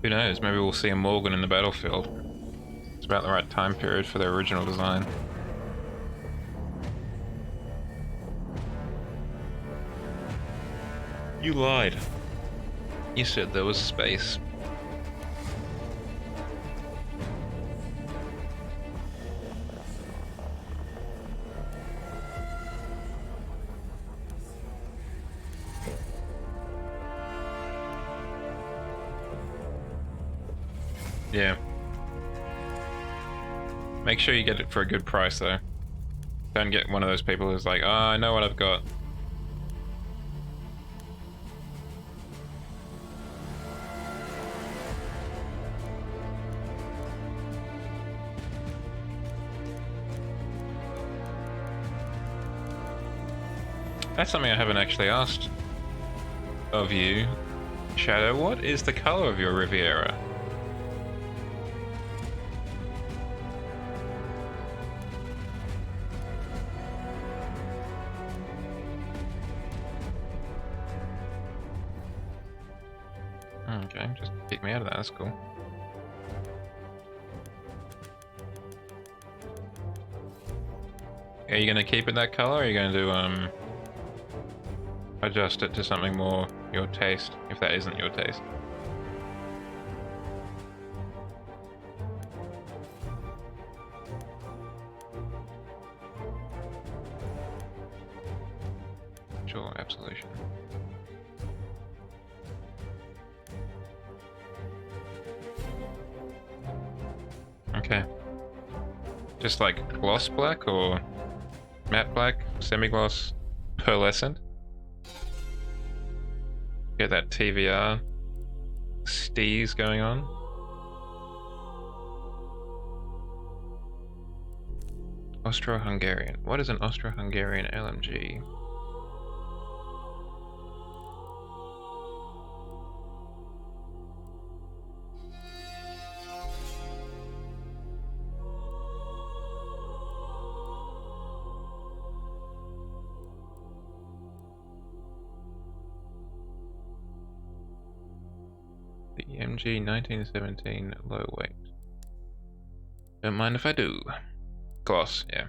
Speaker 1: Who knows, maybe we'll see a Morgan in the battlefield. It's about the right time period for their original design. You lied. You said there was space. Yeah. Make sure you get it for a good price though. Don't get one of those people who's like, oh, I know what I've got. That's something I haven't actually asked of you, Shadow. What is the color of your Riviera? Okay, just kick me out of that, that's cool. Are you gonna keep it that color, or are you gonna do, adjust it to something more your taste, if that isn't your taste? Sure, absolution. Okay. Just like gloss black or matte black, semi-gloss, pearlescent. Get that TVR steez going on. Austro-Hungarian. What is an Austro-Hungarian LMG? The MG 1917 low weight. Don't mind if I do. Gloss, yeah.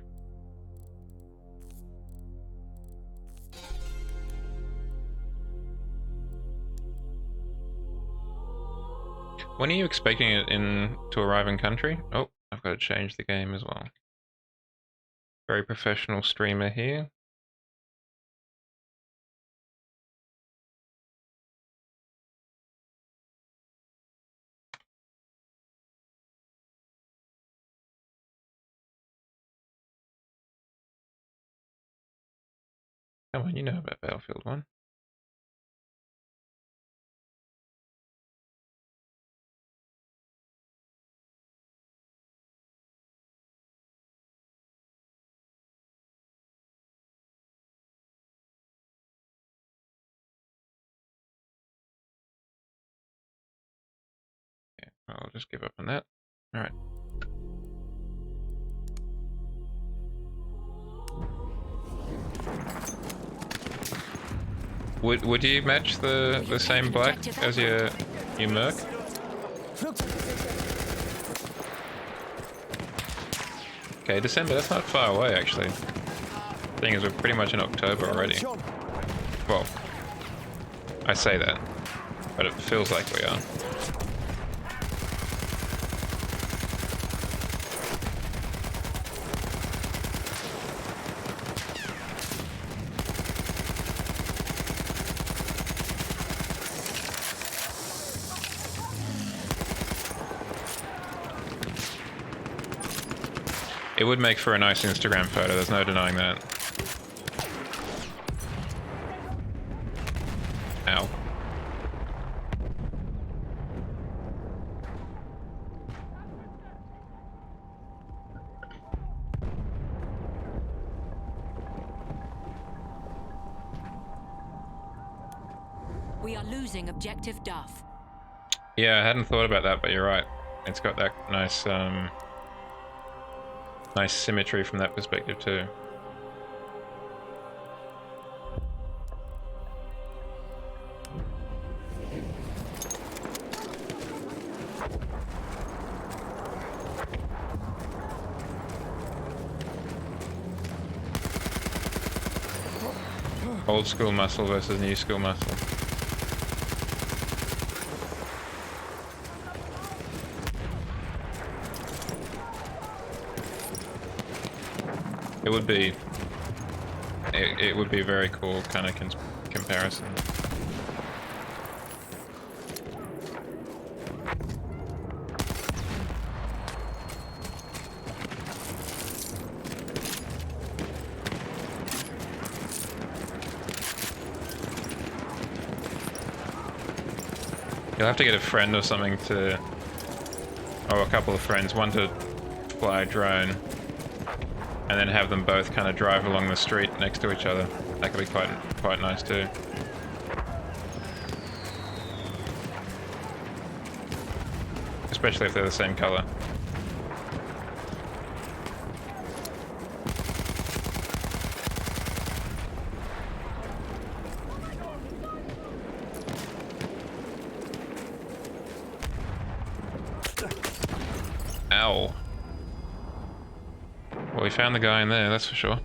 Speaker 1: When are you expecting it to arrive in country? Oh, I've got to change the game as well. Very professional streamer here. Come on, you know about Battlefield 1. Yeah, I'll just give up on that. Alright. Would you match the same black as your Merc? Okay, December, that's not far away actually. Thing is, we're pretty much in October already. Well, I say that, but it feels like we are. It would make for a nice Instagram photo, there's no denying that. Ow.
Speaker 3: We are losing objective Duff.
Speaker 1: Yeah, I hadn't thought about that, but you're right. It's got that nice, nice symmetry from that perspective too. Old school muscle versus new school muscle. It would be a very cool kind of comparison. You'll have to get a friend or something to, or a couple of friends, one to fly a drone, and then have them both kind of drive along the street next to each other. That could be quite nice too. Especially if they're the same color. Ow. Well, we found the guy in there, that's for sure.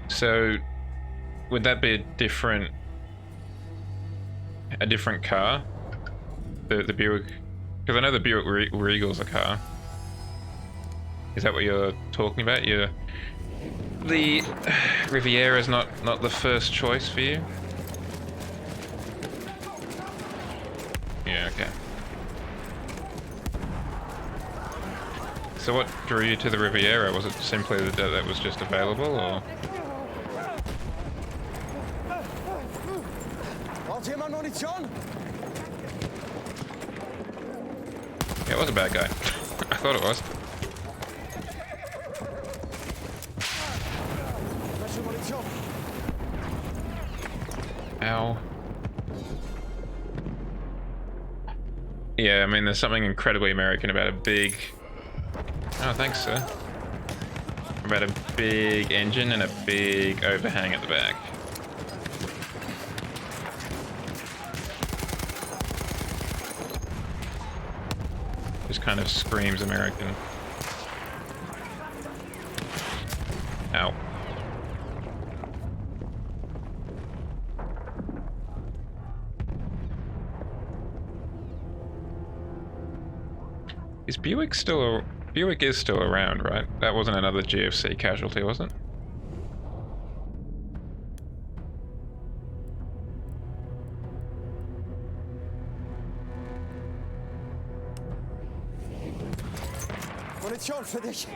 Speaker 1: So, would that be a different car? The Buick, because I know the Buick Regal's a car. Is that what you're talking about? The Riviera's not the first choice for you? Yeah, okay. So what drew you to the Riviera? Was it simply that that was just available, or? Yeah, it was a bad guy. I thought it was. Ow. Yeah, I mean, there's something incredibly American about a big... Oh, thanks, sir. About a big engine and a big overhang at the back. Just kind of screams American. Ow. Is Buick still Buick is still around, right? That wasn't another GFC casualty, was it?
Speaker 4: Munition für dich.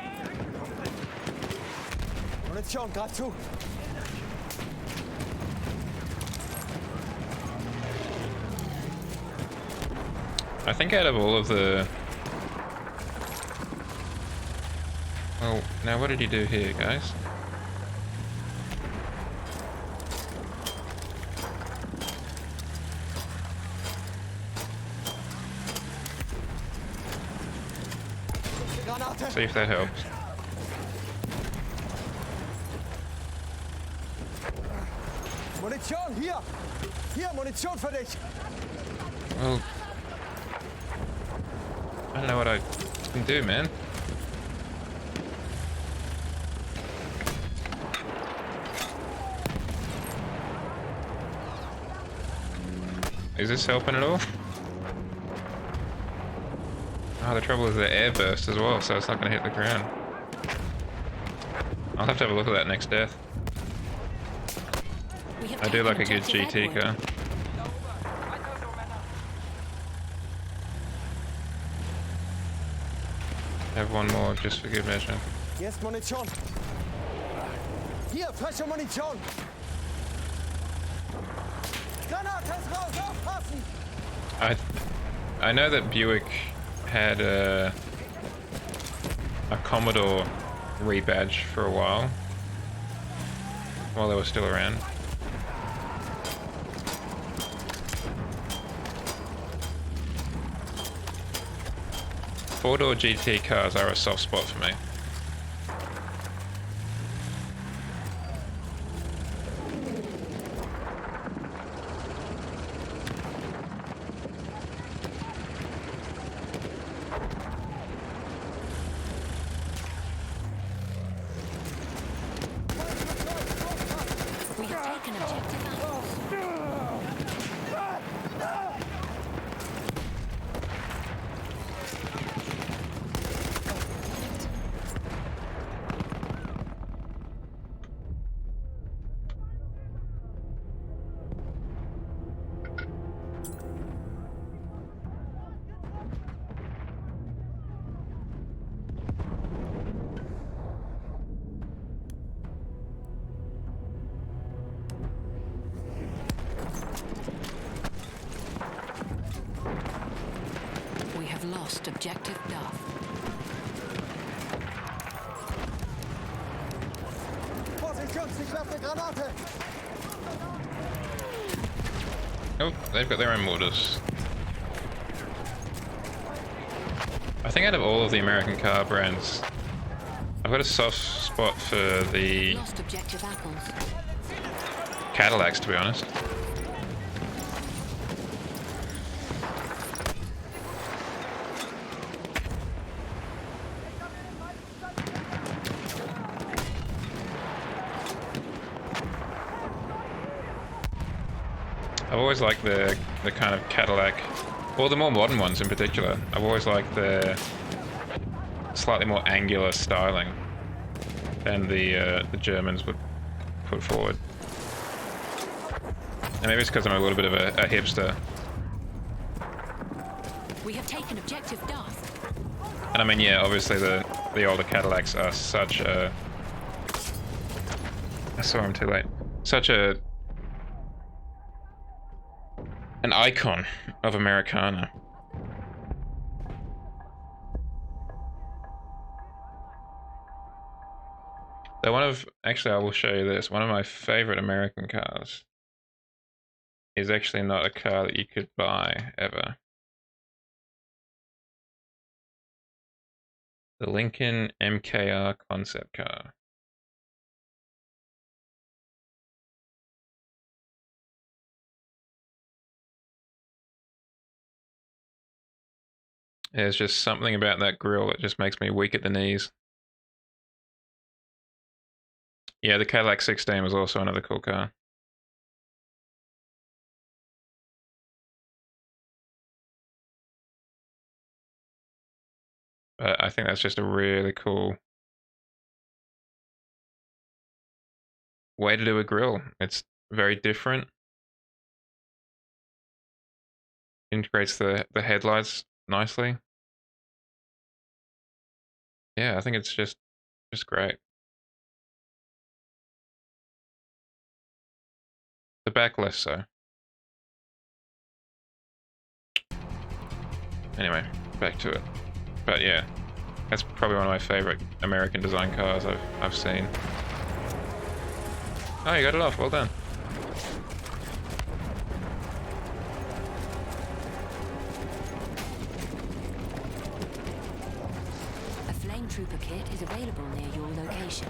Speaker 4: Munition, greif zu.
Speaker 1: I think out of all of the... Well, now what did he do here, guys?
Speaker 4: Granate.
Speaker 1: See if that helps.
Speaker 4: Munition, hier. Hier, Munition für dich.
Speaker 1: Well... I don't know what I can do, man. Is this helping at all? Oh, the trouble is the air burst as well, so it's not going to hit the ground. I'll have to have a look at that next death. I do like a good GT car. Have one more just for good measure.
Speaker 4: Hier ist Munition. Hier, frische Munition. Granate ist raus, aufpassen.
Speaker 1: I know that Buick had a Commodore rebadge for a while they were still around. Four-door GT cars are a soft spot for me.
Speaker 3: We have taken objective Apples. We have lost objective Duff.
Speaker 4: Vorsicht, Jungs, ich werfe eine Granate.
Speaker 1: Oh, they've got their own mortars. I think out of all of the American car brands, I've got a soft spot for the
Speaker 3: Lost objective Apples.
Speaker 1: Cadillacs, to be honest. I've always liked the kind of Cadillac Or the more modern ones in particular. I've always liked their slightly more angular styling than the Germans would put forward. And maybe it's because I'm a little bit of a hipster.
Speaker 3: We have taken objective Duff.
Speaker 1: And I mean, yeah, obviously the older Cadillacs are such a... I saw him too late. Such an icon of Americana. So actually I will show you this, one of my favorite American cars is actually not a car that you could buy ever. The Lincoln MKR concept car. There's just something about that grille that just makes me weak at the knees. Yeah, the Cadillac 16 was also another cool car. But I think that's just a really cool way to do a grille. It's very different. Integrates the headlights nicely. Yeah, I think it's just great. The back less so. Anyway, back to it. But yeah, that's probably one of my favorite American design cars I've seen. Oh, you got it off. Well done.
Speaker 3: A flame trooper kit is available near your location.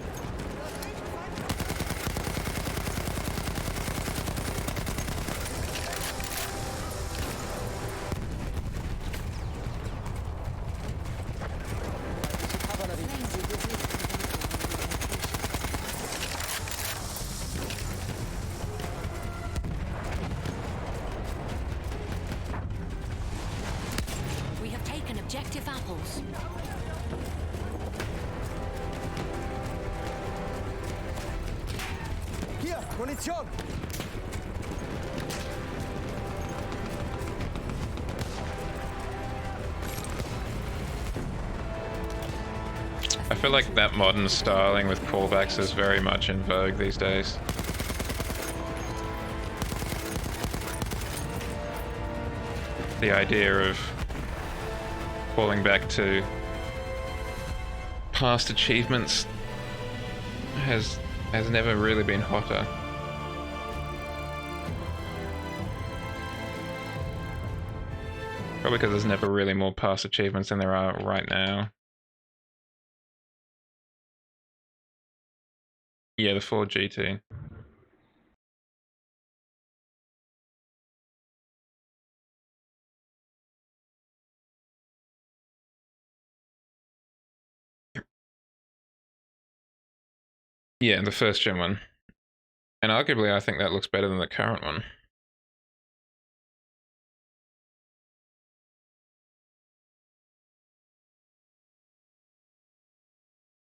Speaker 3: We have taken objective apples.
Speaker 4: Hier, Munition!
Speaker 1: I feel like that modern styling with callbacks is very much in vogue these days. The idea of calling back to past achievements has never really been hotter. Probably because there's never really more past achievements than there are right now. Yeah, the Ford GT. Yeah, the first gen one. And arguably I think that looks better than the current one.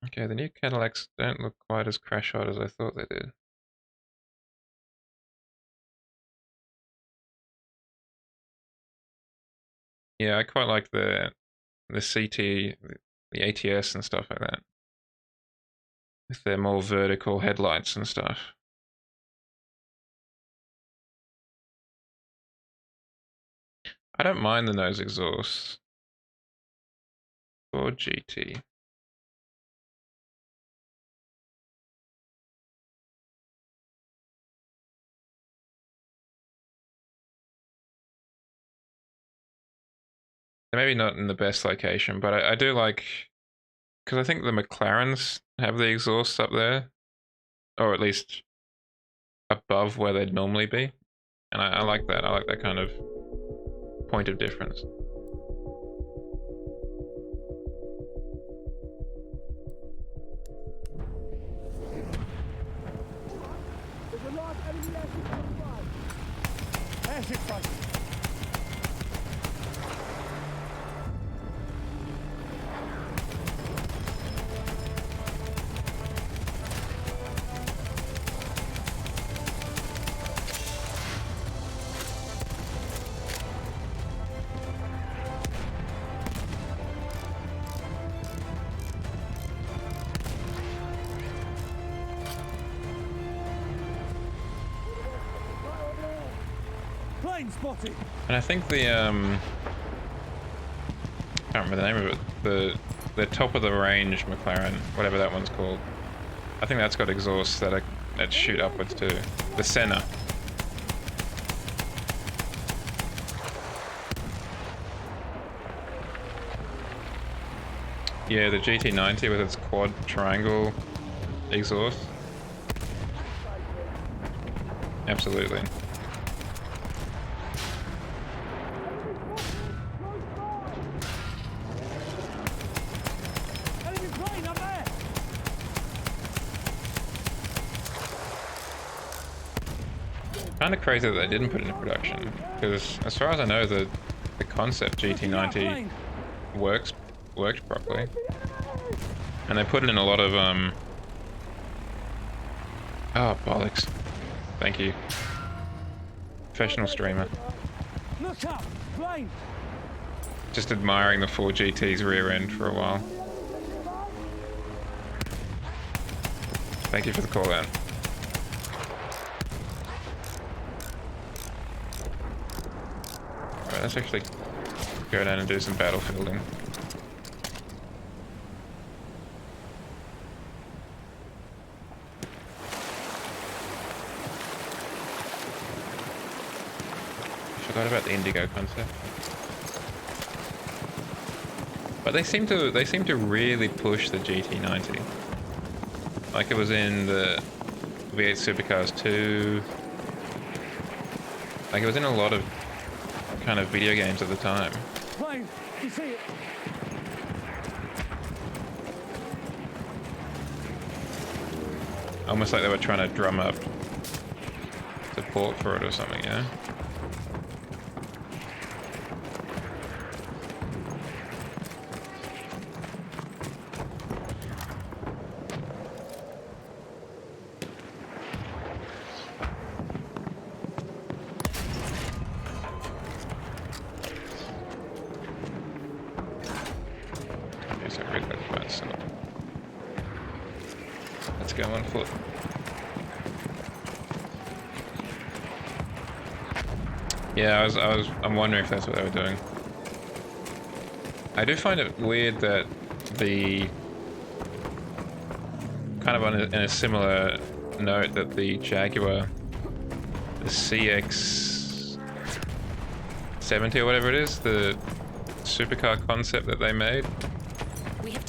Speaker 1: Okay, the new Cadillacs don't look quite as crash hot as I thought they did. Yeah, I quite like the CT, the ATS and stuff like that. With their more vertical headlights and stuff. I don't mind the nose exhausts. Ford GT. Maybe not in the best location, but I do like, because I think the McLarens have the exhausts up there, or at least above where they'd normally be, and I like that. I like that kind of point of difference.
Speaker 4: There's a large enemy airship on the line. Airship sighted. Plane spotted.
Speaker 1: And I think the can't remember the name of it. The top of the range McLaren, whatever that one's called. I think that's got exhausts that shoot upwards too. The Senna. Yeah, the GT90 with its quad triangle exhaust. Absolutely.
Speaker 4: Enemy plane up there.
Speaker 1: Kind of crazy that they didn't put it into production, because as far as I know, the concept GT90 worked properly, and they put it in a lot of oh bollocks! Thank you, professional streamer.
Speaker 4: Look up, plane.
Speaker 1: Just admiring the 4GT's rear end for a while. Thank you for the call out. Alright, let's actually go down and do some battlefielding. Forgot about the Indigo concept. But they seem to really push the GT90. Like it was in the V8 Supercars 2. Like it was in a lot of kind of video games at the time.
Speaker 4: Plane, you see it?
Speaker 1: Almost like they were trying to drum up support for it or something, you know? Let's go on foot. Yeah, I'm wondering if that's what they were doing. I do find it weird that the kind of in a similar note that the Jaguar, the CX-70 or whatever it is, the supercar concept that they made,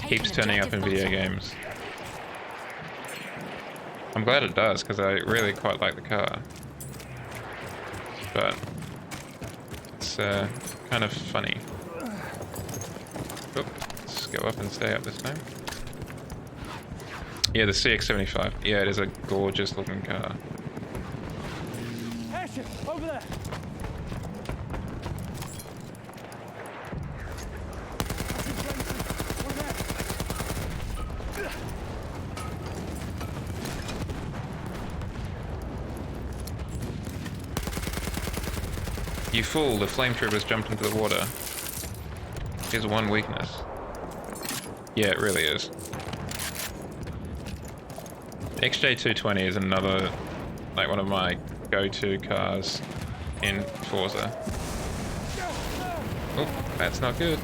Speaker 1: keeps turning up in video games. I'm glad it does, because I really quite like the car. But it's kind of funny. Oop, let's go up and stay up this time. Yeah, the CX-75. Yeah, it is a gorgeous looking car.
Speaker 4: Airship, over there.
Speaker 1: You fool, the flame troopers jumped into the water. Here's one weakness. Yeah, it really is. XJ220 is another, like, one of my go-to cars in Forza. Oh, that's not good.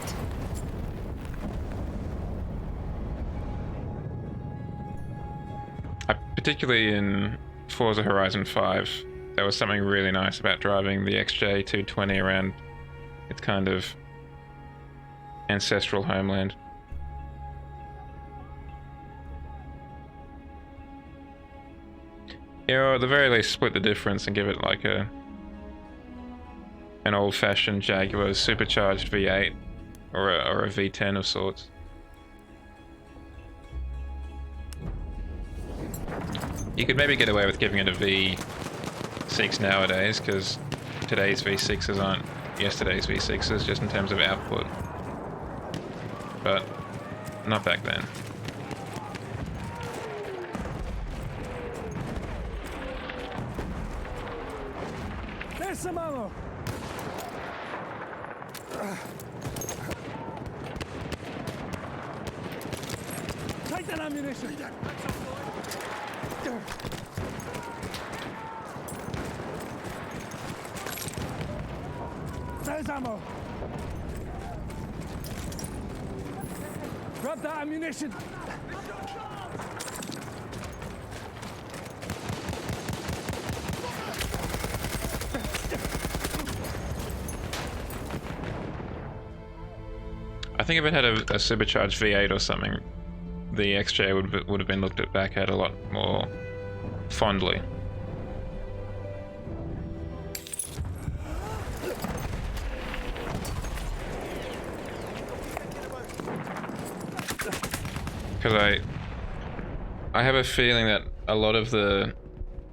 Speaker 1: Particularly in Forza Horizon 5, there was something really nice about driving the XJ220 around its kind of ancestral homeland. Yeah, or at the very least split the difference and give it like an old-fashioned Jaguar supercharged V8 or a V10 of sorts. You could maybe get away with giving it a V6 nowadays, because today's V6s aren't yesterday's V6s, just in terms of output. But not back then.
Speaker 4: There's some ammo. Take that ammunition. ammo. Grab that ammunition.
Speaker 1: I think if it had a supercharged V8 or something, the XJ would have been looked at back at a lot more fondly. Because I have a feeling that a lot of the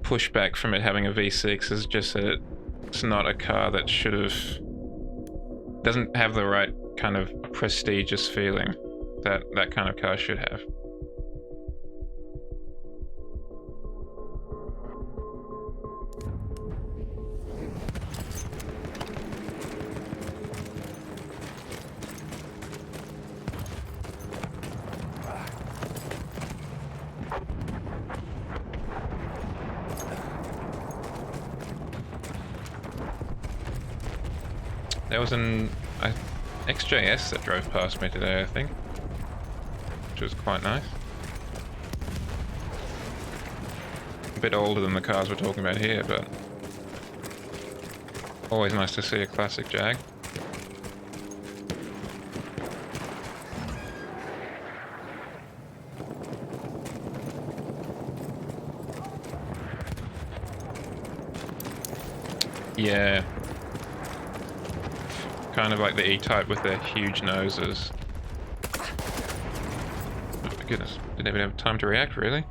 Speaker 1: pushback from it having a V6 is just that it's not a car that should have, doesn't have the right kind of prestigious feeling that that kind of car should have. There was an XJS that drove past me today, I think, which was quite nice. A bit older than the cars we're talking about here, but always nice to see a classic Jag. Yeah. Kind of like the E-Type with their huge noses. Oh my goodness, didn't even have time to react, really.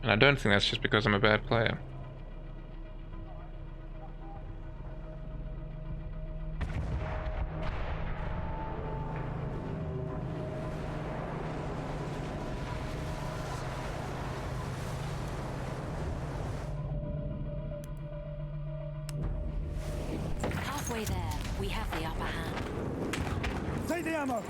Speaker 1: And I don't think that's just because I'm a bad player.
Speaker 3: Halfway there, we have the upper hand.
Speaker 4: Take the ammo.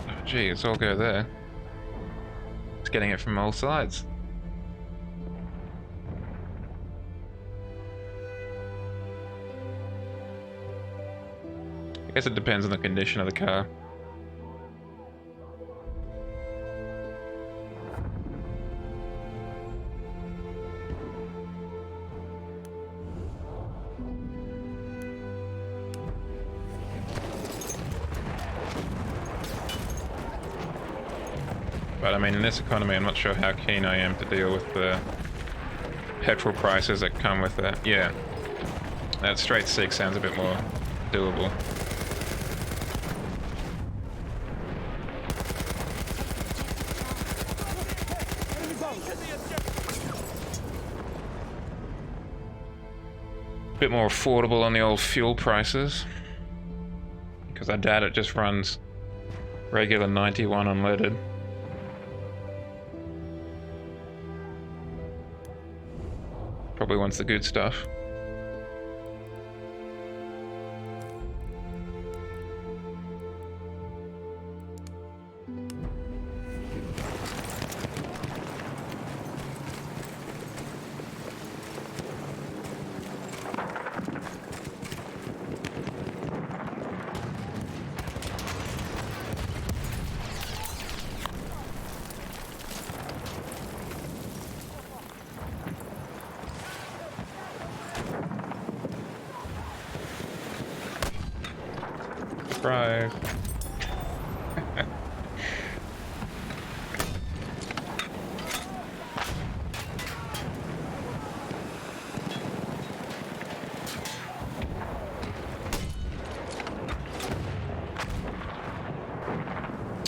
Speaker 1: Oh, gee, it's all go there. It's getting it from all sides. I guess it depends on the condition of the car. But I mean, in this economy, I'm not sure how keen I am to deal with the petrol prices that come with that. Yeah, that straight six sounds a bit more doable. A bit more affordable on the old fuel prices, because I doubt it just runs regular 91 unleaded. Probably wants the good stuff. Surprise.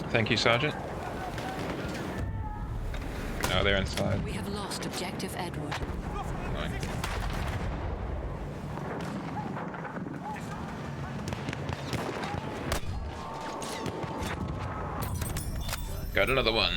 Speaker 1: Thank you, Sergeant. Oh, they're inside.
Speaker 3: We have lost objective Edward.
Speaker 1: Fine. Got another one.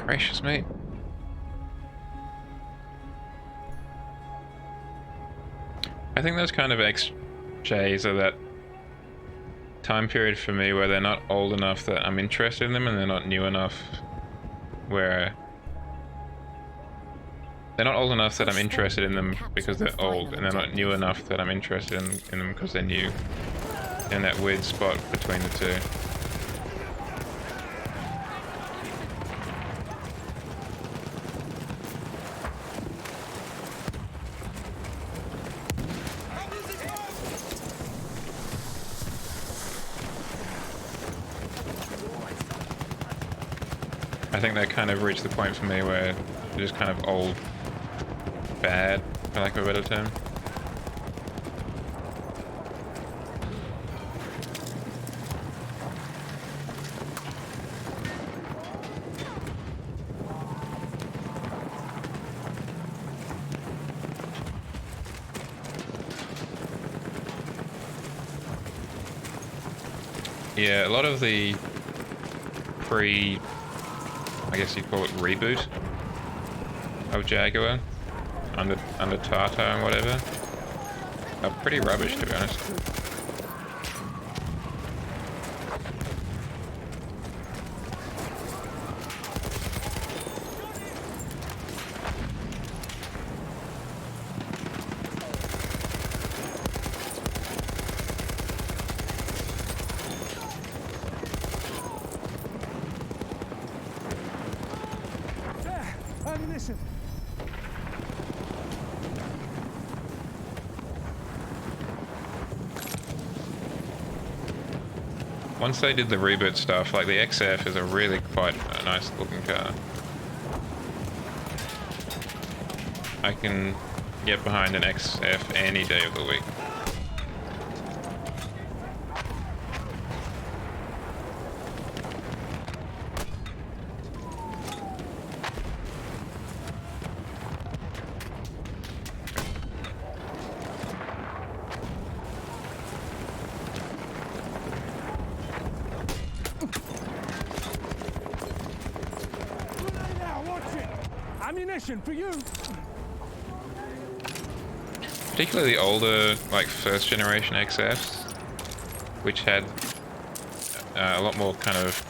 Speaker 1: Gracious me. I think those kind of XJs are that time period for me where they're not old enough that I'm interested in them, and they're not new enough where... They're not old enough that I'm interested in them because they're old, and they're not new enough that I'm interested in them because they're new. In that weird spot between the two. I think they kind of reached the point for me where they're just kind of old, bad, for lack of a better term. Yeah, a lot of the I guess you'd call it reboot of Jaguar under Tata and whatever are pretty rubbish, to be honest.
Speaker 4: Ammunition.
Speaker 1: Once they did the reboot stuff, like the XF is a really quite a nice looking car. I can get behind an XF any day of the week.
Speaker 4: Ammunition for you.
Speaker 1: Particularly the older, like first generation XFs, which had a lot more kind of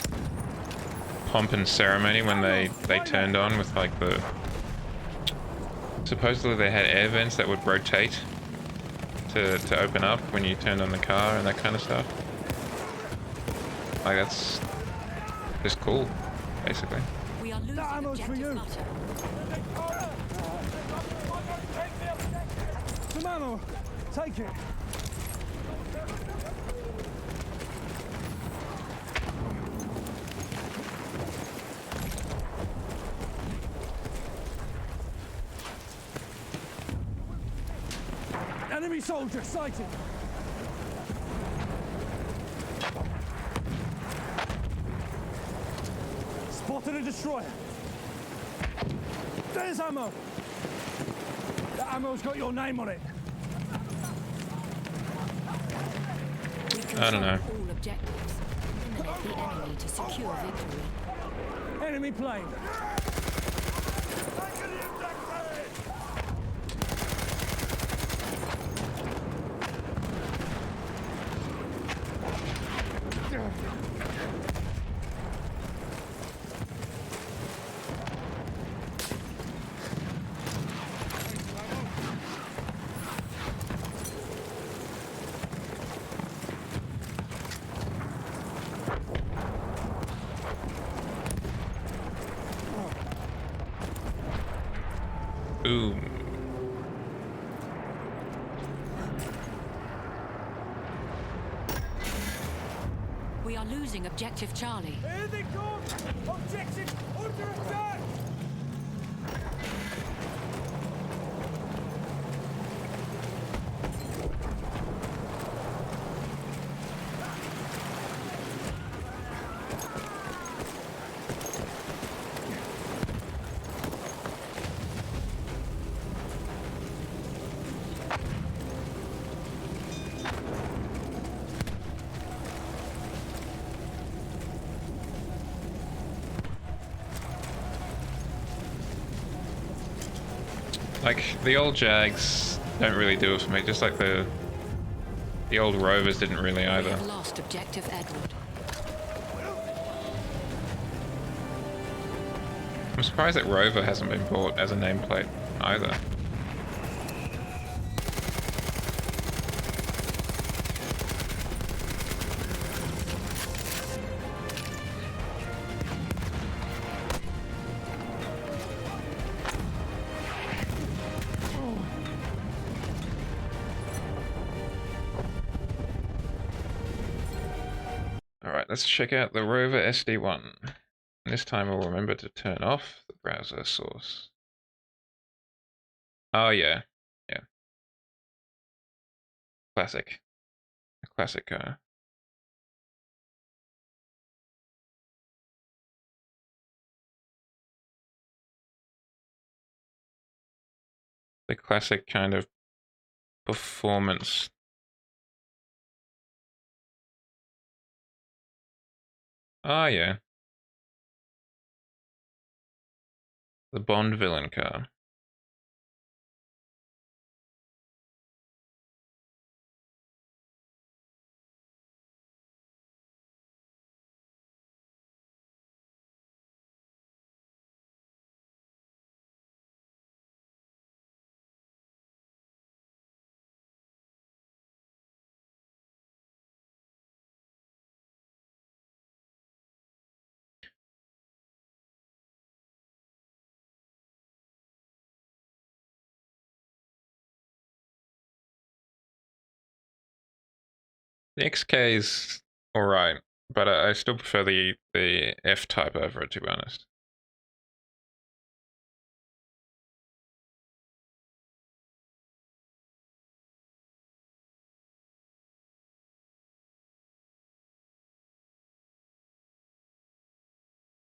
Speaker 1: pomp and ceremony when they turned on with like the... Supposedly they had air vents that would rotate to open up when you turned on the car and that kind of stuff. Like that's just cool, basically.
Speaker 3: We are losing
Speaker 4: ammo's for you.
Speaker 3: objective butter.
Speaker 4: Some ammo. Take it. Enemy soldier sighted. Spotted a destroyer. There's ammo. The ammo's got your name on it.
Speaker 3: We
Speaker 1: I don't know.
Speaker 3: control all objectives. Eliminate the enemy to secure victory.
Speaker 4: Enemy plane.
Speaker 1: Boom.
Speaker 3: We are losing objective Charlie.
Speaker 4: Here they come! Objective under attack!
Speaker 1: Like, the old Jags don't really do it for me, just like the old Rovers didn't really
Speaker 3: We
Speaker 1: either.
Speaker 3: have lost objective Edward.
Speaker 1: I'm surprised that Rover hasn't been bought as a nameplate either. Alright, let's check out the Rover SD1. This time we'll remember to turn off the browser source. Oh yeah, yeah. Classic. A classic car. The classic kind of performance. Oh yeah. The Bond villain car. The XK is alright, but I still prefer the F-Type over it, to be honest.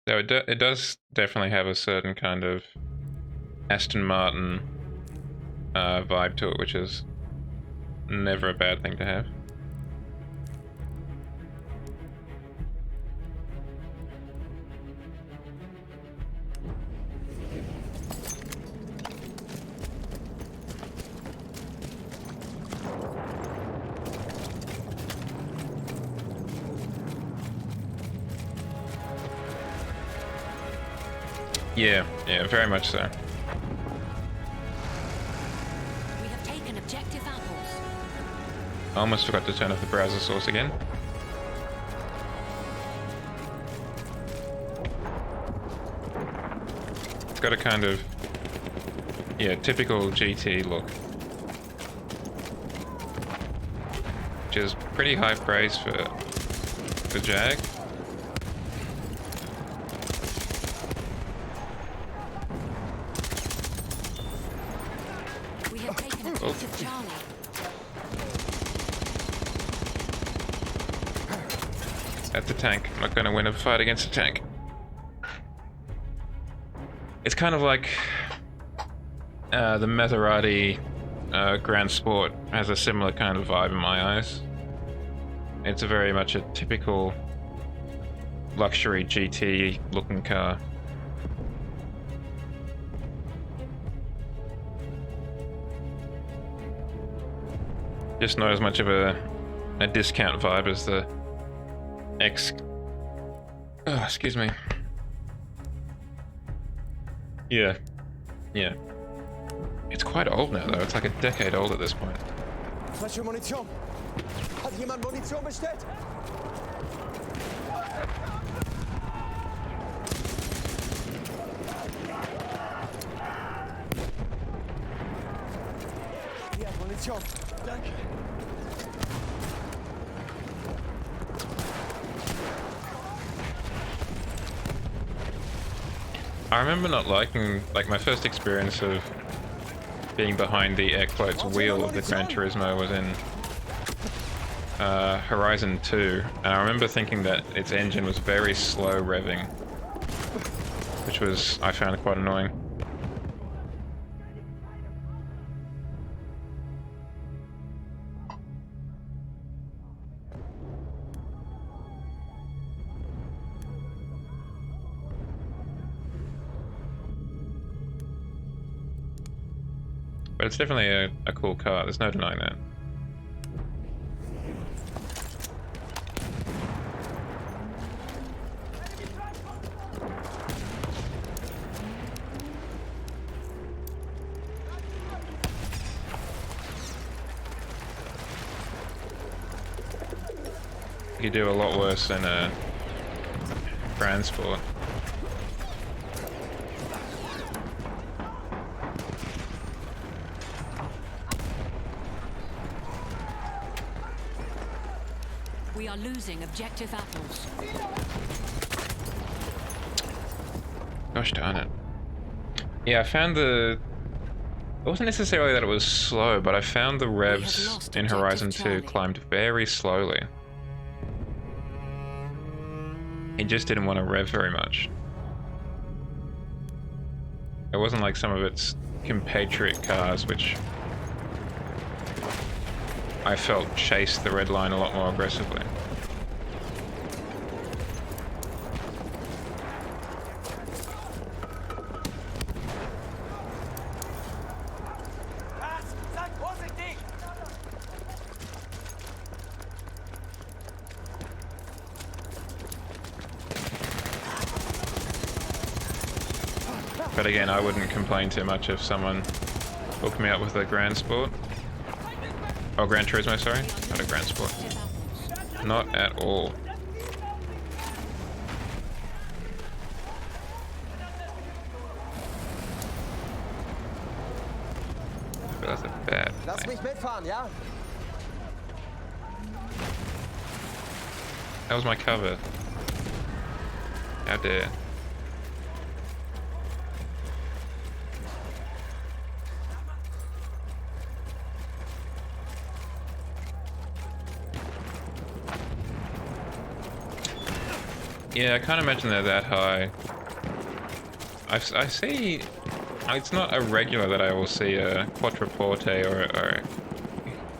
Speaker 1: Though it does definitely have a certain kind of Aston Martin vibe to it, which is never a bad thing to have. Yeah, yeah, very much so.
Speaker 3: We have taken objective apples.
Speaker 1: I almost forgot to turn off the browser source again. It's got a kind of, yeah, typical GT look. Which is pretty high praise for the Jag.
Speaker 3: We have taken objective Charlie.
Speaker 1: That's a tank. I'm not going to win a fight against a tank. It's kind of like the Maserati Grand Sport has a similar kind of vibe in my eyes. It's a very much a typical luxury GT looking car. Just not as much of a discount vibe as the Oh, excuse me. Yeah. Yeah. It's quite old now, though. It's like a decade old at this point.
Speaker 4: Falsche Munition. Hat jemand Munition bestellt? Hier, Munition. Danke.
Speaker 1: I remember not liking, like, my first experience of being behind the air quotes wheel of the Gran Turismo was in Horizon 2, and I remember thinking that its engine was very slow revving, which was, I found quite annoying. But it's definitely a cool car, there's no denying that. You do a lot worse than a transport.
Speaker 3: We are losing objective apples.
Speaker 1: Gosh darn it. Yeah, I found the... It wasn't necessarily that it was slow, but I found the revs in Horizon 2 climbed very slowly. He just didn't want to rev very much. It wasn't like some of its compatriot cars, which I felt chased the red line a lot more aggressively. But again, I wouldn't complain too much if someone hooked me up with a Grand Sport. Oh, Gran Turismo, sorry. Not a Grand Sport. Not at all. But that's a bad
Speaker 4: Lass
Speaker 1: thing.
Speaker 4: mich mitfahren, ja?
Speaker 1: That was my cover. How dare. Yeah, I can't imagine they're that high. I see... It's not a regular that I will see a quattroporte or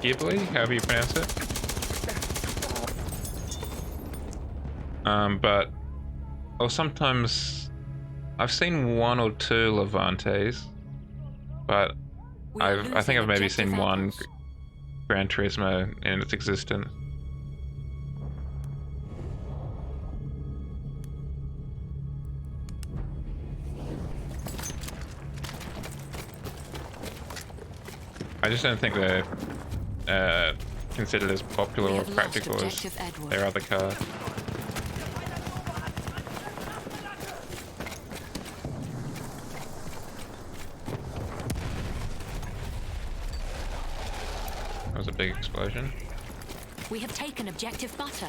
Speaker 1: Ghibli, however you pronounce it. But... Or sometimes... I've seen one or two Levantes. But I think I've maybe seen one Gran Turismo in its existence. I just don't think they're considered as popular or practical as their other cars. That was a big explosion.
Speaker 3: We have taken objective butter.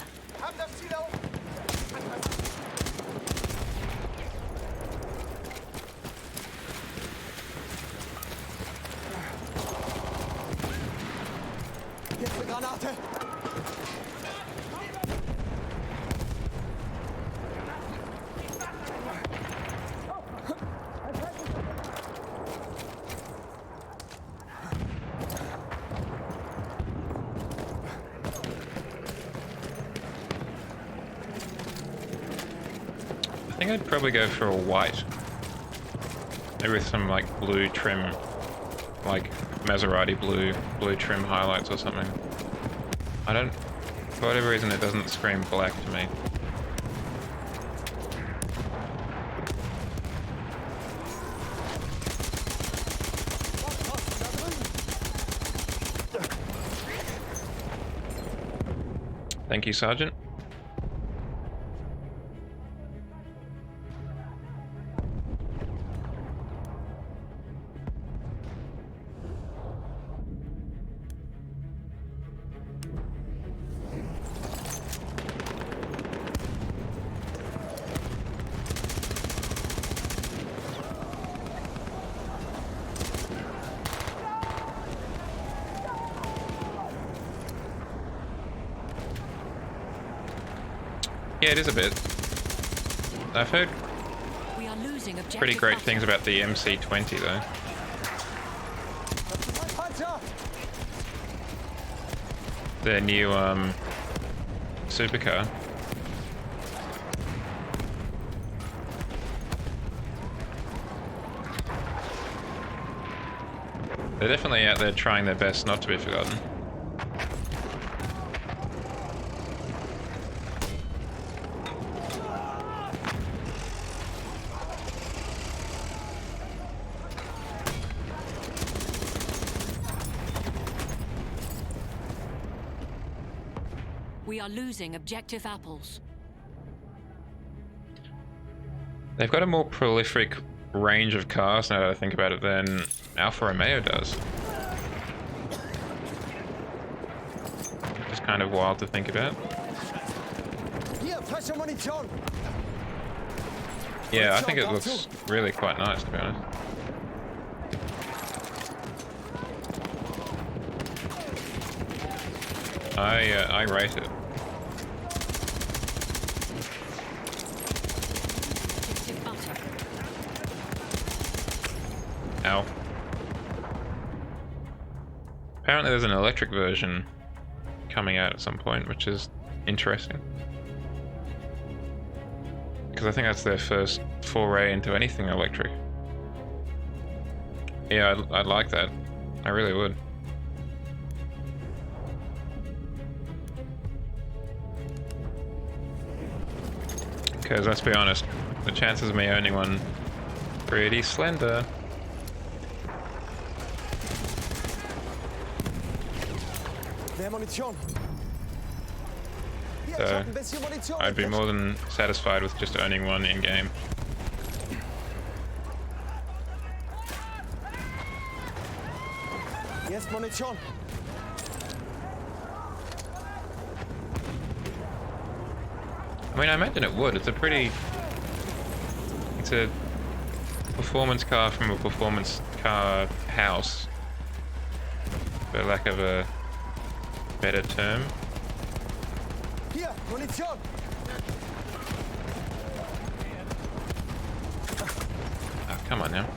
Speaker 4: Jetzt eine Granate.
Speaker 1: I think I'd probably go for a white. Maybe with some like blue trim, like Maserati blue trim highlights or something. I don't, for whatever reason it doesn't scream black to me. Thank you, Sergeant. Yeah, it is a bit. I've heard
Speaker 3: We are losing objective
Speaker 1: pretty great
Speaker 3: butter.
Speaker 1: things about the MC20 though.
Speaker 4: Panzer!
Speaker 1: Their new supercar. They're definitely out there trying their best not to be forgotten.
Speaker 3: We are losing objective apples.
Speaker 1: They've got a more prolific range of cars now that I think about it than Alfa Romeo does. Just kind of wild to think about.
Speaker 4: Hier, frische Munition.
Speaker 1: Yeah, I think it looks really quite nice, to be honest. I rate it.
Speaker 3: Objective butter.
Speaker 1: Ow. Apparently there's an electric version coming out at some point, which is interesting. Because I think that's their first foray into anything electric. Yeah, I'd like that. I really would. Because let's be honest, the chances of me owning one pretty slender.
Speaker 4: Mehr Munition. Hier, ich
Speaker 1: So,
Speaker 4: hab ein bisschen Munition.
Speaker 1: I'd be more than satisfied with just owning one in-game.
Speaker 4: Hier ist Munition.
Speaker 1: I mean, I imagine it would. It's a performance car from a performance car house, for lack of a better term.
Speaker 4: Hier, Munition.
Speaker 1: Oh, come on now.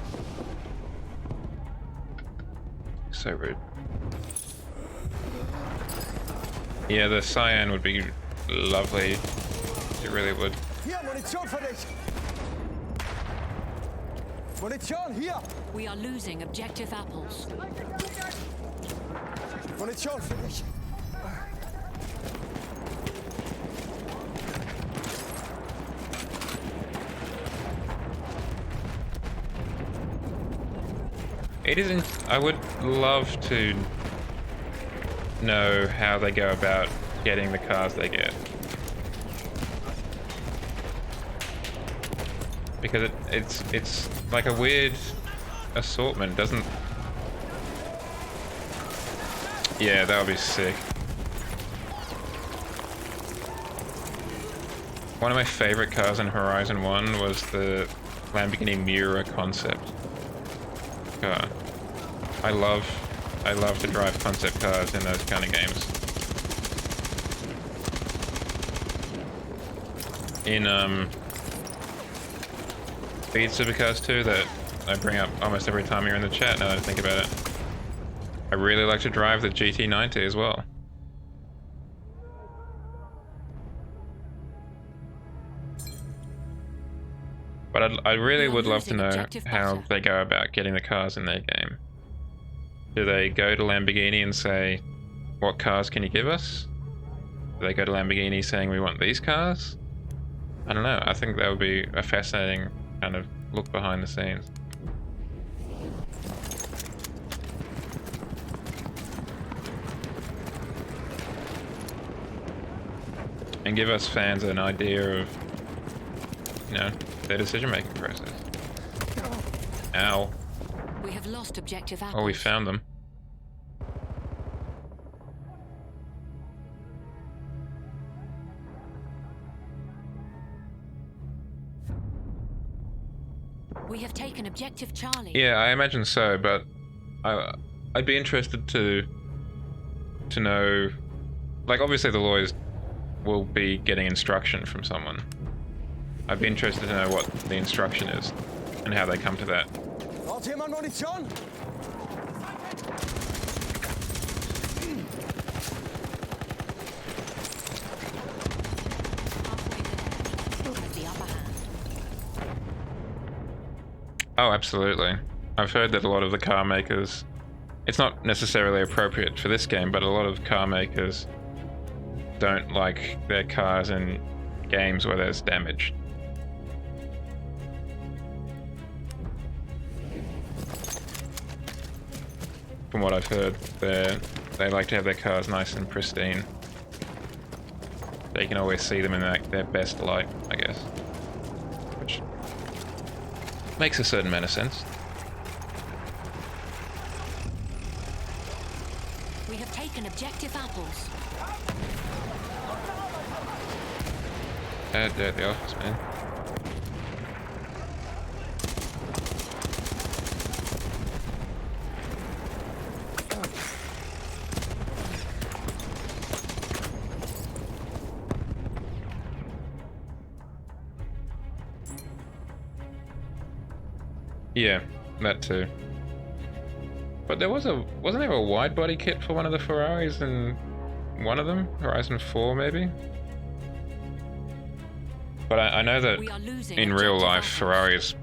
Speaker 1: So rude. Yeah, the cyan would be lovely. It really would.
Speaker 4: Hier, Munition für dich. Munition, hier.
Speaker 3: We are losing objective apples.
Speaker 4: Munition für dich.
Speaker 1: It isn't. I would love to know how they go about getting the cars they get. Because it's like a weird assortment, doesn't? Yeah, that would be sick. One of my favorite cars in Horizon 1 was the Lamborghini Miura concept car. I love to drive concept cars in those kind of games. In Speed Supercars 2 that I bring up almost every time you're in the chat now that I think about it. I really like to drive the GT90 as well. But I really would love to know how they go about getting the cars in their game. Do they go to Lamborghini and say, what cars can you give us? Do they go to Lamborghini saying we want these cars? I don't know, I think that would be a fascinating kind of look behind the scenes. And give us fans an idea of, you know, their decision-making process. Ow.
Speaker 3: We have lost objective apples.
Speaker 1: Oh, we found them.
Speaker 3: We have taken objective Charlie.
Speaker 1: Yeah, I imagine so, but I'd be interested to know, like, obviously the lawyers will be getting instruction from someone. I'd be interested to know what the instruction is and how they come to that.
Speaker 4: Braucht jemand Munition?
Speaker 3: The upper hand.
Speaker 1: Oh, absolutely. I've heard that a lot of the car makers it's not necessarily appropriate for this game, but a lot of car makers don't like their cars in games where there's damage. From what I've heard, they like to have their cars nice and pristine. They can always see them in their best light, I guess. Which makes a certain amount of sense.
Speaker 3: We have taken objective apples.
Speaker 1: The office, man. Yeah, that too. But there wasn't there a wide body kit for one of the Ferraris in one of them? Horizon 4 maybe? But I know that in real life Ferrari is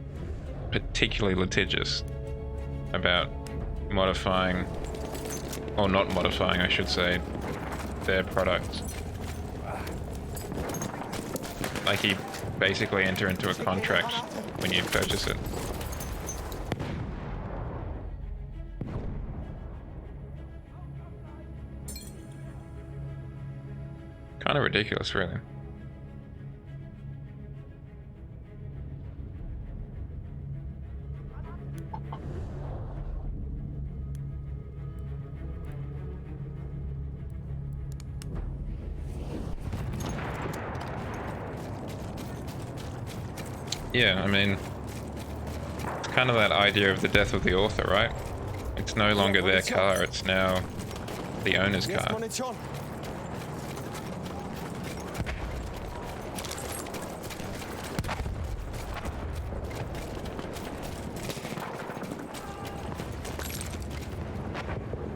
Speaker 1: particularly litigious about modifying, or not modifying I should say, their products. Like you basically enter into a contract when you purchase it. Kind of ridiculous, really. Yeah, I mean, it's kind of that idea of the death of the author, right? It's no longer their car, it's now the owner's car.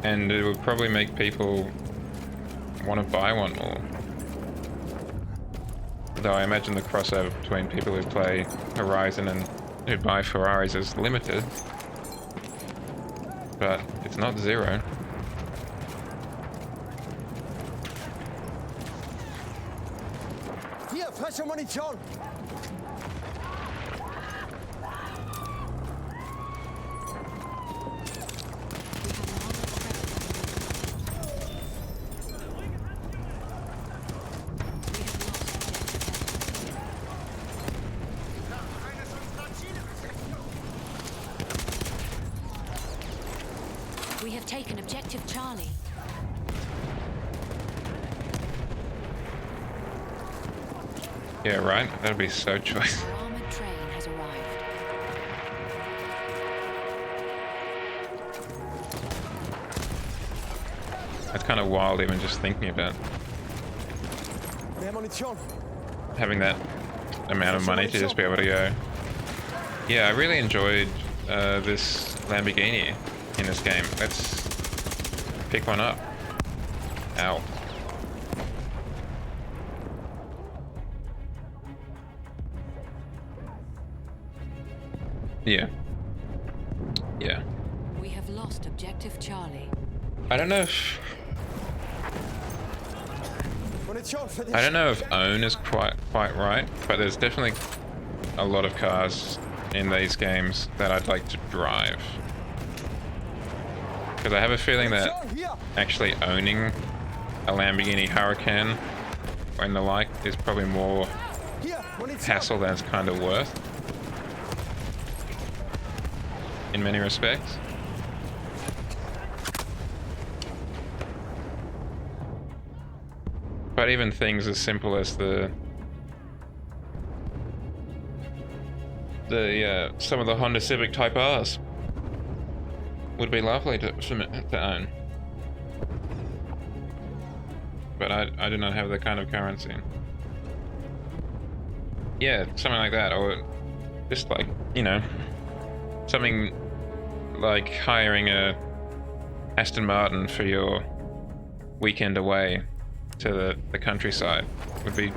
Speaker 1: And it would probably make people want to buy one more. Though I imagine the crossover between people who play Horizon and who buy Ferraris is limited. But it's not zero.
Speaker 4: Hier, frische Munition!
Speaker 3: We have taken objective Charlie.
Speaker 1: Yeah, right? That'd be so choice.
Speaker 3: Our armored train has arrived.
Speaker 1: That's kind of wild even just thinking about
Speaker 4: Mehr Munition!
Speaker 1: having that amount of money to just be able to go. Yeah, I really enjoyed this Lamborghini in this game. Let's pick one up. Ow. Yeah. Yeah.
Speaker 3: We have lost objective Charlie.
Speaker 1: I don't know if own is quite right, but there's definitely a lot of cars in these games that I'd like to drive. Because I have a feeling that actually owning a Lamborghini Huracan and the like is probably more hassle than it's kind of worth. In many respects. But even things as simple as some of the Honda Civic Type R's would be lovely to own. But I do not have the kind of currency. Yeah, something like that, or just like, you know, something like hiring a Aston Martin for your weekend away to the countryside would be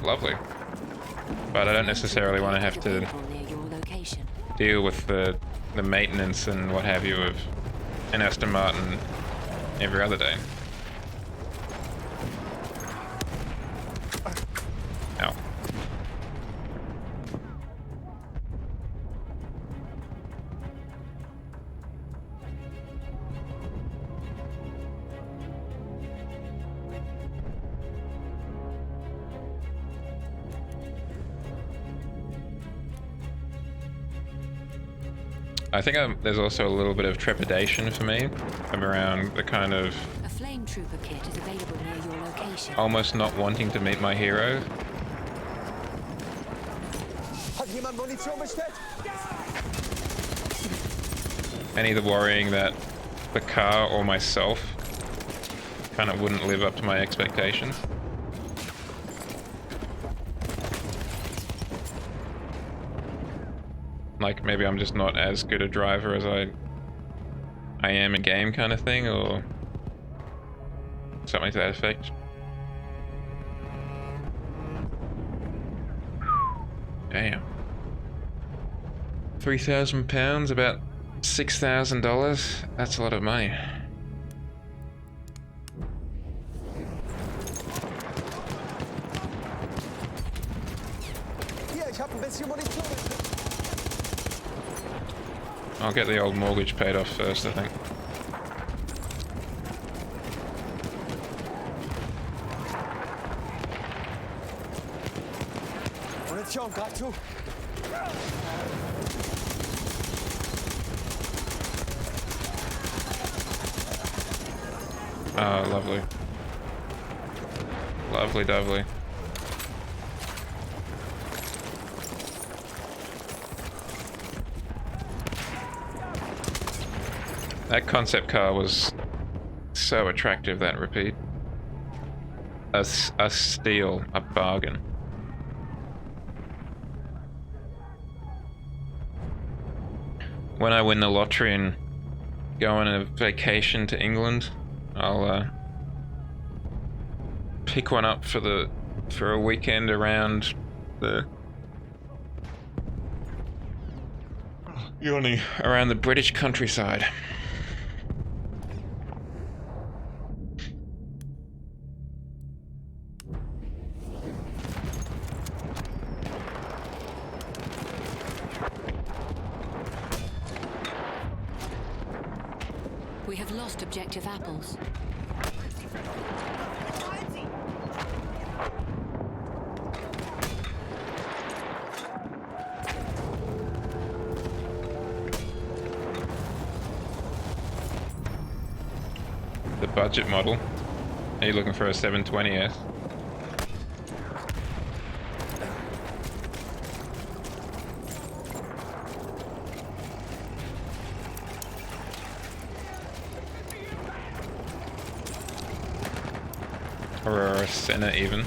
Speaker 1: lovely. But I don't necessarily want to have to deal with the maintenance and what have you of an Aston Martin every other day. Ow. I think there's also a little bit of trepidation for me around the kind of
Speaker 3: A flame trooper kit is available near your location.
Speaker 1: almost not wanting to meet my hero.
Speaker 4: Hat jemand Munition bestellt?
Speaker 1: And either worrying that the car or myself kind of wouldn't live up to my expectations. Like maybe I'm just not as good a driver as I am in game kind of thing, or something to that effect. Damn. £3,000, about $6,000. That's a lot of money.
Speaker 4: Hier, ich hab ein bisschen Munition.
Speaker 1: I'll get the old mortgage paid off first, I think.
Speaker 4: Munition, greif zu.
Speaker 1: Oh, lovely. Lovely, lovely. That concept car was so attractive, that repeat. A steal, a bargain. When I win the lottery and go on a vacation to England, I'll pick one up for a weekend around the around the British countryside.
Speaker 3: We have lost objective apples.
Speaker 1: The budget model. Are you looking for a 720S? Or a Senna even.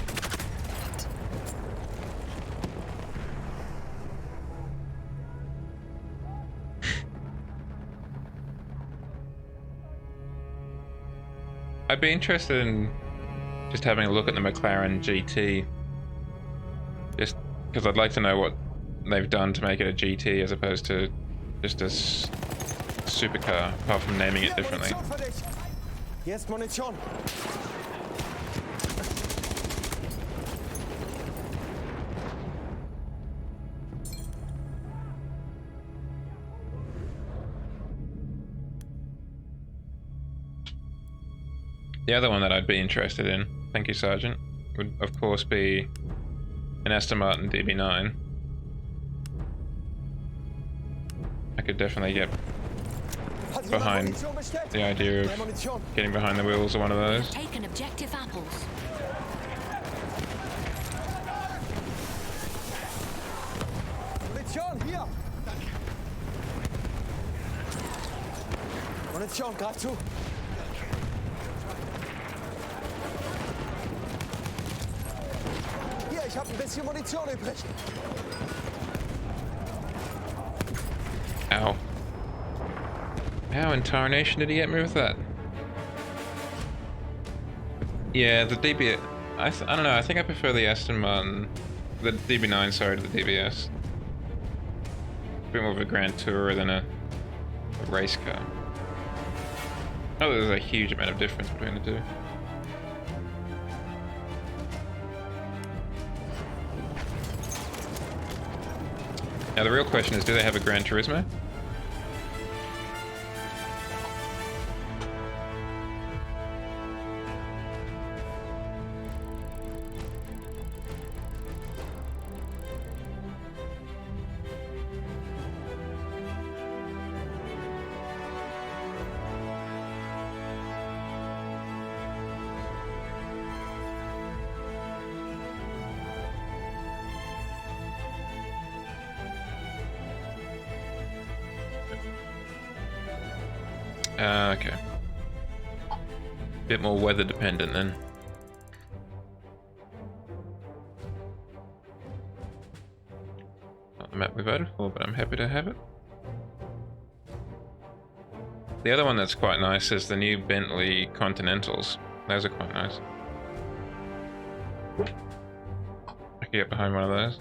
Speaker 1: I'd be interested in just having a look at the McLaren GT. Just because I'd like to know what they've done to make it a GT as opposed to just a supercar, apart from naming it differently.
Speaker 4: Munition für dich. Hier ist Munition.
Speaker 1: The other one that I'd be interested in, thank you Sergeant, would of course be an Aston Martin DB9. I could definitely get
Speaker 4: Hat jemand
Speaker 1: behind
Speaker 4: Munition bestellt?
Speaker 1: the idea
Speaker 4: Mehr
Speaker 1: of
Speaker 4: Munition.
Speaker 1: getting behind the wheels of one of those.
Speaker 3: Taken objective apples.
Speaker 4: Munition, hier. Munition, greif zu. Hier, ich hab ein bisschen Munition übrig.
Speaker 1: Ow. How in tarnation did he get me with that? Yeah, the DB... I don't know, I think I prefer the Aston Martin... The DB9, sorry, to the DBS. A bit more of a grand tourer than a race car. Oh, there's a huge amount of difference between the two. Now the real question is, do they have a Gran Turismo? Okay. Bit more weather dependent then. Not the map we voted for, but I'm happy to have it. The other one that's quite nice is the new Bentley Continentals. Those are quite nice. I could get behind one of those.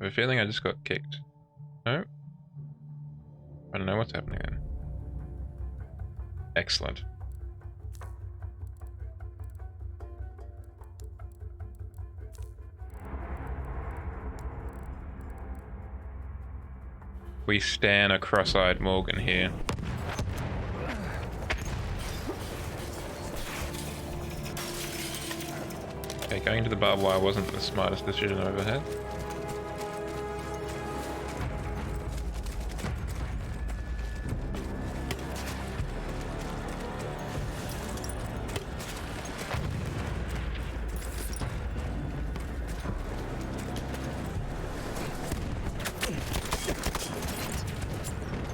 Speaker 1: I have a feeling I just got kicked. No? I don't know what's happening then. Excellent. We stan a cross-eyed Morgan here. Okay, going to the barbed wire wasn't the smartest decision I've ever had.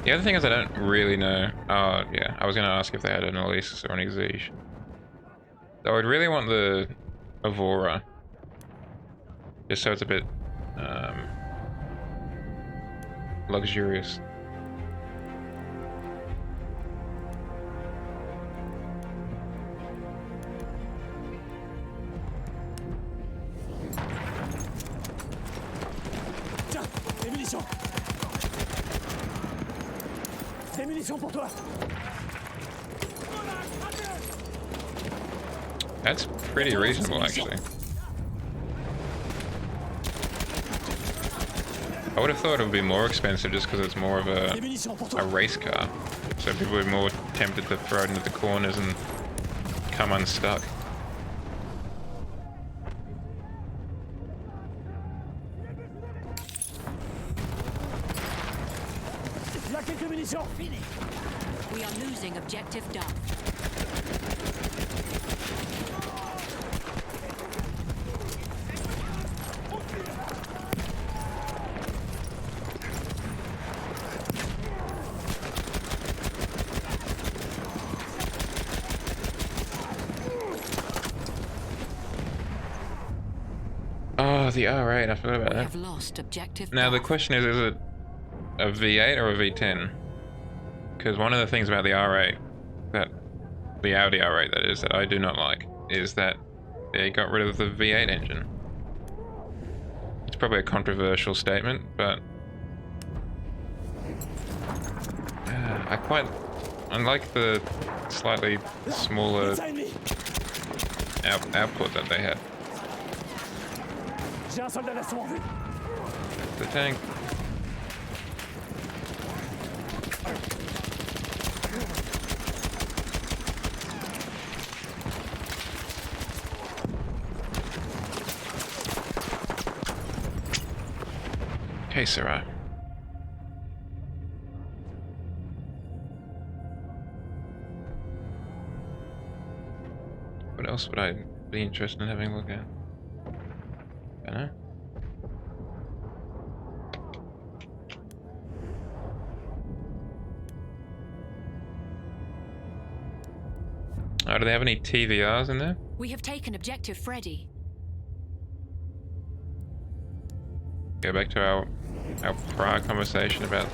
Speaker 1: The other thing is I don't really know. Oh, yeah. I was going to ask if they had an Elysis or an Exige. Though I'd really want the Evora. Just so it's a bit luxurious.
Speaker 4: Tiens, des munitions. Des munitions pour toi.
Speaker 1: That's pretty reasonable, actually. I would have thought it would be more expensive just because it's more of a race car. So people would be more tempted to throw it into the corners and come unstuck.
Speaker 4: Il y a quelques munitions.
Speaker 3: We are losing objective Duff.
Speaker 1: Oh, the R8, I forgot about
Speaker 3: We
Speaker 1: that.
Speaker 3: have lost objective
Speaker 1: Now the
Speaker 3: Duff.
Speaker 1: question is it a V8 or a V10? Because one of the things about the R8, that the Audi R8 that is, that I do not like, is that they got rid of the V8 engine. It's probably a controversial statement, but I like the slightly smaller output that they had.
Speaker 4: J'ai un soldat d'assaut en vue.
Speaker 1: The tank. Okay, Sarah. What else would I be interested in having a look at? I don't know. Oh, do they have any TVRs in there?
Speaker 3: We have taken objective Freddy.
Speaker 1: Go back to our prior conversation about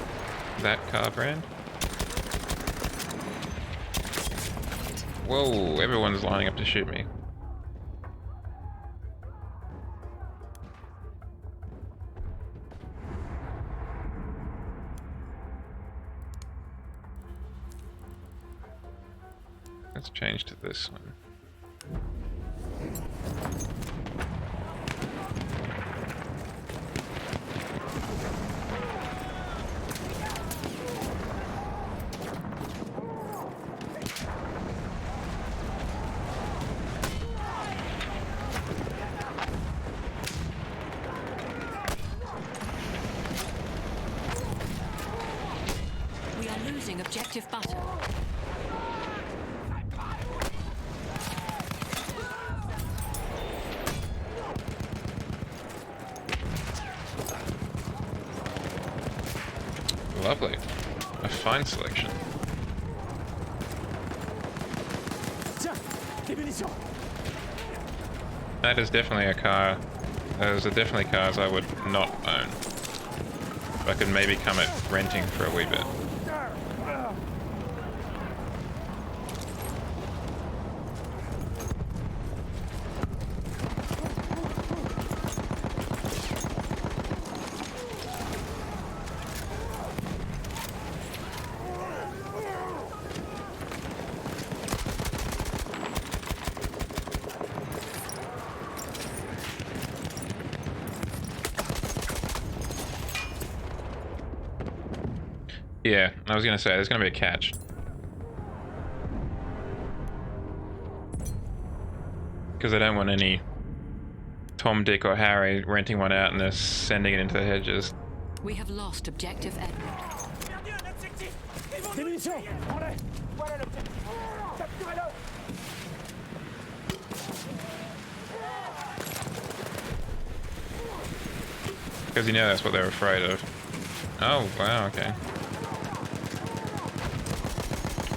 Speaker 1: that car brand. Whoa, everyone's lining up to shoot me. Let's change to this one.
Speaker 3: We are losing objective butter.
Speaker 1: Lovely. A fine selection.
Speaker 4: Tiens, des munitions.
Speaker 1: That is definitely a car. Those are definitely cars I would not own. If I could maybe come at renting for a wee bit. Yeah, I was gonna say, there's gonna be a catch. Because I don't want any Tom, Dick or Harry renting one out and they're sending it into the hedges.
Speaker 3: We have lost objective Edward.
Speaker 4: Des munitions. Prends-les. Voilà l'objectif. Capturez-le.
Speaker 1: Because you know that's what they're afraid of. Oh, wow, okay.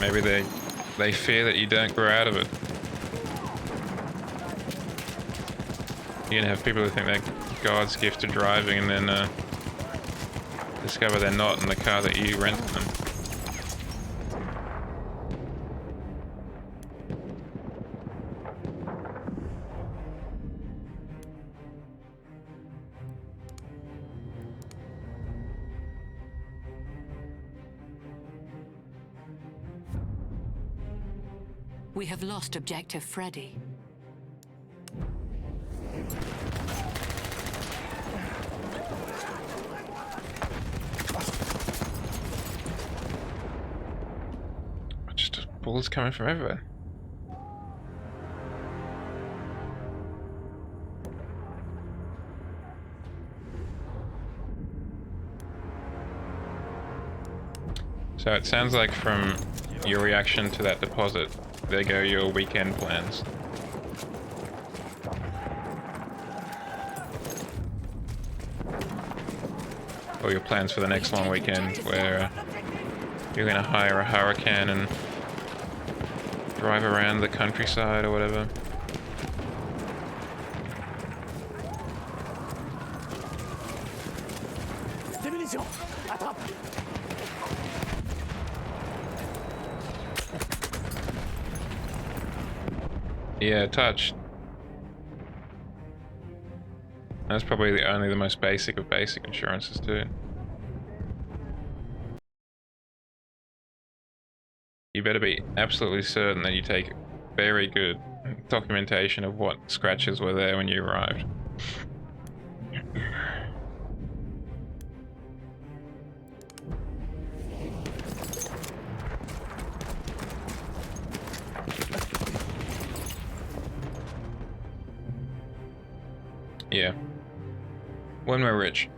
Speaker 1: Maybe they fear that you don't grow out of it. You're gonna have people who think they're God's gift to driving and then discover they're not in the car that you rent them.
Speaker 3: We have lost objective Freddy.
Speaker 1: Just bullets coming from everywhere. So it sounds like from your reaction to that deposit, there go your weekend plans. Or your plans for the next long weekend where you're gonna hire a Hurricane and drive around the countryside or whatever.
Speaker 4: Des munitions. Attrape.
Speaker 1: Yeah, touch. That's probably only the most basic of basic insurances too. You better be absolutely certain that you take very good documentation of what scratches were there when you arrived. Yeah. When we're rich.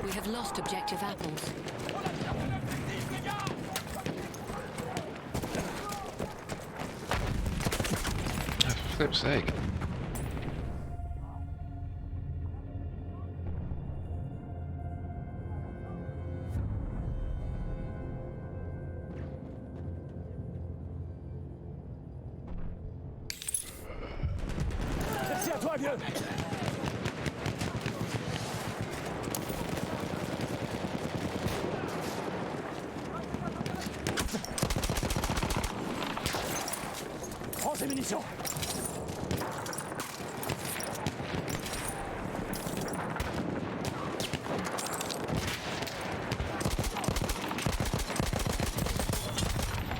Speaker 3: We have lost objective apples.
Speaker 1: flip's sake.
Speaker 4: Merci à toi, vieux. Prends ces munitions.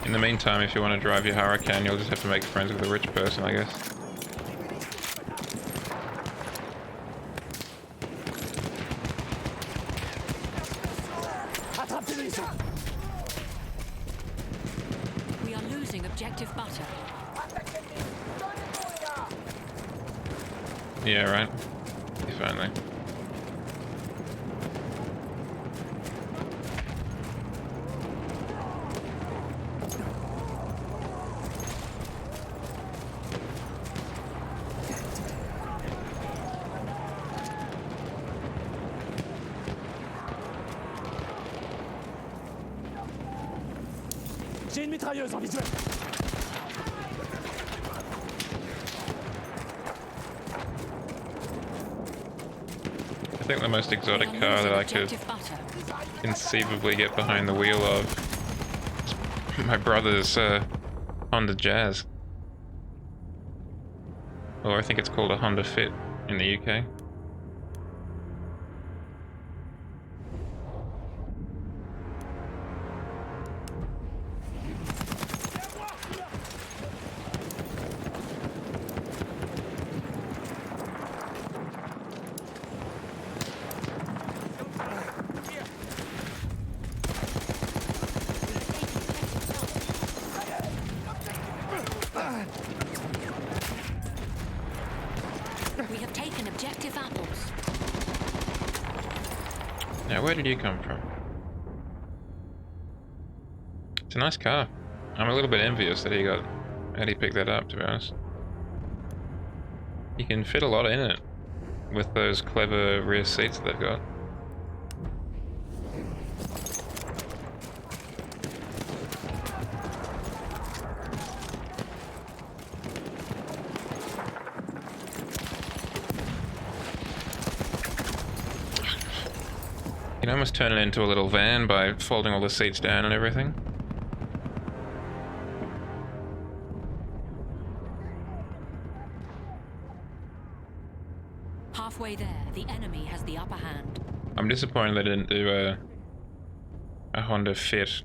Speaker 1: In the meantime, if you want to drive your Huracan, you'll just have to make friends with a rich person, I guess.
Speaker 4: Attrape tes munitions.
Speaker 3: We are losing objective butter.
Speaker 1: Yeah, right. If only.
Speaker 4: J'ai une mitrailleuse en visuel.
Speaker 1: I think the most
Speaker 3: We
Speaker 1: exotic
Speaker 3: are
Speaker 1: car
Speaker 3: losing
Speaker 1: that I could
Speaker 3: objective butter.
Speaker 1: conceivably get behind the wheel of is my brother's Honda Jazz. Or I think it's called a Honda Fit in the UK.
Speaker 3: We have taken objective apples.
Speaker 1: Now, where did you come from? It's a nice car. I'm a little bit envious that how he picked that up, to be honest. You can fit a lot in it with those clever rear seats they've got. You can almost turn it into a little van by folding all the seats down and everything.
Speaker 3: Halfway there, the enemy has the upper hand.
Speaker 1: I'm disappointed they didn't do a Honda Fit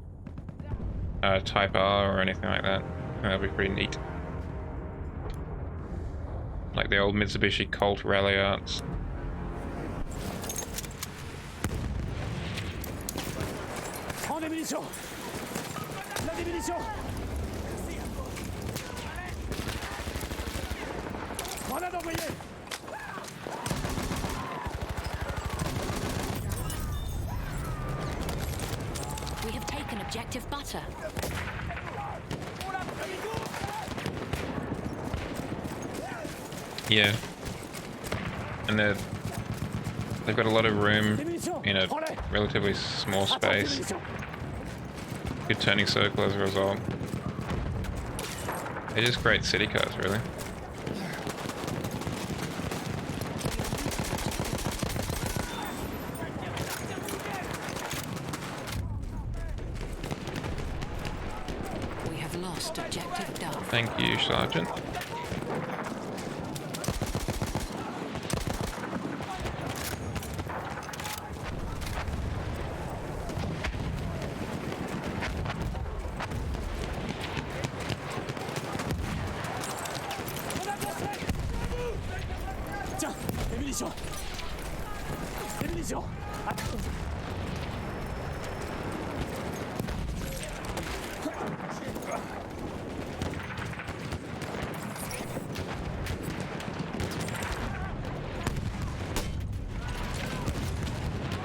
Speaker 1: Type R or anything like that. I think that'd be pretty neat. Like the old Mitsubishi Colt Rally Arts.
Speaker 4: Prends des munitions. Là, des munitions. Grenade envoyée.
Speaker 3: We have taken objective butter.
Speaker 1: Yeah. And they've got a lot of room in a relatively small
Speaker 4: Attrape tes
Speaker 1: space.
Speaker 4: munitions.
Speaker 1: Good turning circle as a result. They're just great city cars, really.
Speaker 3: We have lost objective Dove.
Speaker 1: Thank you, Sergeant.
Speaker 4: Tiens, des munitions. Des munitions.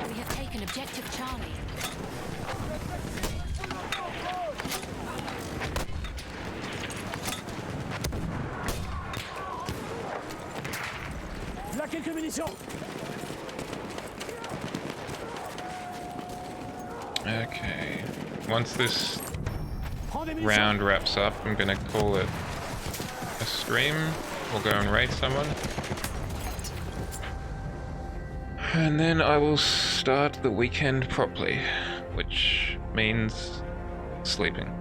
Speaker 3: We have taken objective Charlie.
Speaker 4: munitions.
Speaker 1: Okay. Once this
Speaker 4: Prends des munitions.
Speaker 1: round wraps up, I'm gonna call it a stream. We'll go and raid someone. And then I will start the weekend properly, which means sleeping.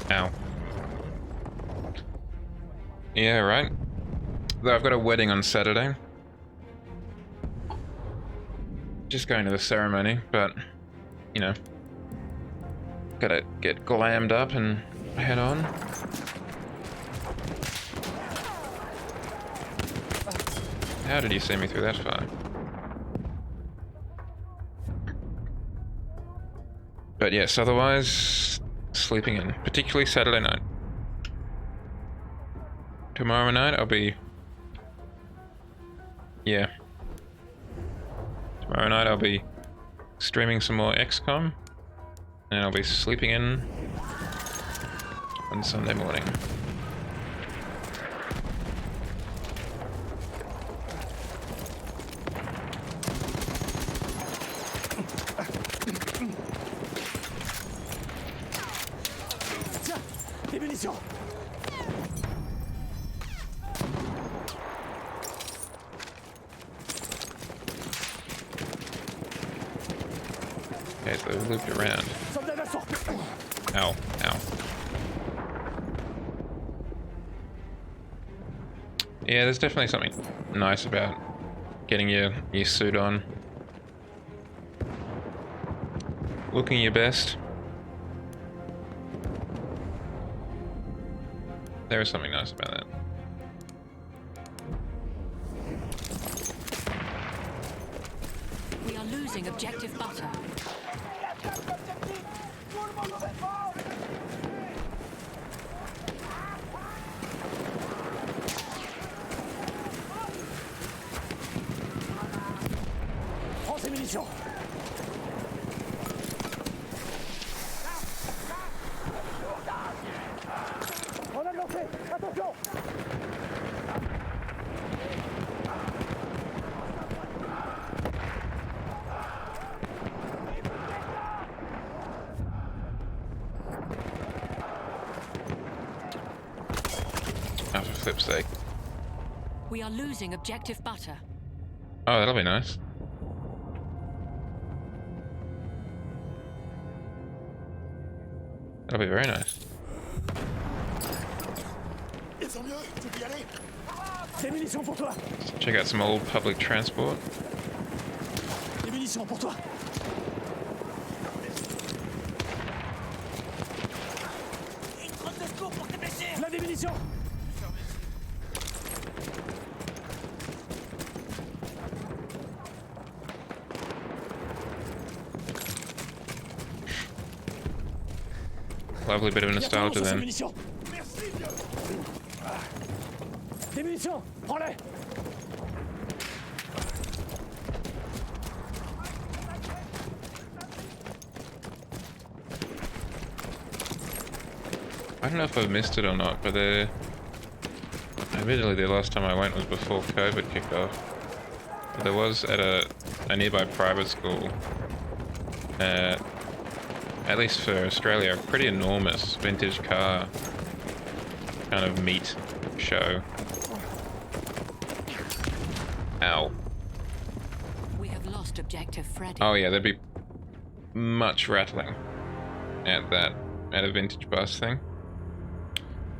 Speaker 1: Ow. Yeah, right. Though I've got a wedding on Saturday. Just going to the ceremony, but, you know, gotta get glammed up and head on. How did you see me through that far? But yes, otherwise, sleeping in, particularly Saturday night. Tomorrow night I'll be... yeah. Tomorrow night I'll be streaming some more XCOM, and I'll be sleeping in on Sunday morning.
Speaker 4: Tiens, des munitions.
Speaker 1: Okay, so we looped around.
Speaker 4: Soldat d'assaut.
Speaker 1: Ow, ow. Yeah, there's definitely something nice about getting your suit on. Looking your best. There is something nice about that.
Speaker 3: We are losing objective butter.
Speaker 4: Prends ces munitions. Grenade lancée. Attention.
Speaker 1: Oh, for flip's sake.
Speaker 3: We are losing objective butter.
Speaker 1: Oh, that'll be nice. That'll be very nice.
Speaker 4: Des munitions pour toi.
Speaker 1: Check out some old public transport.
Speaker 4: Des munitions pour toi. Là des munitions.
Speaker 1: Lovely bit of nostalgia then.
Speaker 4: Munitions. Des munitions. Prends-les.
Speaker 1: I don't know if I've missed it or not, but admittedly the last time I went was before COVID kicked off. But there was at a nearby private school, at least for Australia, a pretty enormous vintage car kind of meet show. Ow.
Speaker 3: We have lost objective Freddy.
Speaker 1: Oh yeah, there'd be much rattling at a vintage bus thing.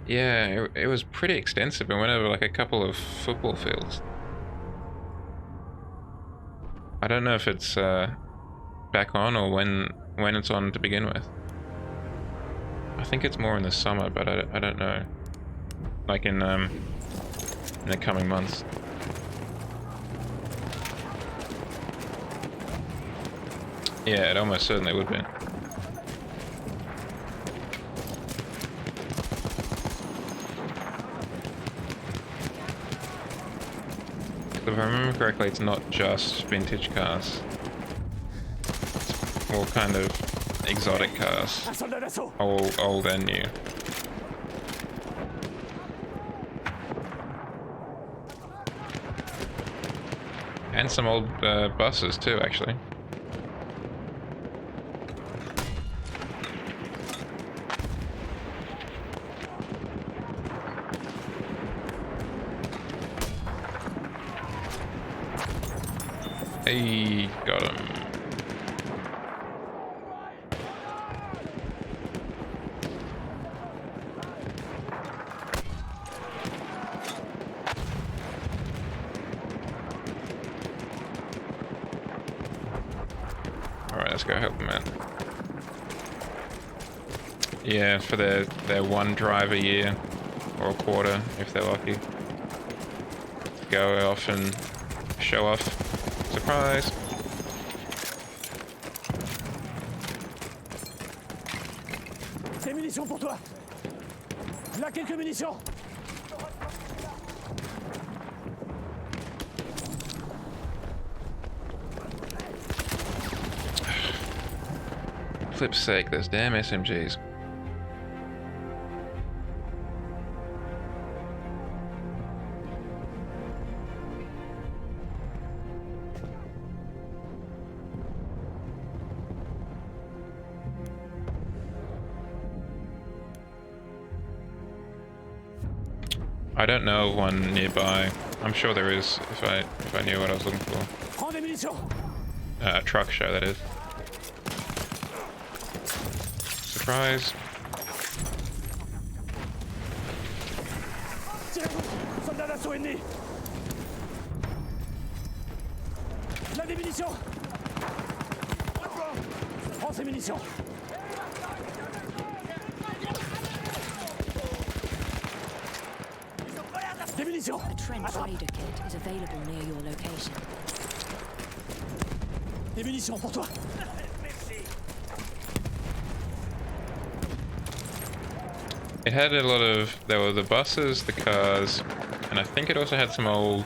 Speaker 1: Yeah, it was pretty extensive. I went over like a couple of football fields. I don't know if it's back on or when it's on to begin with. I think it's more in the summer, but I don't know. Like in in the coming months. Yeah, it almost certainly would be. If I remember correctly, it's not just vintage cars. It's all kind of exotic cars. Old and new. And some old buses too, actually. Hey, got him. Alright, let's go help them out. Yeah, for their one drive a year, or a quarter, if they're lucky. Go off and show off. Surprise!
Speaker 4: Des munitions pour toi. Là, quelques munitions.
Speaker 1: Flip's sake, those damn SMGs. I don't know of one nearby. I'm sure there is if I knew what I was looking for.
Speaker 4: Prends des munitions.
Speaker 1: Truck show, that is. Surprise.
Speaker 4: Tirez-vous. Soldat d'assaut ennemi. Là, des munitions. Prends ces munitions. Des munitions.
Speaker 3: A trench raider kit is available near your location.
Speaker 4: Des munitions pour toi.
Speaker 1: It had a lot of, there were the buses, the cars, and I think it also had some old,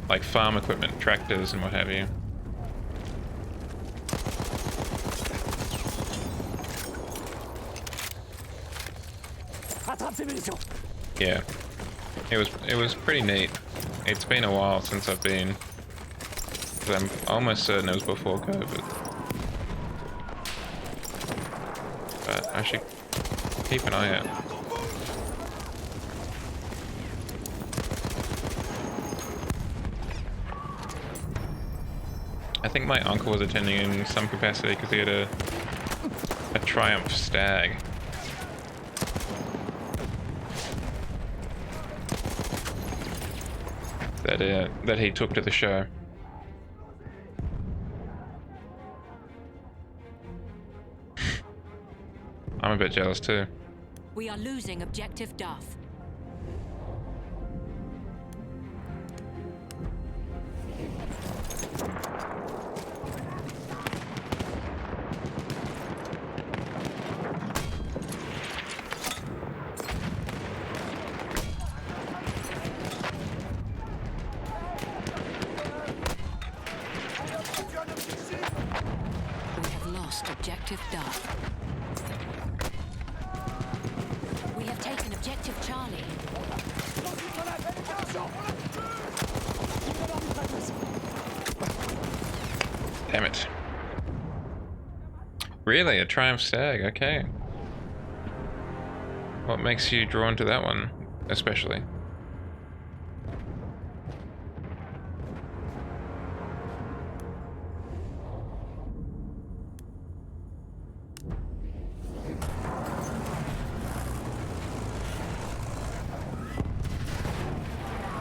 Speaker 1: like farm equipment, tractors and what have you.
Speaker 4: Attrape ces munitions.
Speaker 1: Yeah, it was pretty neat. It's been a while since I've been, 'cause I'm almost certain it was before COVID. But I should keep an eye out. I think my uncle was attending in some capacity because he had a Triumph Stag. That he took to the show. I'm a bit jealous too.
Speaker 3: We are losing objective Duff. We have lost objective Duff. We have taken objective Charlie.
Speaker 1: Damn it. Really? A Triumph Stag? Okay. What makes you drawn to that one, especially?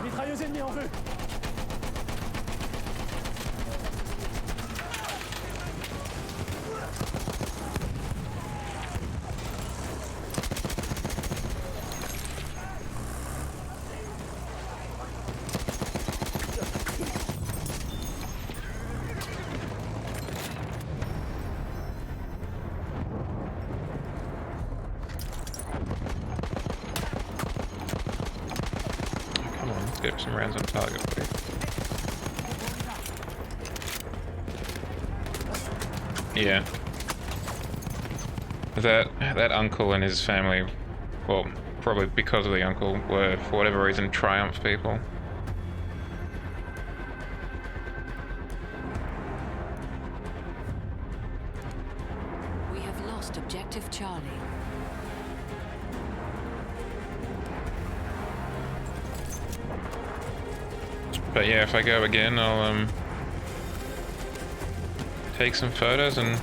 Speaker 4: Mitrailleuse ennemie en vue.
Speaker 1: Drop some rounds on target, please. Yeah. That uncle and his family, well, probably because of the uncle, were, for whatever reason, Triumph people.
Speaker 3: We have lost objective Charlie.
Speaker 1: But yeah, if I go again, I'll take some photos and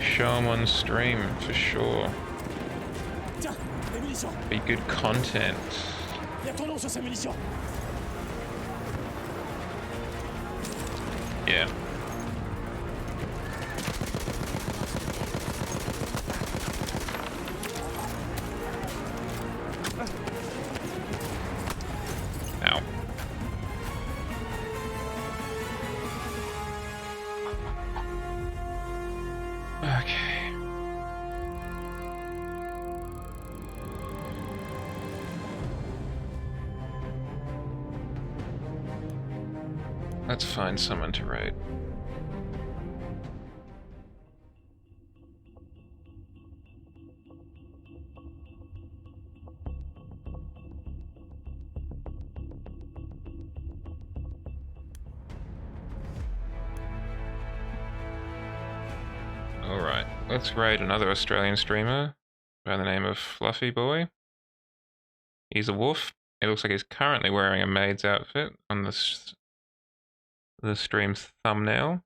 Speaker 1: show them on stream for sure.
Speaker 4: Tiens, les munitions.
Speaker 1: Be good content.
Speaker 4: Il y a ton nom sur ces munitions.
Speaker 1: Yeah. Ow. Okay. Let's find someone to raid. Alright, let's raid another Australian streamer by the name of Fluffy Boy. He's a wolf. It looks like he's currently wearing a maid's outfit on the stream's thumbnail.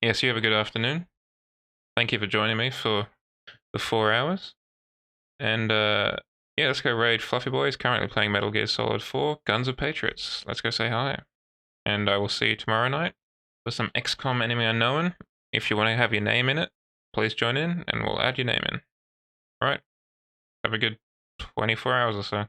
Speaker 1: Yes, you have a good afternoon. Thank you for joining me for the 4 hours. And yeah, let's go raid Fluffy Boy. He's currently playing Metal Gear Solid 4, Guns of Patriots. Let's go say hi. And I will see you tomorrow night for some XCOM Enemy Unknown. If you want to have your name in it, please join in and we'll add your name in. Alright. Have a good 24 hours or so.